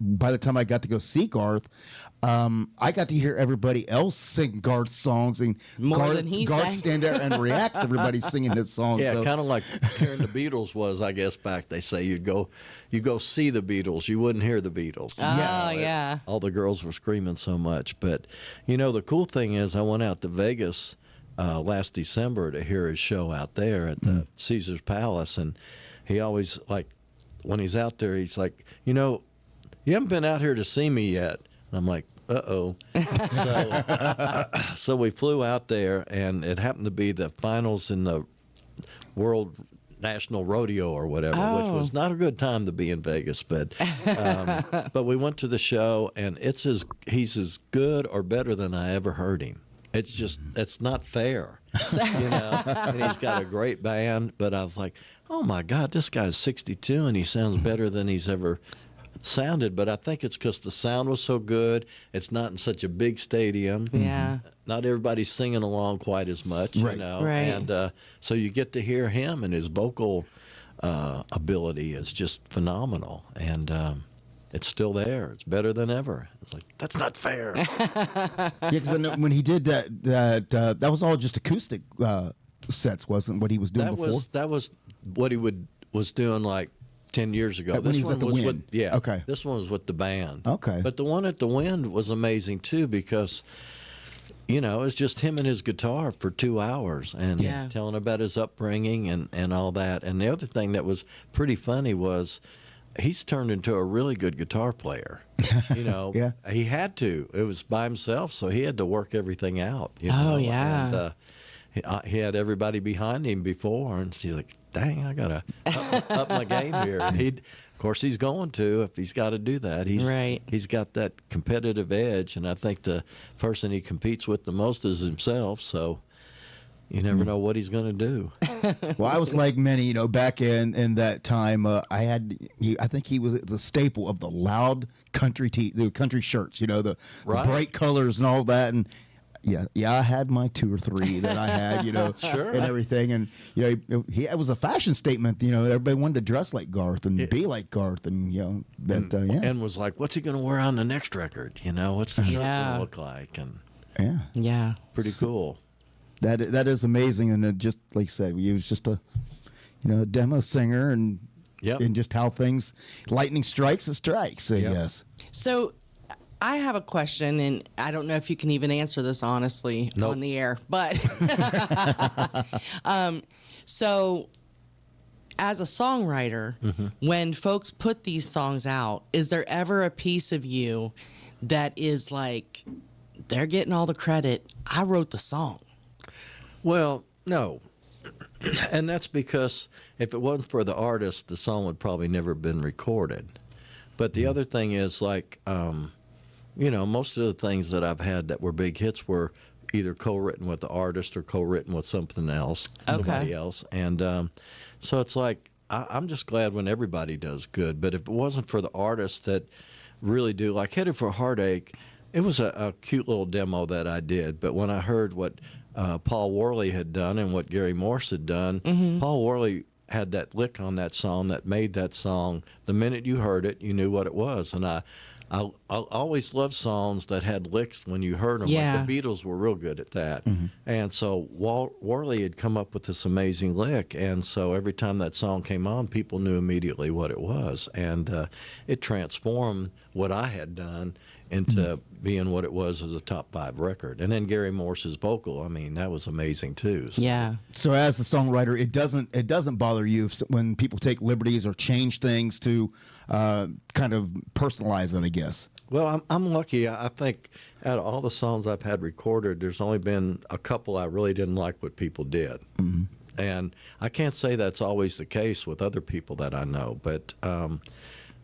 by the time I got to go see Garth, I got to hear everybody else sing Garth's songs, and More than he Garth sang. stand there and react to everybody singing his songs. Yeah, so. kind of like hearing the Beatles was, I guess, back. They say you go see the Beatles, you wouldn't hear the Beatles. Oh, yeah. All the girls were screaming so much. But, the cool thing is I went out to Vegas last December to hear his show out there at the Caesar's Palace. And he always, when he's out there, he's like, you haven't been out here to see me yet. And I'm like, uh-oh. So we flew out there, and it happened to be the finals in the World National Rodeo or whatever, which was not a good time to be in Vegas. But we went to the show, and he's as good or better than I ever heard him. It's not fair, and he's got a great band. But I was like, oh my God, this guy's 62 and he sounds better than he's ever sounded. But I think it's because the sound was so good. It's not in such a big stadium. Yeah. Not everybody's singing along quite as much, Right. Right. And so you get to hear him, and his vocal ability is just phenomenal. And it's still there. It's better than ever. It's like, that's not fair. Yeah, because when he did that was all just acoustic sets, wasn't what he was doing before? That was what he was doing like 10 years ago. When he was at the Wind. With, yeah. Okay. This one was with the band. Okay. But the one at the Wind was amazing too because, you know, it's just him and his guitar for 2 hours and Yeah. telling about his upbringing and all that. And the other thing that was pretty funny was he's turned into a really good guitar player. You know, Yeah. He had to. It was by himself, so he had to work everything out. You Oh, know? yeah. And, he had everybody behind him before, and he's like, "Dang, I gotta up my game here." And of course, he's going to if he's got to do that. He's got that competitive edge, and I think the person he competes with the most is himself. So you never know what he's going to do. Well, I was like many, you know, back in that time. I think he was the staple of the loud the country shirts, you know, the bright colors and all that, and. Yeah, I had my 2 or 3 that I had, you know, Sure. and everything, and you know, it was a fashion statement. You know, everybody wanted to dress like Garth and be like Garth, and you know, but yeah, And was like, "What's he going to wear on the next record? You know, what's the shirt going Yeah. to look like?" And yeah, Yeah. pretty cool. that is amazing, and it just like I said, he was just a demo singer, and Yep. and just how things lightning strikes, it strikes. I guess. So I have a question, and I don't know if you can even answer this honestly Nope. on the air, but so as a songwriter, when folks put these songs out, is there ever a piece of you that is like, they're getting all the credit, I wrote the song? Well, no. And that's because if it wasn't for the artist, the song would probably never have been recorded. But the other thing is, like, you know, most of the things that I've had that were big hits were either co-written with the artist or co-written with something else, somebody else. And so it's like, I'm just glad when everybody does good. But if it wasn't for the artists that really do, like Headed for Heartache, it was a cute little demo that I did. But when I heard what Paul Worley had done and what Gary Morse had done, Paul Worley had that lick on that song that made that song, the minute you heard it, you knew what it was. And I always loved songs that had licks when you heard them. Yeah. Like the Beatles were real good at that. And so Worley had come up with this amazing lick. And so every time that song came on, people knew immediately what it was. And it transformed what I had done into being what it was as a top 5 record. And then Gary Morse's vocal, I mean, that was amazing too. So. Yeah. So as the songwriter, it doesn't bother you when people take liberties or change things to kind of personalize it, I guess. Well, I'm lucky. I think out of all the songs I've had recorded, there's only been a couple I really didn't like what people did. And I can't say that's always the case with other people that I know, but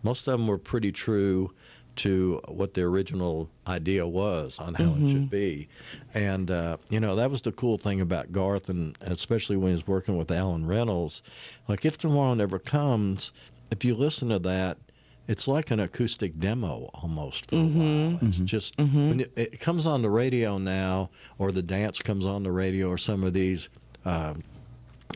most of them were pretty true to what the original idea was on how it should be. And, you know, that was the cool thing about Garth, and especially when he was working with Alan Reynolds. Like, If Tomorrow Never Comes, if you listen to that, it's like an acoustic demo almost for a while. It's just, when it comes on the radio now, or the dance comes on the radio, or some of these,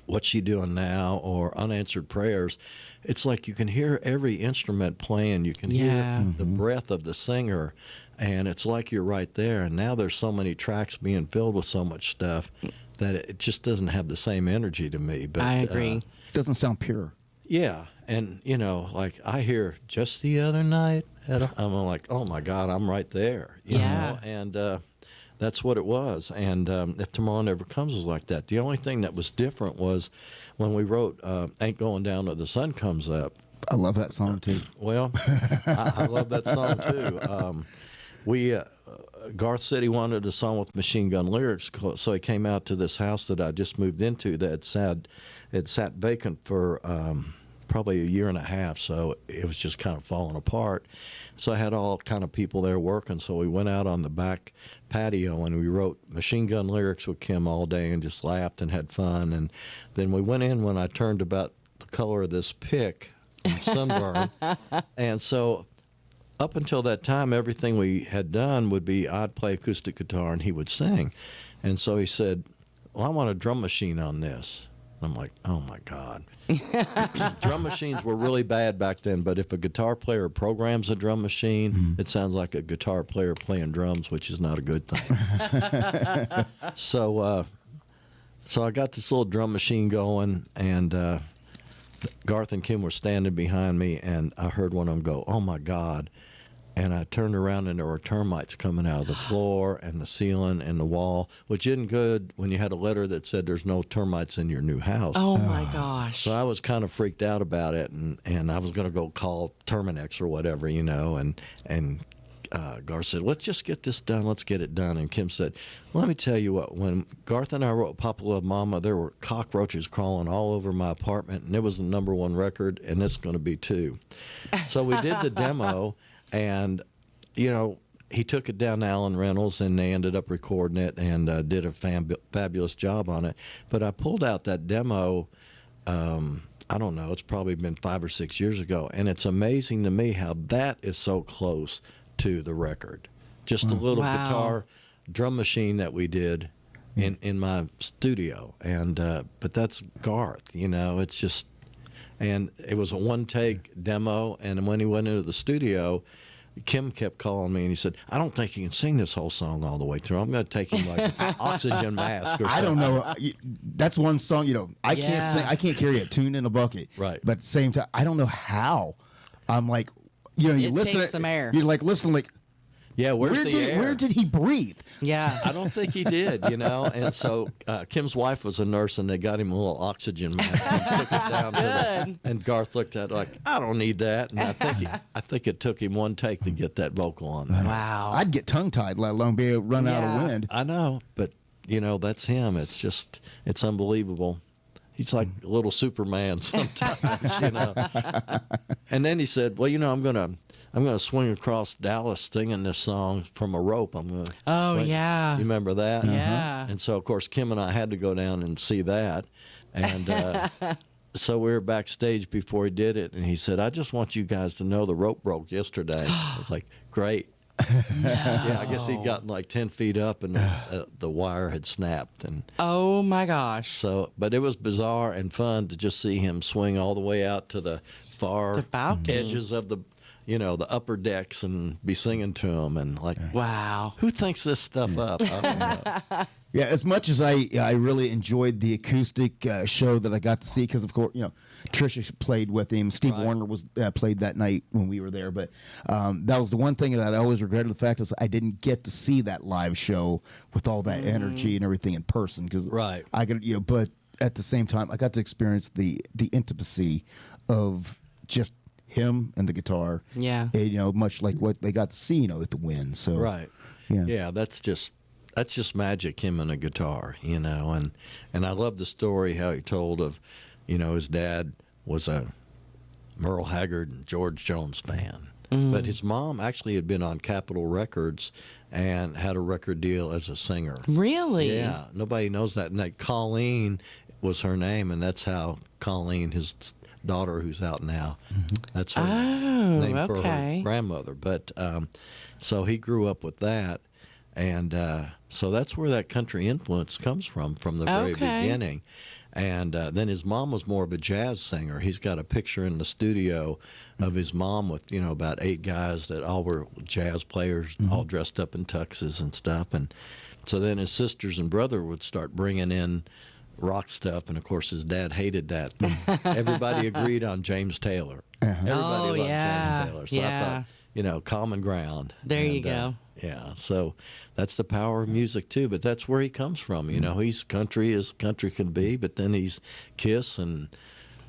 What's She Doing Now, or Unanswered Prayers, it's like you can hear every instrument playing. You can hear the breath of the singer, and it's like you're right there. And now there's so many tracks being filled with so much stuff that it just doesn't have the same energy to me. But I agree. Doesn't sound pure. Yeah, and you know, like I hear Just the Other Night, I'm like, oh my God, I'm right there. You know? And that's what it was. And If Tomorrow Never Comes was like that. The only thing that was different was when we wrote Ain't Going Down Till the Sun Comes Up. I love that song too. Well, I love that song too. Garth said he wanted a song with machine gun lyrics, so he came out to this house that I just moved into that had sat vacant for probably a year and a half, so it was just kind of falling apart. So I had all kind of people there working, so we went out on the back patio and we wrote machine gun lyrics with Kim all day and just laughed and had fun. And then we went in when I turned about the color of this pick from sunburn. And so up until that time, everything we had done would be I'd play acoustic guitar and he would sing. And so he said, well, I want a drum machine on this. I'm like, oh my God. Drum machines were really bad back then, but if a guitar player programs a drum machine, it sounds like a guitar player playing drums, which is not a good thing. So I got this little drum machine going, and Garth and Kim were standing behind me, and I heard one of them go, oh my God. And I turned around, and there were termites coming out of the floor and the ceiling and the wall, which isn't good when you had a letter that said there's no termites in your new house. Oh my gosh. So I was kind of freaked out about it, and I was going to go call Terminex or whatever, you know, and Garth said, let's just get this done. Let's get it done. And Kim said, well, let me tell you what, when Garth and I wrote Papa Love Mama, there were cockroaches crawling all over my apartment, and it was the #1 record, and it's going to be too. So we did the demo. And, you know, he took it down to Alan Reynolds, and they ended up recording it and did a fabulous job on it. But I pulled out that demo, I don't know, it's probably been 5 or 6 years ago. And it's amazing to me how that is so close to the record. Just a little guitar drum machine that we did in my studio. And but that's Garth, you know, it's just... And it was a one-take demo, and when he went into the studio, Kim kept calling me, and he said, I don't think he can sing this whole song all the way through. I'm going to take him like an oxygen mask or something. I don't know. That's one song, you know, I can't sing. I can't carry a tune in a bucket. Right. But at the same time, I don't know how. I'm like, you know, you It listen. takes some air. You're like, listening, like, Yeah, where's the air? where did he breathe? Yeah. I don't think he did, you know. And so Kim's wife was a nurse, and they got him a little oxygen mask and took it down to the, and Garth looked at it like, I don't need that. And I think it took him one take to get that vocal on there. Wow. I'd get tongue-tied, let alone be able to run out of wind. I know, but you know, that's him. It's unbelievable. He's like a little Superman sometimes, you know. And then he said, well, you know, I'm gonna swing across Dallas singing this song from a rope. I'm gonna swing. Yeah. You remember that? Yeah. And so of course Kim and I had to go down and see that. And so we were backstage before he did it, and he said, I just want you guys to know the rope broke yesterday. I was like, great. Yeah, I guess he'd gotten like 10 feet up, and the wire had snapped. And Oh my gosh. so, but it was bizarre and fun to just see him swing all the way out to the far The balcony. edges of the, you know, the upper decks, and be singing to him, and like, Wow. who thinks this stuff up? I don't know. Yeah, as much as I really enjoyed the acoustic show that I got to see, because of course, you know, Trisha played with him. Steve Right. Warner was played that night when we were there. But that was the one thing that I always regretted. The fact is I didn't get to see that live show with all that energy and everything in person. Because Right. I could, you know, but at the same time, I got to experience the intimacy of just him and the guitar. Yeah. And, you know, much like what they got to see, you know, at the Win. So Right. Yeah. Yeah, that's just magic, him and a guitar, you know. And I love the story how he told of, you know, his dad was a Merle Haggard and George Jones fan. But his mom actually had been on Capitol Records and had a record deal as a singer. Really? Yeah, nobody knows that. And that Colleen was her name, and that's how Colleen, his daughter who's out now, that's her name for her grandmother. But so he grew up with that. And so that's where that country influence comes from the very beginning. And then his mom was more of a jazz singer. He's got a picture in the studio of his mom with, you know, about 8 guys that all were jazz players, all dressed up in tuxes and stuff. And so then his sisters and brother would start bringing in rock stuff. And, of course, his dad hated that. But everybody agreed on James Taylor. Everybody loved James Taylor. So I thought, you know, common ground. There you go. Yeah, so that's the power of music too. But that's where he comes from. You know, he's country as country can be, but then he's Kiss and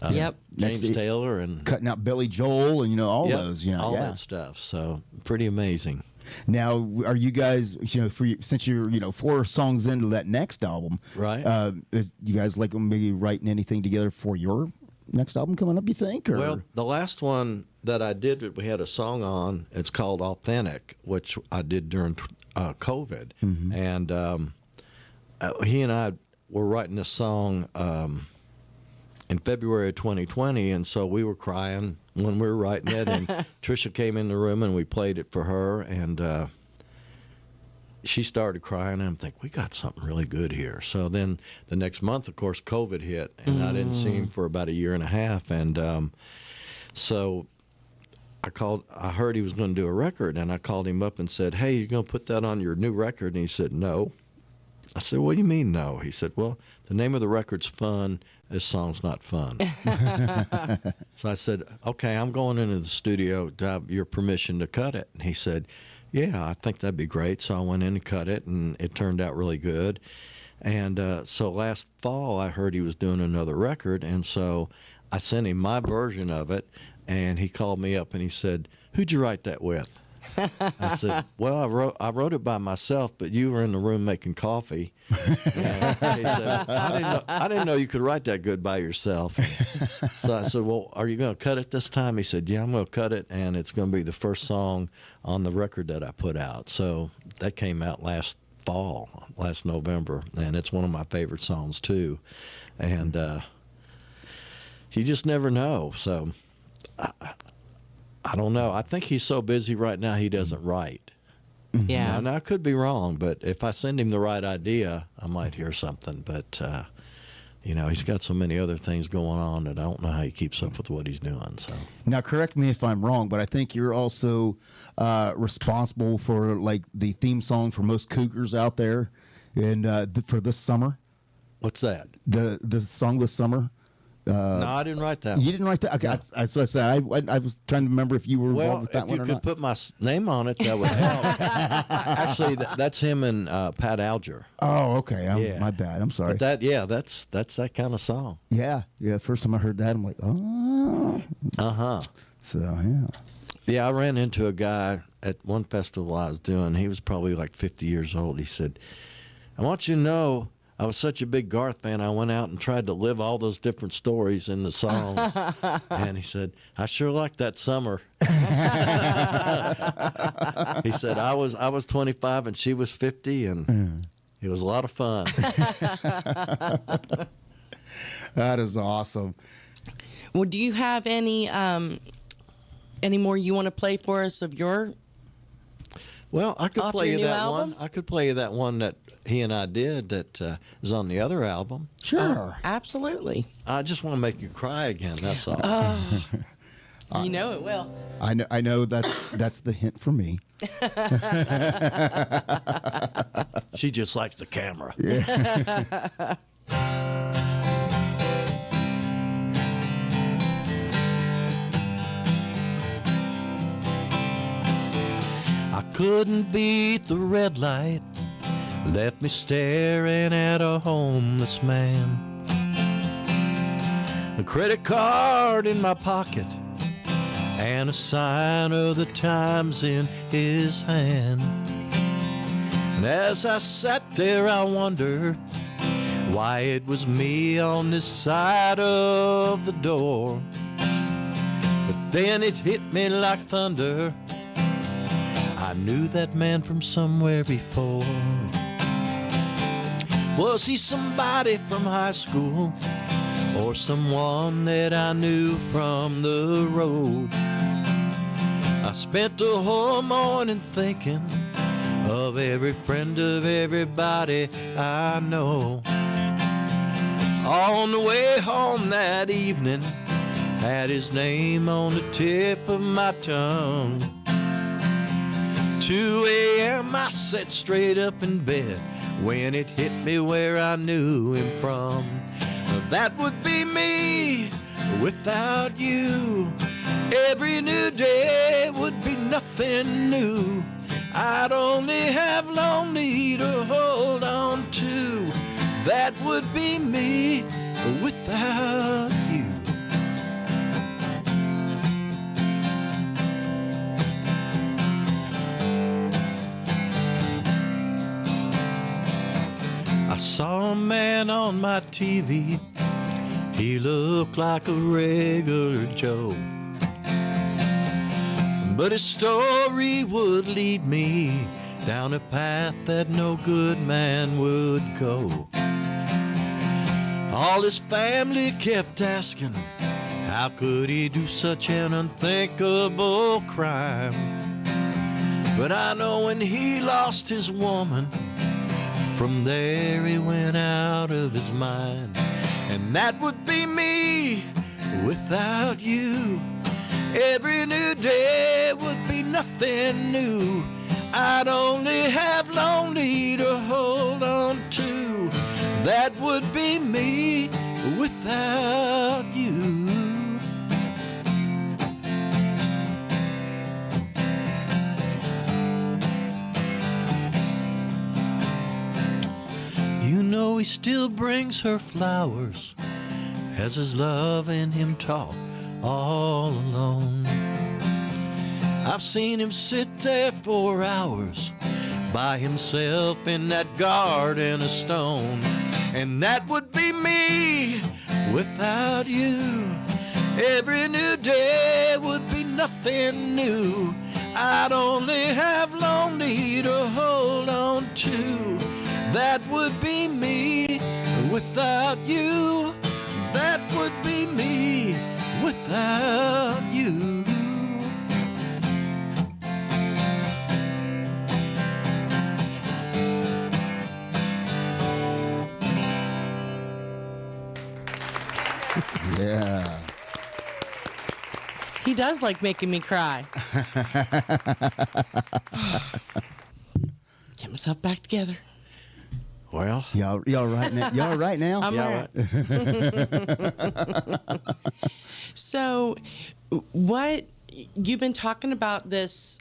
James Taylor and cutting out Billy Joel and, you know, all those, you know, all that stuff. So pretty amazing. Now, are you guys, you know, since you're, you know, 4 songs into that next album, Right. You guys like maybe writing anything together for your next album coming up, you think? Or? Well, the last one that I did, we had a song on. It's called Authentic, which I did during COVID. And he and I were writing this song in February of 2020, and so we were crying when we were writing it. And Trisha came in the room, and we played it for her. And she started crying, and I'm thinking, we got something really good here. So then the next month, of course, COVID hit, and I didn't see him for about a year and a half. And so I heard he was going to do a record, and I called him up and said, hey, you're going to put that on your new record? And he said, no. I said, what do you mean, no? He said, well, the name of the record's Fun. This song's not fun. So I said, okay, I'm going into the studio to have your permission to cut it. And he said, yeah, I think that'd be great. So I went in and cut it, and it turned out really good. And so last fall, I heard he was doing another record, and so I sent him my version of it, and he called me up and he said, who'd you write that with? I said, well, I wrote it by myself, but you were in the room making coffee. And he said, I didn't know you could write that good by yourself. So I said, well, are you going to cut it this time? He said, yeah, I'm going to cut it, and it's going to be the first song on the record that I put out. So that came out last November, and it's one of my favorite songs too. And you just never know. So I don't know. I think he's so busy right now he doesn't write. Yeah. Now I could be wrong, but if I send him the right idea, I might hear something. But he's got so many other things going on that I don't know how he keeps up with what he's doing. So Now, correct me if I'm wrong, but I think you're also responsible for like the theme song for most cougars out there, and for this summer. what's that? The song this summer. No, I didn't write that. You didn't write that? Okay, so I said I was trying to remember if you were involved with that one or not. If you could put my name on it, that would help. Actually, that's him and Pat Alger. Oh, okay. Yeah. My bad. I'm sorry. But that's that kind of song. Yeah. First time I heard that, I'm like, oh. So yeah. Yeah, I ran into a guy at one festival I was doing. He was probably like 50 years old. He said, I want you to know, I was such a big Garth fan, I went out and tried to live all those different stories in the songs. And he said, I sure liked that summer. He said, I was 25 and she was 50, and it was a lot of fun. That is awesome. Well, do you have any more you want to play for us of your? Well, I could Off play your you new that album? one. I could play you that one that he and I did that is on the other album. Sure. Absolutely. I just want to make you cry again. That's all. You know it will. I know that's the hint for me. She just likes the camera. I couldn't beat the red light, left me staring at a homeless man. A credit card in my pocket and a sign of the times in his hand. And as I sat there, I wondered why it was me on this side of the door. But then it hit me like thunder, I knew that man from somewhere before. Was he somebody from high school, or someone that I knew from the road? I spent the whole morning thinking of every friend of everybody I know. On the way home that evening, had his name on the tip of my tongue. 2 a.m. I sat straight up in bed when it hit me where I knew him from. That would be me without you. Every new day would be nothing new. I'd only have lonely to hold on to. That would be me without you. I saw a man on my TV. He looked like a regular Joe, but his story would lead me down a path that no good man would go. All his family kept asking, how could he do such an unthinkable crime? But I know when he lost his woman, from there he went out of his mind. And that would be me without you. Every new day would be nothing new. I'd only have lonely to hold on to. That would be me without you. You know he still brings her flowers, has his love and him talk all alone. I've seen him sit there for hours by himself in that garden of stone. And that would be me without you. Every new day would be nothing new. I'd only have lonely to hold on to. That would be me without you. That would be me without you. Yeah. He does like making me cry. Get myself back together. Well, Y'all right now? Y'all right now? I'm yeah, all right. So, what you've been talking about this?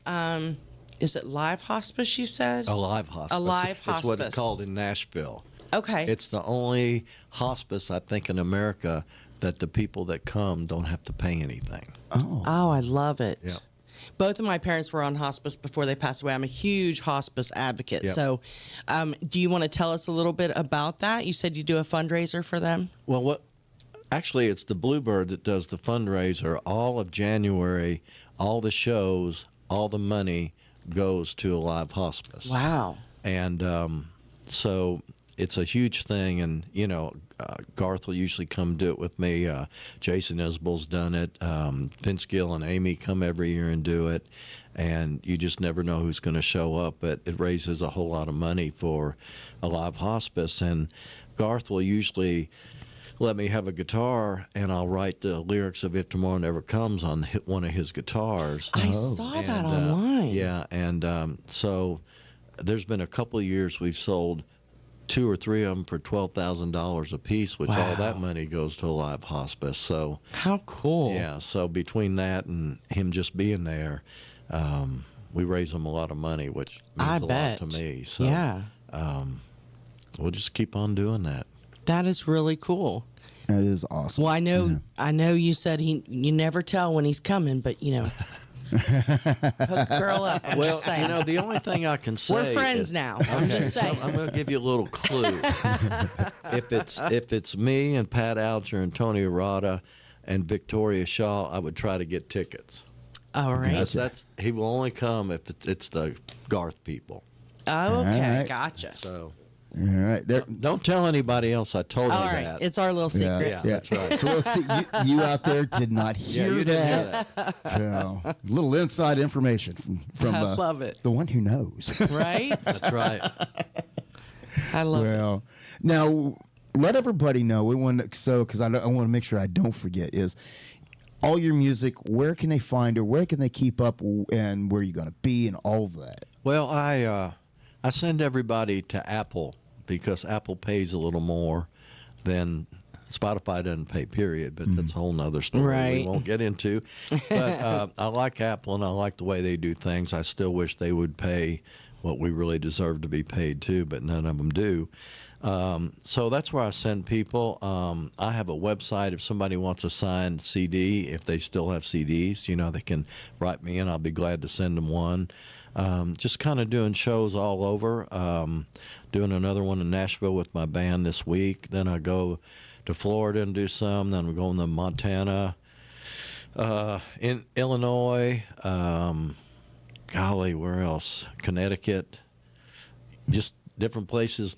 Is it live hospice? You said a live hospice. A live It's what hospice. it's called in Nashville. Okay. It's the only hospice, I think, in America that the people that come don't have to pay anything. Oh. Oh, I love it. Yeah. Both of my parents were on hospice before they passed away. I'm a huge hospice advocate. Yep. So, do you want to tell us a little bit about that? You said you do a fundraiser for them. Well, actually, it's the Bluebird that does the fundraiser. All of January, all the shows, all the money goes to a live hospice. Wow. And so it's a huge thing. And, you know, Garth will usually come do it with me. Jason Isbell's done it. Vince Gill and Amy come every year and do it. And you just never know who's going to show up. But it raises a whole lot of money for a live hospice. And Garth will usually let me have a guitar, and I'll write the lyrics of If Tomorrow Never Comes on one of his guitars. I saw that online. Yeah, and so there's been a couple of years we've sold 2 or 3 of them for $12,000 a piece, which all that money goes to a live hospice. So How cool. yeah, so between that and him just being there, we raise him a lot of money, which means I a bet. lot to me. So Yeah. we'll just keep on doing that. That is really cool. That is awesome. Well, I know you said you never tell when he's coming, but you know, hook a girl up. I'm just saying. You know, the only thing I can say We're friends is, now. I'm just saying. I'm going to give you a little clue. if it's me and Pat Alger and Tony Arata and Victoria Shaw, I would try to get tickets. All right. That's he will only come if it's the Garth people. Oh, okay. right. Gotcha. So All right. There. don't tell anybody else I told All you right. that. It's our little secret. Yeah, that's right. So let's see. You out there did not hear you didn't hear that. that. So, little inside information from I love it. the one who knows. Right? That's right. I love it. Well, now let everybody know. We want because I want to make sure I don't forget is all your music. Where can they find it? Where can they keep up? And where are you going to be? And all of that. Well, I send everybody to Apple because Apple pays a little more than Spotify doesn't pay, period. But that's a whole nother story Right. we won't get into. But I like Apple, and I like the way they do things. I still wish they would pay what we really deserve to be paid to, but none of them do. So that's where I send people. I have a website. If somebody wants a signed CD, if they still have CDs, you know, they can write me in. I'll be glad to send them one. Just kind of doing shows all over. Doing another one in Nashville with my band this week. Then I go to Florida and do some. Then I'm going to Montana, in Illinois. Golly, where else? Connecticut. Just different places.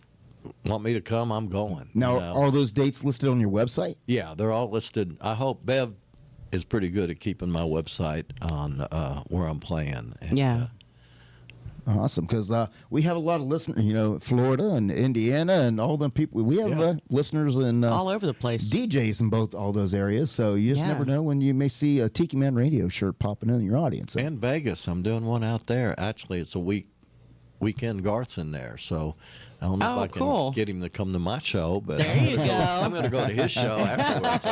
Want me to come? I'm going. Now, you know? are those dates listed on your website? Yeah, they're all listed. I hope Bev is pretty good at keeping my website on where I'm playing. And, Yeah. Awesome, because we have a lot of listeners, Florida and Indiana and all them people. We have listeners and all over the place. DJs in all those areas. So you just never know when you may see a Tiki Man Radio shirt popping in your audience. And Vegas, I'm doing one out there. Actually, it's a weekend Garth's in there, so I don't know if I can get him to come to my show, but there you go. I'm going to go to his show afterwards.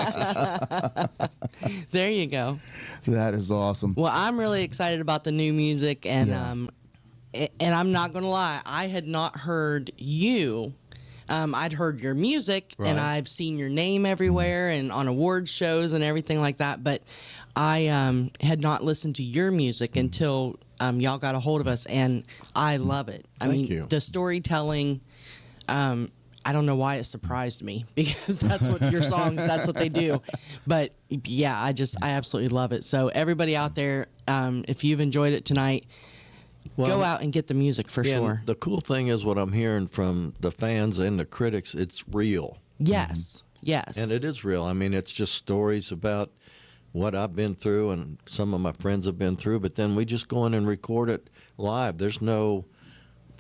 There you go. That is awesome. Well, I'm really excited about the new music, and I'm not going to lie, I had not heard you. I'd heard your music, and I've seen your name everywhere and on awards shows and everything like that, but I had not listened to your music until y'all got a hold of us, and I love it. Thank you. The storytelling, I don't know why it surprised me, because that's what your songs, that's what they do. But yeah, I absolutely love it. So everybody out there, if you've enjoyed it tonight, go out and get the music for sure. The cool thing is what I'm hearing from the fans and the critics, it's real. Yes, yes. And it is real. I mean, it's just stories about what I've been through and some of my friends have been through, but then we just go in and record it live. There's no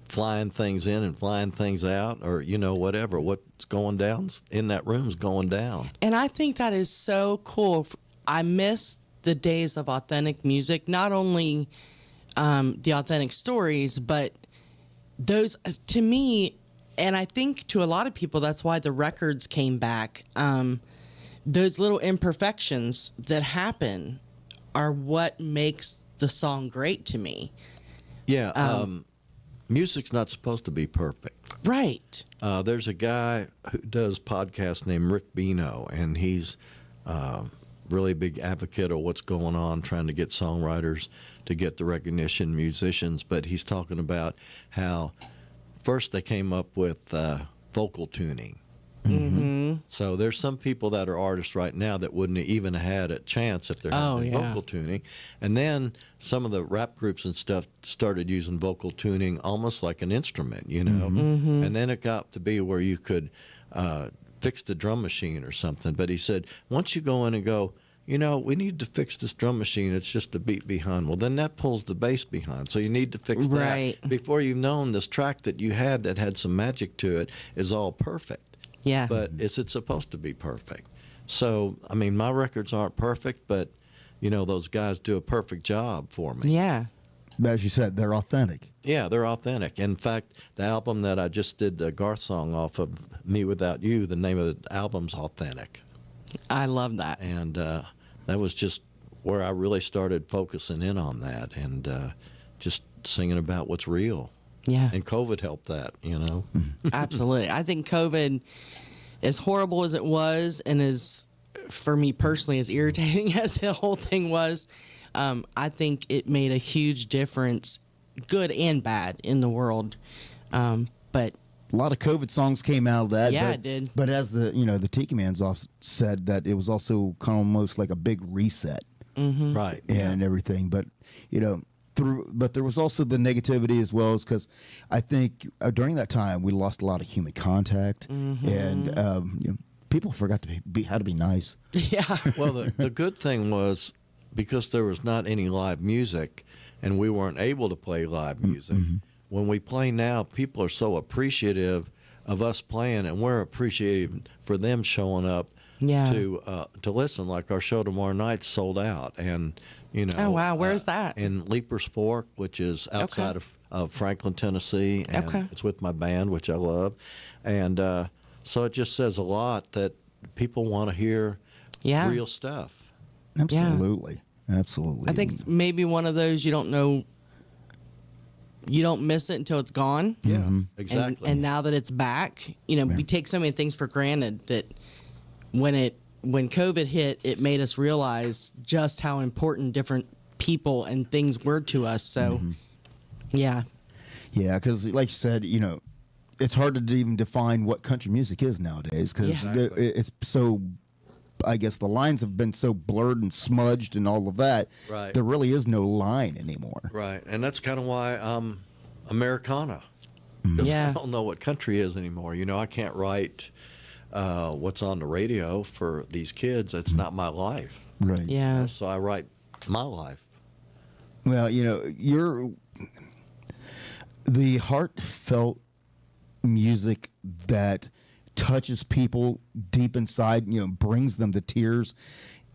flying things in and flying things out or, whatever. What's going down in that room's going down. And I think that is so cool. I miss the days of authentic music, not only the authentic stories, but those, to me, and I think to a lot of people, that's why the records came back. Those little imperfections that happen are what makes the song great to me. Yeah, music's not supposed to be perfect. Right. There's a guy who does podcasts named Rick Bino, and he's really big advocate of what's going on, trying to get songwriters to get the recognition, musicians. But he's talking about how first they came up with vocal tuning. Mm-hmm. So there's some people that are artists right now that wouldn't even have had a chance if there hadn't been vocal tuning. And then some of the rap groups and stuff started using vocal tuning almost like an instrument, Mm-hmm. And then it got to be where you could fix the drum machine or something. But he said, once you go in and go, we need to fix this drum machine. It's just the beat behind. Well, then that pulls the bass behind. So you need to fix that. Before you've known, this track that you had that had some magic to it is all perfect. Yeah. But is it supposed to be perfect? So, I mean, my records aren't perfect, but, those guys do a perfect job for me. Yeah. As you said, they're authentic. Yeah, they're authentic. In fact, the album that I just did the Garth song off of, Me Without You, the name of the album's Authentic. I love that. And that was just where I really started focusing in on that and just singing about what's real. Yeah. And COVID helped that, Absolutely. I think COVID, as horrible as it was and as, for me personally, as irritating as the whole thing was, I think it made a huge difference, good and bad, in the world. But a lot of COVID songs came out of that. Yeah, it did. But as the Tiki Man's said, that it was also kind of almost like a big reset. Mm-hmm. Right. And everything. But, but there was also the negativity as well, because I think during that time we lost a lot of human contact, and people forgot to be how to be nice. Yeah. Well, the good thing was because there was not any live music, and we weren't able to play live music. Mm-hmm. When we play now, people are so appreciative of us playing, and we're appreciative for them showing up. Yeah. To listen. Like our show tomorrow night sold out, and oh wow, where's that? In Leapers Fork, which is outside of Franklin, Tennessee, and it's with my band, which I love, and so it just says a lot that people want to hear real stuff. Absolutely, absolutely. I think it's maybe one of those you don't know. You don't miss it until it's gone. Yeah, exactly. And now that it's back, we take so many things for granted that when COVID hit, it made us realize just how important different people and things were to us. So, yeah. Yeah, because like you said, it's hard to even define what country music is nowadays, because it's so, I guess the lines have been so blurred and smudged and all of that. Right. There really is no line anymore. Right. And that's kind of why Americana. Yeah. I don't know what country is anymore. I can't write what's on the radio for these kids. It's not my life. Right. Yeah. So I write my life. Well, the heartfelt music that touches people deep inside, brings them to tears.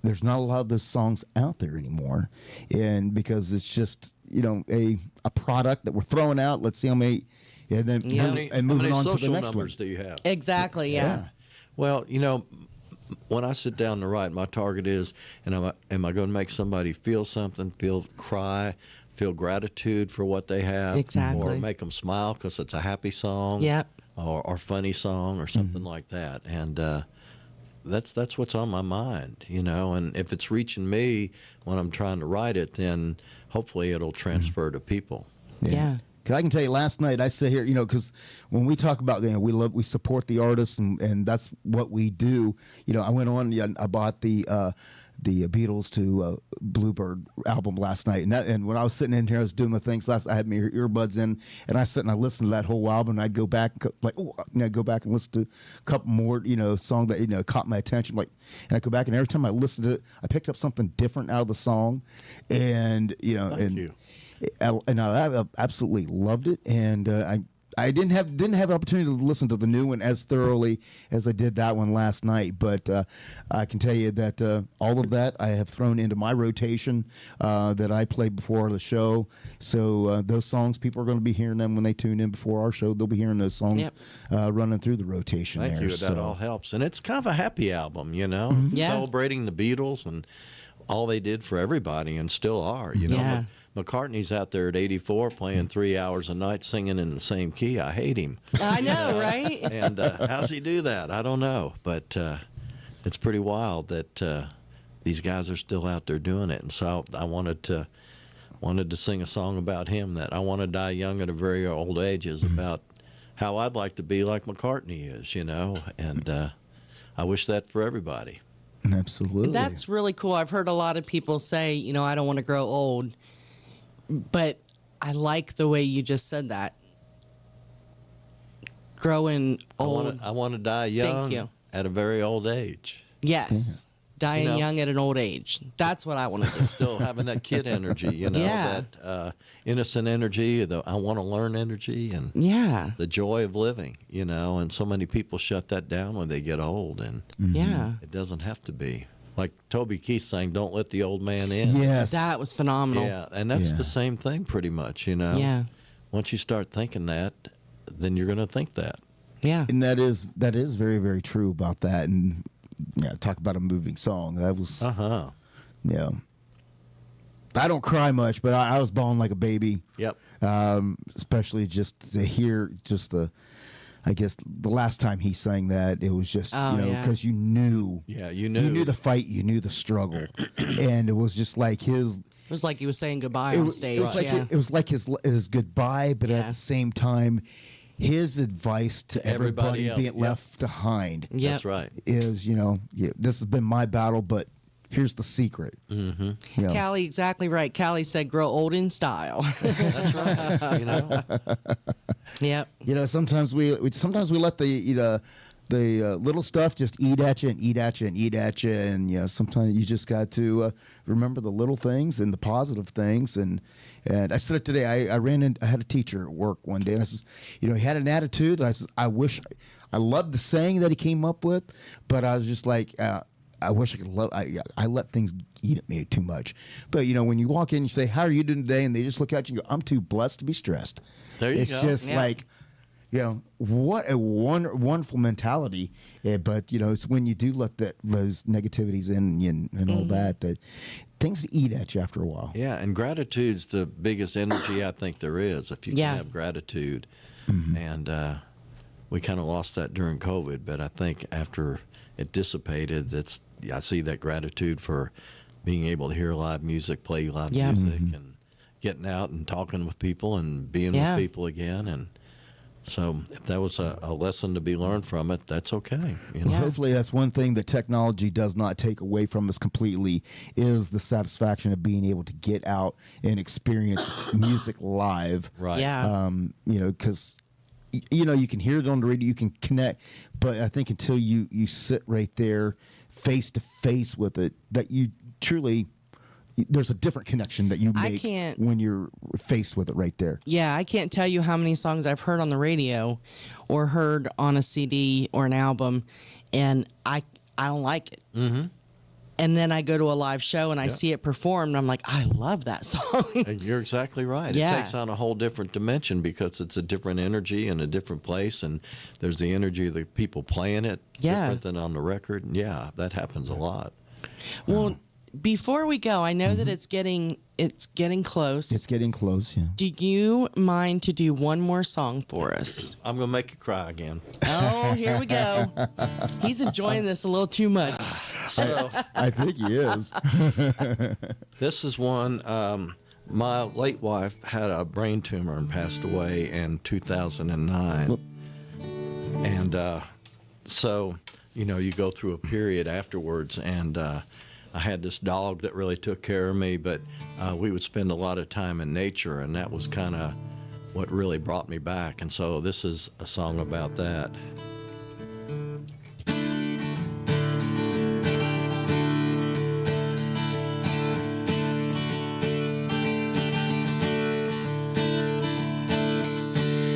There's not a lot of those songs out there anymore, and because it's just a product that we're throwing out. Let's see how many, and then moving on to the next numbers one. do you have? Exactly. Yeah. Well, when I sit down to write, my target is, am I going to make somebody feel something, cry, feel gratitude for what they have, Exactly. or make them smile because it's a happy song, Yep. or funny song, or something like that, and that's what's on my mind, And if it's reaching me when I'm trying to write it, then hopefully it'll transfer to people. Yeah. Because I can tell you, last night I sit here, because when we talk about, we support the artists, and that's what we do. I went on, I bought the Beatles to Bluebird album last night, and when I was sitting in here, I was doing my things last. I had my earbuds in, and I sit and I listened to that whole album, and I'd go back go back and listen to a couple more, songs that caught my attention, and I go back, and every time I listened to it, I picked up something different out of the song, and Thank you. And I absolutely loved it, and I didn't have an opportunity to listen to the new one as thoroughly as I did that one last night, but I can tell you that all of that I have thrown into my rotation that I played before the show. So those songs, people are going to be hearing them when they tune in before our show. They'll be hearing those songs running through the rotation. Thank there. you. That all helps, and it's kind of a happy album, Yeah. celebrating the Beatles and all they did for everybody, and still are. Yeah. McCartney's out there at 84 playing 3 hours a night singing in the same key. I hate him. I know, right? And how's he do that? I don't know. But it's pretty wild that these guys are still out there doing it. And so I wanted to sing a song about him, that I Want to Die Young at a Very Old Age, is about how I'd like to be like McCartney is, And I wish that for everybody. Absolutely. That's really cool. I've heard a lot of people say, I don't want to grow old. But I like the way you just said that. Growing old. I want to die young Thank you. at a very old age. Yes. Dying young at an old age. That's what I want to do. Still having that kid energy, Yeah. that innocent energy, the I want to learn energy, and Yeah. the joy of living, And so many people shut that down when they get old, and Yeah. it doesn't have to be. Like Toby Keith saying, "Don't let the old man in." Yes. That was phenomenal. Yeah, and that's Yeah. the same thing pretty much, Yeah. Once you start thinking that, then you're going to think that. Yeah. And that is very, very true about that. And talk about a moving song. That was Uh-huh. I don't cry much, but I was bawling like a baby. Yep. Especially just to hear I guess the last time he sang that, it was just because you knew. Yeah, You knew the fight, you knew the struggle, and it was just like his. It was like he was saying goodbye on stage. It was like it was like his goodbye, but at Yeah. the same time, his advice to everybody else. being left behind Yep. That's right. is, this has been my battle, but here's the secret. Mm-hmm. Callie, exactly right. Callie said, grow old in style. That's right. Yep. Sometimes we let the little stuff just eat at you and eat at you and eat at you, and sometimes you just got to remember the little things and the positive things. And I said it today. I had a teacher at work one day, and I said, he had an attitude. And I said, I loved the saying that he came up with, but I was just like, I wish I could I let things eat at me too much. But when you walk in, you say, "How are you doing today?" and they just look at you and go, "I'm too blessed to be stressed." There you it's go. just Yeah. like, what a wonderful mentality. But it's when you do let those negativities in and all that things eat at you after a while. Yeah, and gratitude's the biggest energy I think there is. If you Yeah. can have gratitude, and we kind of lost that during COVID, but I think after it dissipated, I see that gratitude for being able to hear live music, play live Yeah. music, and getting out and talking with people and being Yeah. with people again. And so if that was a lesson to be learned from it, that's okay. Well, hopefully that's one thing that technology does not take away from us completely, is the satisfaction of being able to get out and experience music live. Right. Yeah. Because you can hear it on the radio, you can connect, but I think until you sit right there face to face with it, that you truly there's a different connection that you I make can't- when you're faced with it right there. Yeah, I can't tell you how many songs I've heard on the radio or heard on a CD or an album, and I don't like it. Mm-hmm. And then I go to a live show and I see it performed, and I'm like, I love that song. And you're exactly right. Yeah. It takes on a whole different dimension because it's a different energy in a different place, and there's the energy of the people playing it different than on the record. And yeah, that happens a lot. Well, before we go, I know that it's getting close. It's getting close, yeah. Do you mind to do one more song for us? I'm going to make you cry again. Oh, here we go. He's enjoying this a little too much. So I think he is. this is one. My late wife had a brain tumor and passed away in 2009. And so, you know, you go through a period afterwards, and I had this dog that really took care of me, but we would spend a lot of time in nature, and that was kind of what really brought me back. And so this is a song about that.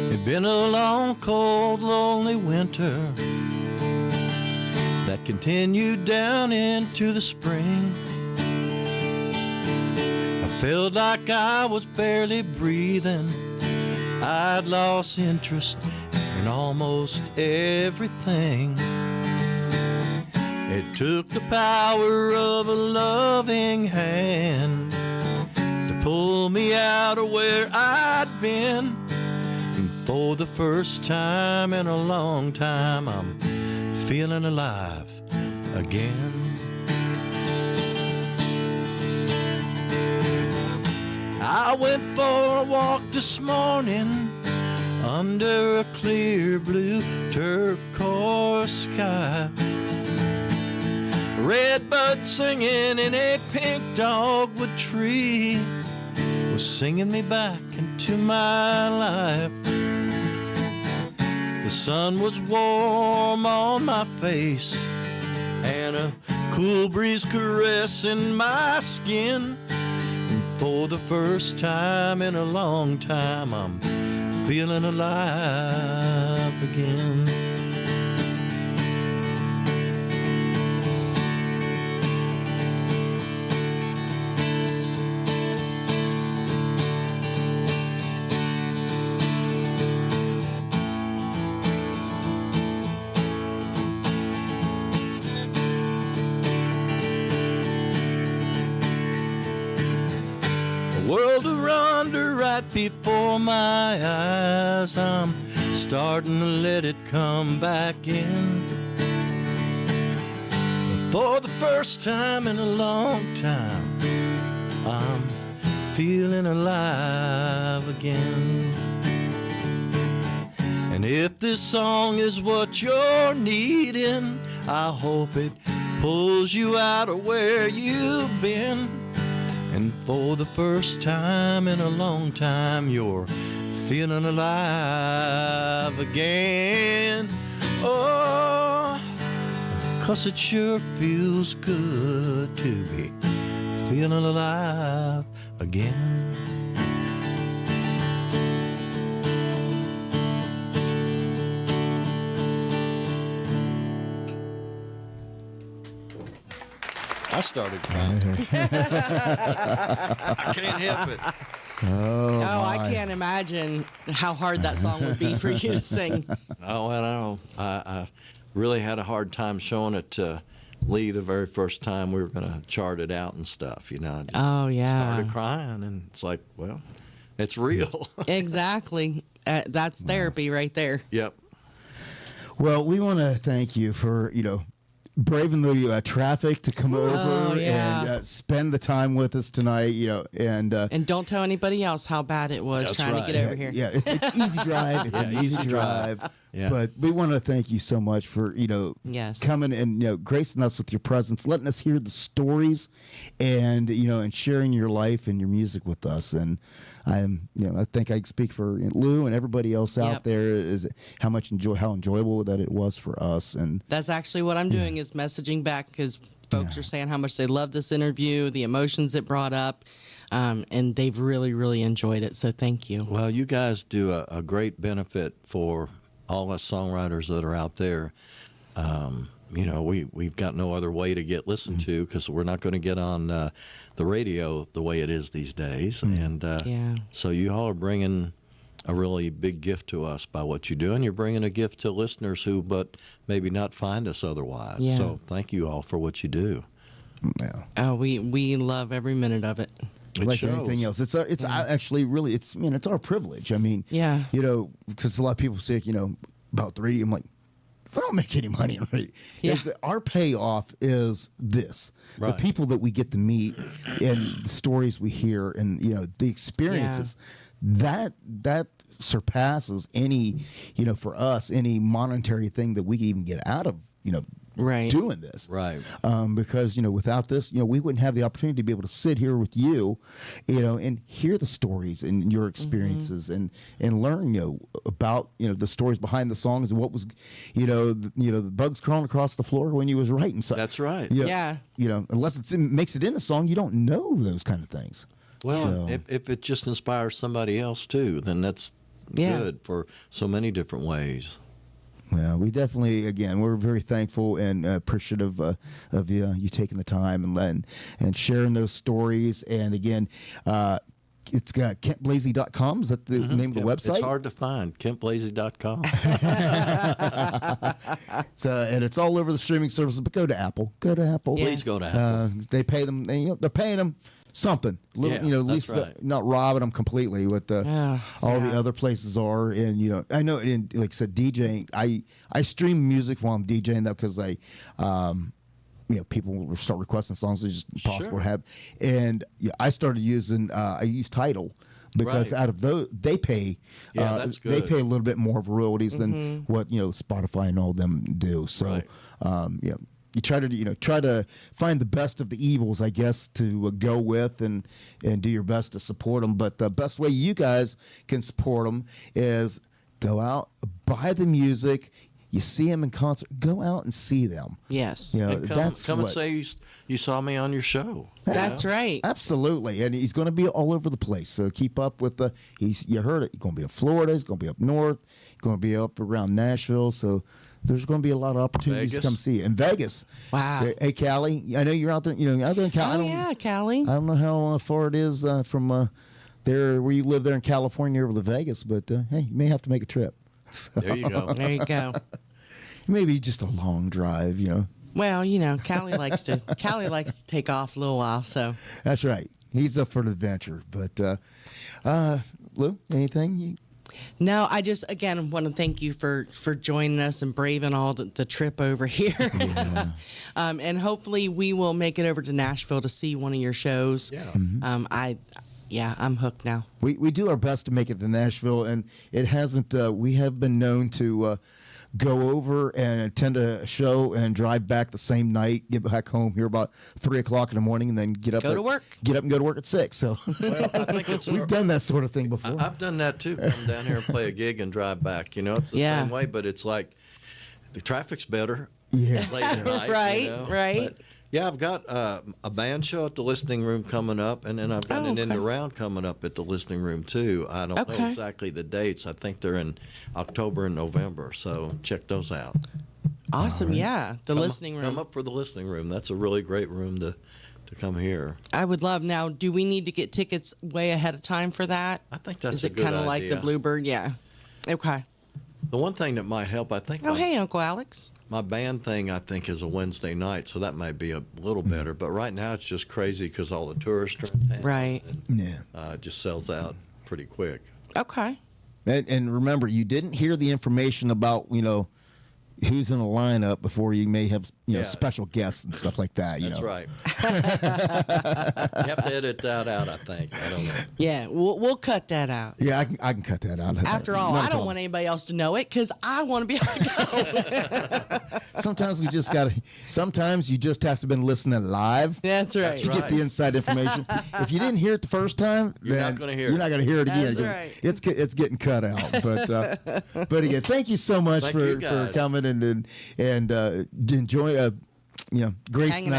It'd been a long, cold, lonely winter that continued down into the spring. I felt like I was barely breathing. I'd lost interest in almost everything. It took the power of a loving hand to pull me out of where I'd been. And for the first time in a long time, I'm feeling alive again. I went for a walk this morning under a clear blue turquoise sky. Redbird singing in a pink dogwood tree was singing me back into my life. The sun was warm on my face and a cool breeze caressing my skin. And for the first time in a long time, I'm feeling alive again. World around her right before my eyes. I'm starting to let it come back in. For the first time in a long time, I'm feeling alive again. And if this song is what you're needing, I hope it pulls you out of where you've been. And for the first time in a long time, you're feeling alive again. Oh, 'cause it sure feels good to be feeling alive again. I started crying. I can't help it. Oh, I can't imagine how hard that song would be for you to sing. Oh, I know. I really had a hard time showing it to Lee the very first time we were going to chart it out and stuff, you know. I just Oh, yeah. started crying, and it's like, well, it's real. Exactly. That's therapy right there. Yep. Well, we want to thank you for, braving the traffic to come over yeah. and spend the time with us tonight, And don't tell anybody else how bad it was That's trying right. to get over here. Yeah, it's easy drive. It's an easy drive. Yeah. But we want to thank you so much for, Yes. coming and, gracing us with your presence, letting us hear the stories and, and sharing your life and your music with us. And I think I can speak for Lou and everybody else out Yep. there is how enjoyable that it was for us. And That's actually what I'm doing is messaging back because Folks are saying how much they love this interview, the emotions it brought up, and they've really, really enjoyed it. So thank you. Well, you guys do a great benefit for all us songwriters that are out there. You know, we've got no other way to get listened to because we're not going to get on the radio the way it is these days. And so you all are bringing a really big gift to us by what you do, and you're bringing a gift to listeners who but maybe not find us otherwise. Yeah. So thank you all for what you do. Yeah. Oh, we love every minute of it. It Like shows. anything else, it's actually really it's our privilege. I mean, Yeah. you know, because a lot of people say, you know, about the radio. I'm like, we don't make any money on radio. Yeah. It's that our payoff is this: Right. the people that we get to meet, and the stories we hear, and you know, the experiences. That surpasses any, you know, for us, any monetary thing that we can even get out of, you know, Right. doing this. Right. Because, you know, without this, you know, we wouldn't have the opportunity to be able to sit here with you, you know, and hear the stories and your experiences and learn, you know, about, you know, the stories behind the songs and what was, you know, the bugs crawling across the floor when you was writing something. That's right. Yeah. You know, unless it makes it in the song, you don't know those kind of things. Well, So- if it just inspires somebody else too, then that's good for so many different ways. Well, we definitely, again, we're very thankful and appreciative of you taking the time and sharing those stories. And again, it's got KentBlazy.com. Is that the name of the website? It's hard to find. KentBlazy.com. And it's all over the streaming services. But go to Apple. Go to Apple. Yeah. Please go to Apple. They pay them. They're paying them something. Yeah, you know, at that's least right. not robbing them completely. What all the other places are, and you know, I know. And like I said, DJing. I stream music while I'm DJing that because you know, people will start requesting songs. It's just impossible to have. And I started using. I use Tidal. Because Right. out of those, they pay, Yeah, that's they good. pay a little bit more of royalties than what, you know, Spotify and all of them do. So, Right. yeah, you try to find the best of the evils, I guess, to go with and do your best to support them. But the best way you guys can support them is go out, buy the music. You see them in concert, go out and see them. Yes. You know, And that's come and what- say you saw me on your show. That's right. Absolutely, and he's going to be all over the place. So keep up with the. You heard it. He's going to be in Florida. He's going to be up north. He's going to be up around Nashville. So there's going to be a lot of opportunities to Vegas. come see you in Vegas. Wow. Hey, Callie, I know you're out there. You know, out there in Cali. Oh, yeah, Callie. I don't know how far it is from there where you live there in California over to Vegas, but hey, you may have to make a trip. So, There you go. There you go. maybe just a long drive. You know, Well, you know, Callie likes to take off a little while, so. that's right. He's up for an adventure. But Lou, anything? No, I just again want to thank you for joining us and braving all the trip over here. And hopefully we will make it over to Nashville to see one of your shows. Yeah. I'm hooked now. We do our best to make it to Nashville, and it hasn't. We have been known to go over and attend a show and drive back the same night, get back home here about 3 o'clock in the morning, and then get up Go to work. Get up and go to work at 6. So Well, I think it's we've done that sort of thing before. I've done that too. Come down here and play a gig and drive back. You know, it's the Yeah. same way, but it's like the traffic's better. Yeah. Late at night, Right, you know? right. But, yeah, I've got a band show at the Listening Room coming up, and then I've got an okay. in the round coming up at the Listening Room too. I don't know Okay. exactly the dates. I think they're in October and November, so check those out. Awesome, yeah. The Come listening room. Come up for the Listening Room. That's a really great room to come here. I would love. Now, do we need to get tickets way ahead of time for that? I think that's Is a it good kind of like the idea. Bluebird? Yeah. Okay. The one thing that might help, I think, Oh, hey, Uncle Alex. my band thing, I think, is a Wednesday night, so that might be a little better. But right now, it's just crazy because all the tourists are in town. Right. And, Yeah. it just sells out pretty quick. Okay. And remember, you didn't hear the information about, you know, who's in the lineup before you may have, you know, Yeah. special guests and stuff like that. That's know. right. You have to edit that out, I think. I don't know. Yeah, we'll cut that out. Yeah, I can cut that out. After all, Not a I don't problem. want anybody else to know it because I want to be able to go. Sometimes we just got to. Sometimes you just have to been listening live. That's right. That's To get right. the inside information. If you didn't hear it the first time, You're then not gonna hear You're it. not going to hear it again. That's right. It's getting cut out. But again, thank you so much Thank for you, guys. coming and enjoy. gracing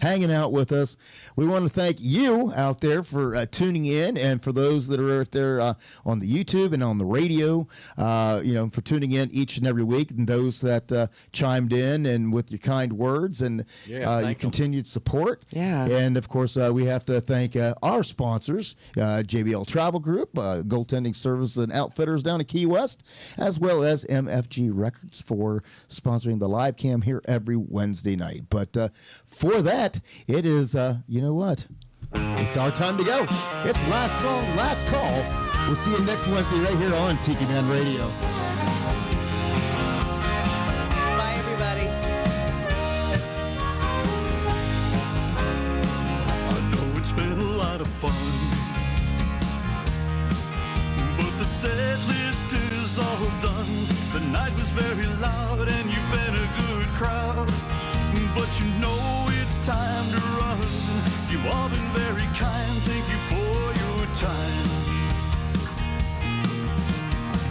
hanging out with us. We want to thank you out there for tuning in, and for those that are out there on the YouTube and on the radio, for tuning in each and every week, and those that chimed in and with your kind words and your continued support. Yeah. And of course, we have to thank our sponsors, JBL Travel Group, Goaltending Services and Outfitters down in Key West, as well as MFG Records for sponsoring the live cam here every Wednesday night. But for that, it is, you know what? It's our time to go. It's last song, last call. We'll see you next Wednesday right here on Tiki Man Radio. Bye, everybody. I know it's been a lot of fun, but the set list is all done. The night was very loud and you've been a good crowd, but you know it's time to run. You've all been very kind, thank you for your time.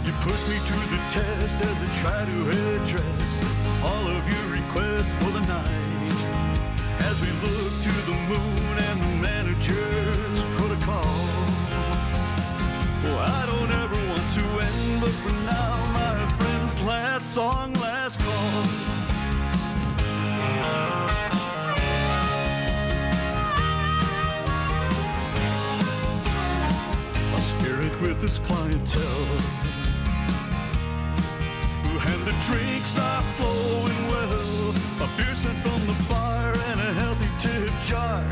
You put me to the test as I try to address all of your requests for the night. As we look to the moon and the manager's protocol. Well, I don't ever want to end, but for now, my friends, last song, last call. A spirit with his clientele, and the drinks are flowing well. A beer sent from the bar and a healthy tip jar.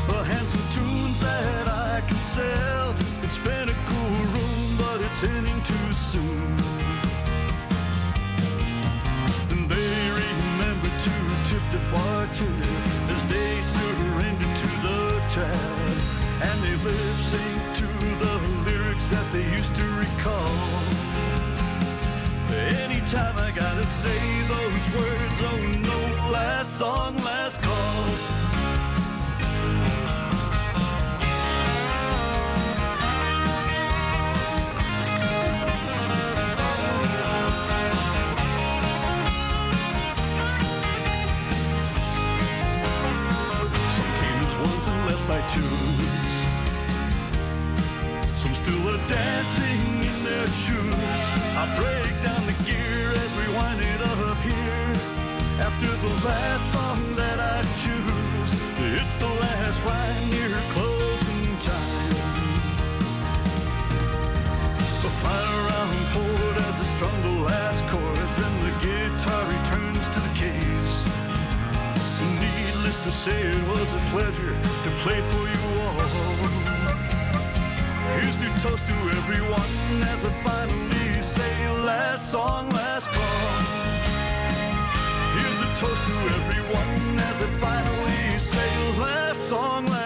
A handsome tunes that I can sell. It's been a cool room, but it's ending too soon. And they remember to tip the bartender as they surrender to the tab. And they lip sync to the lyrics that they used to recall. Anytime I gotta say those words, oh no, last song, last call. Some came as ones and left by twos. Some still are dancing in their shoes. I break down the gear as we wind it up here. After the last song that I choose, it's the last rhyme near closing time. The final round poured as I strung the last chords, and the guitar returns to the case. Needless to say, it was a pleasure to play for you all. Here's to toast to everyone as I finally say last song, last call. Here's a toast to everyone as I finally say last song, last call.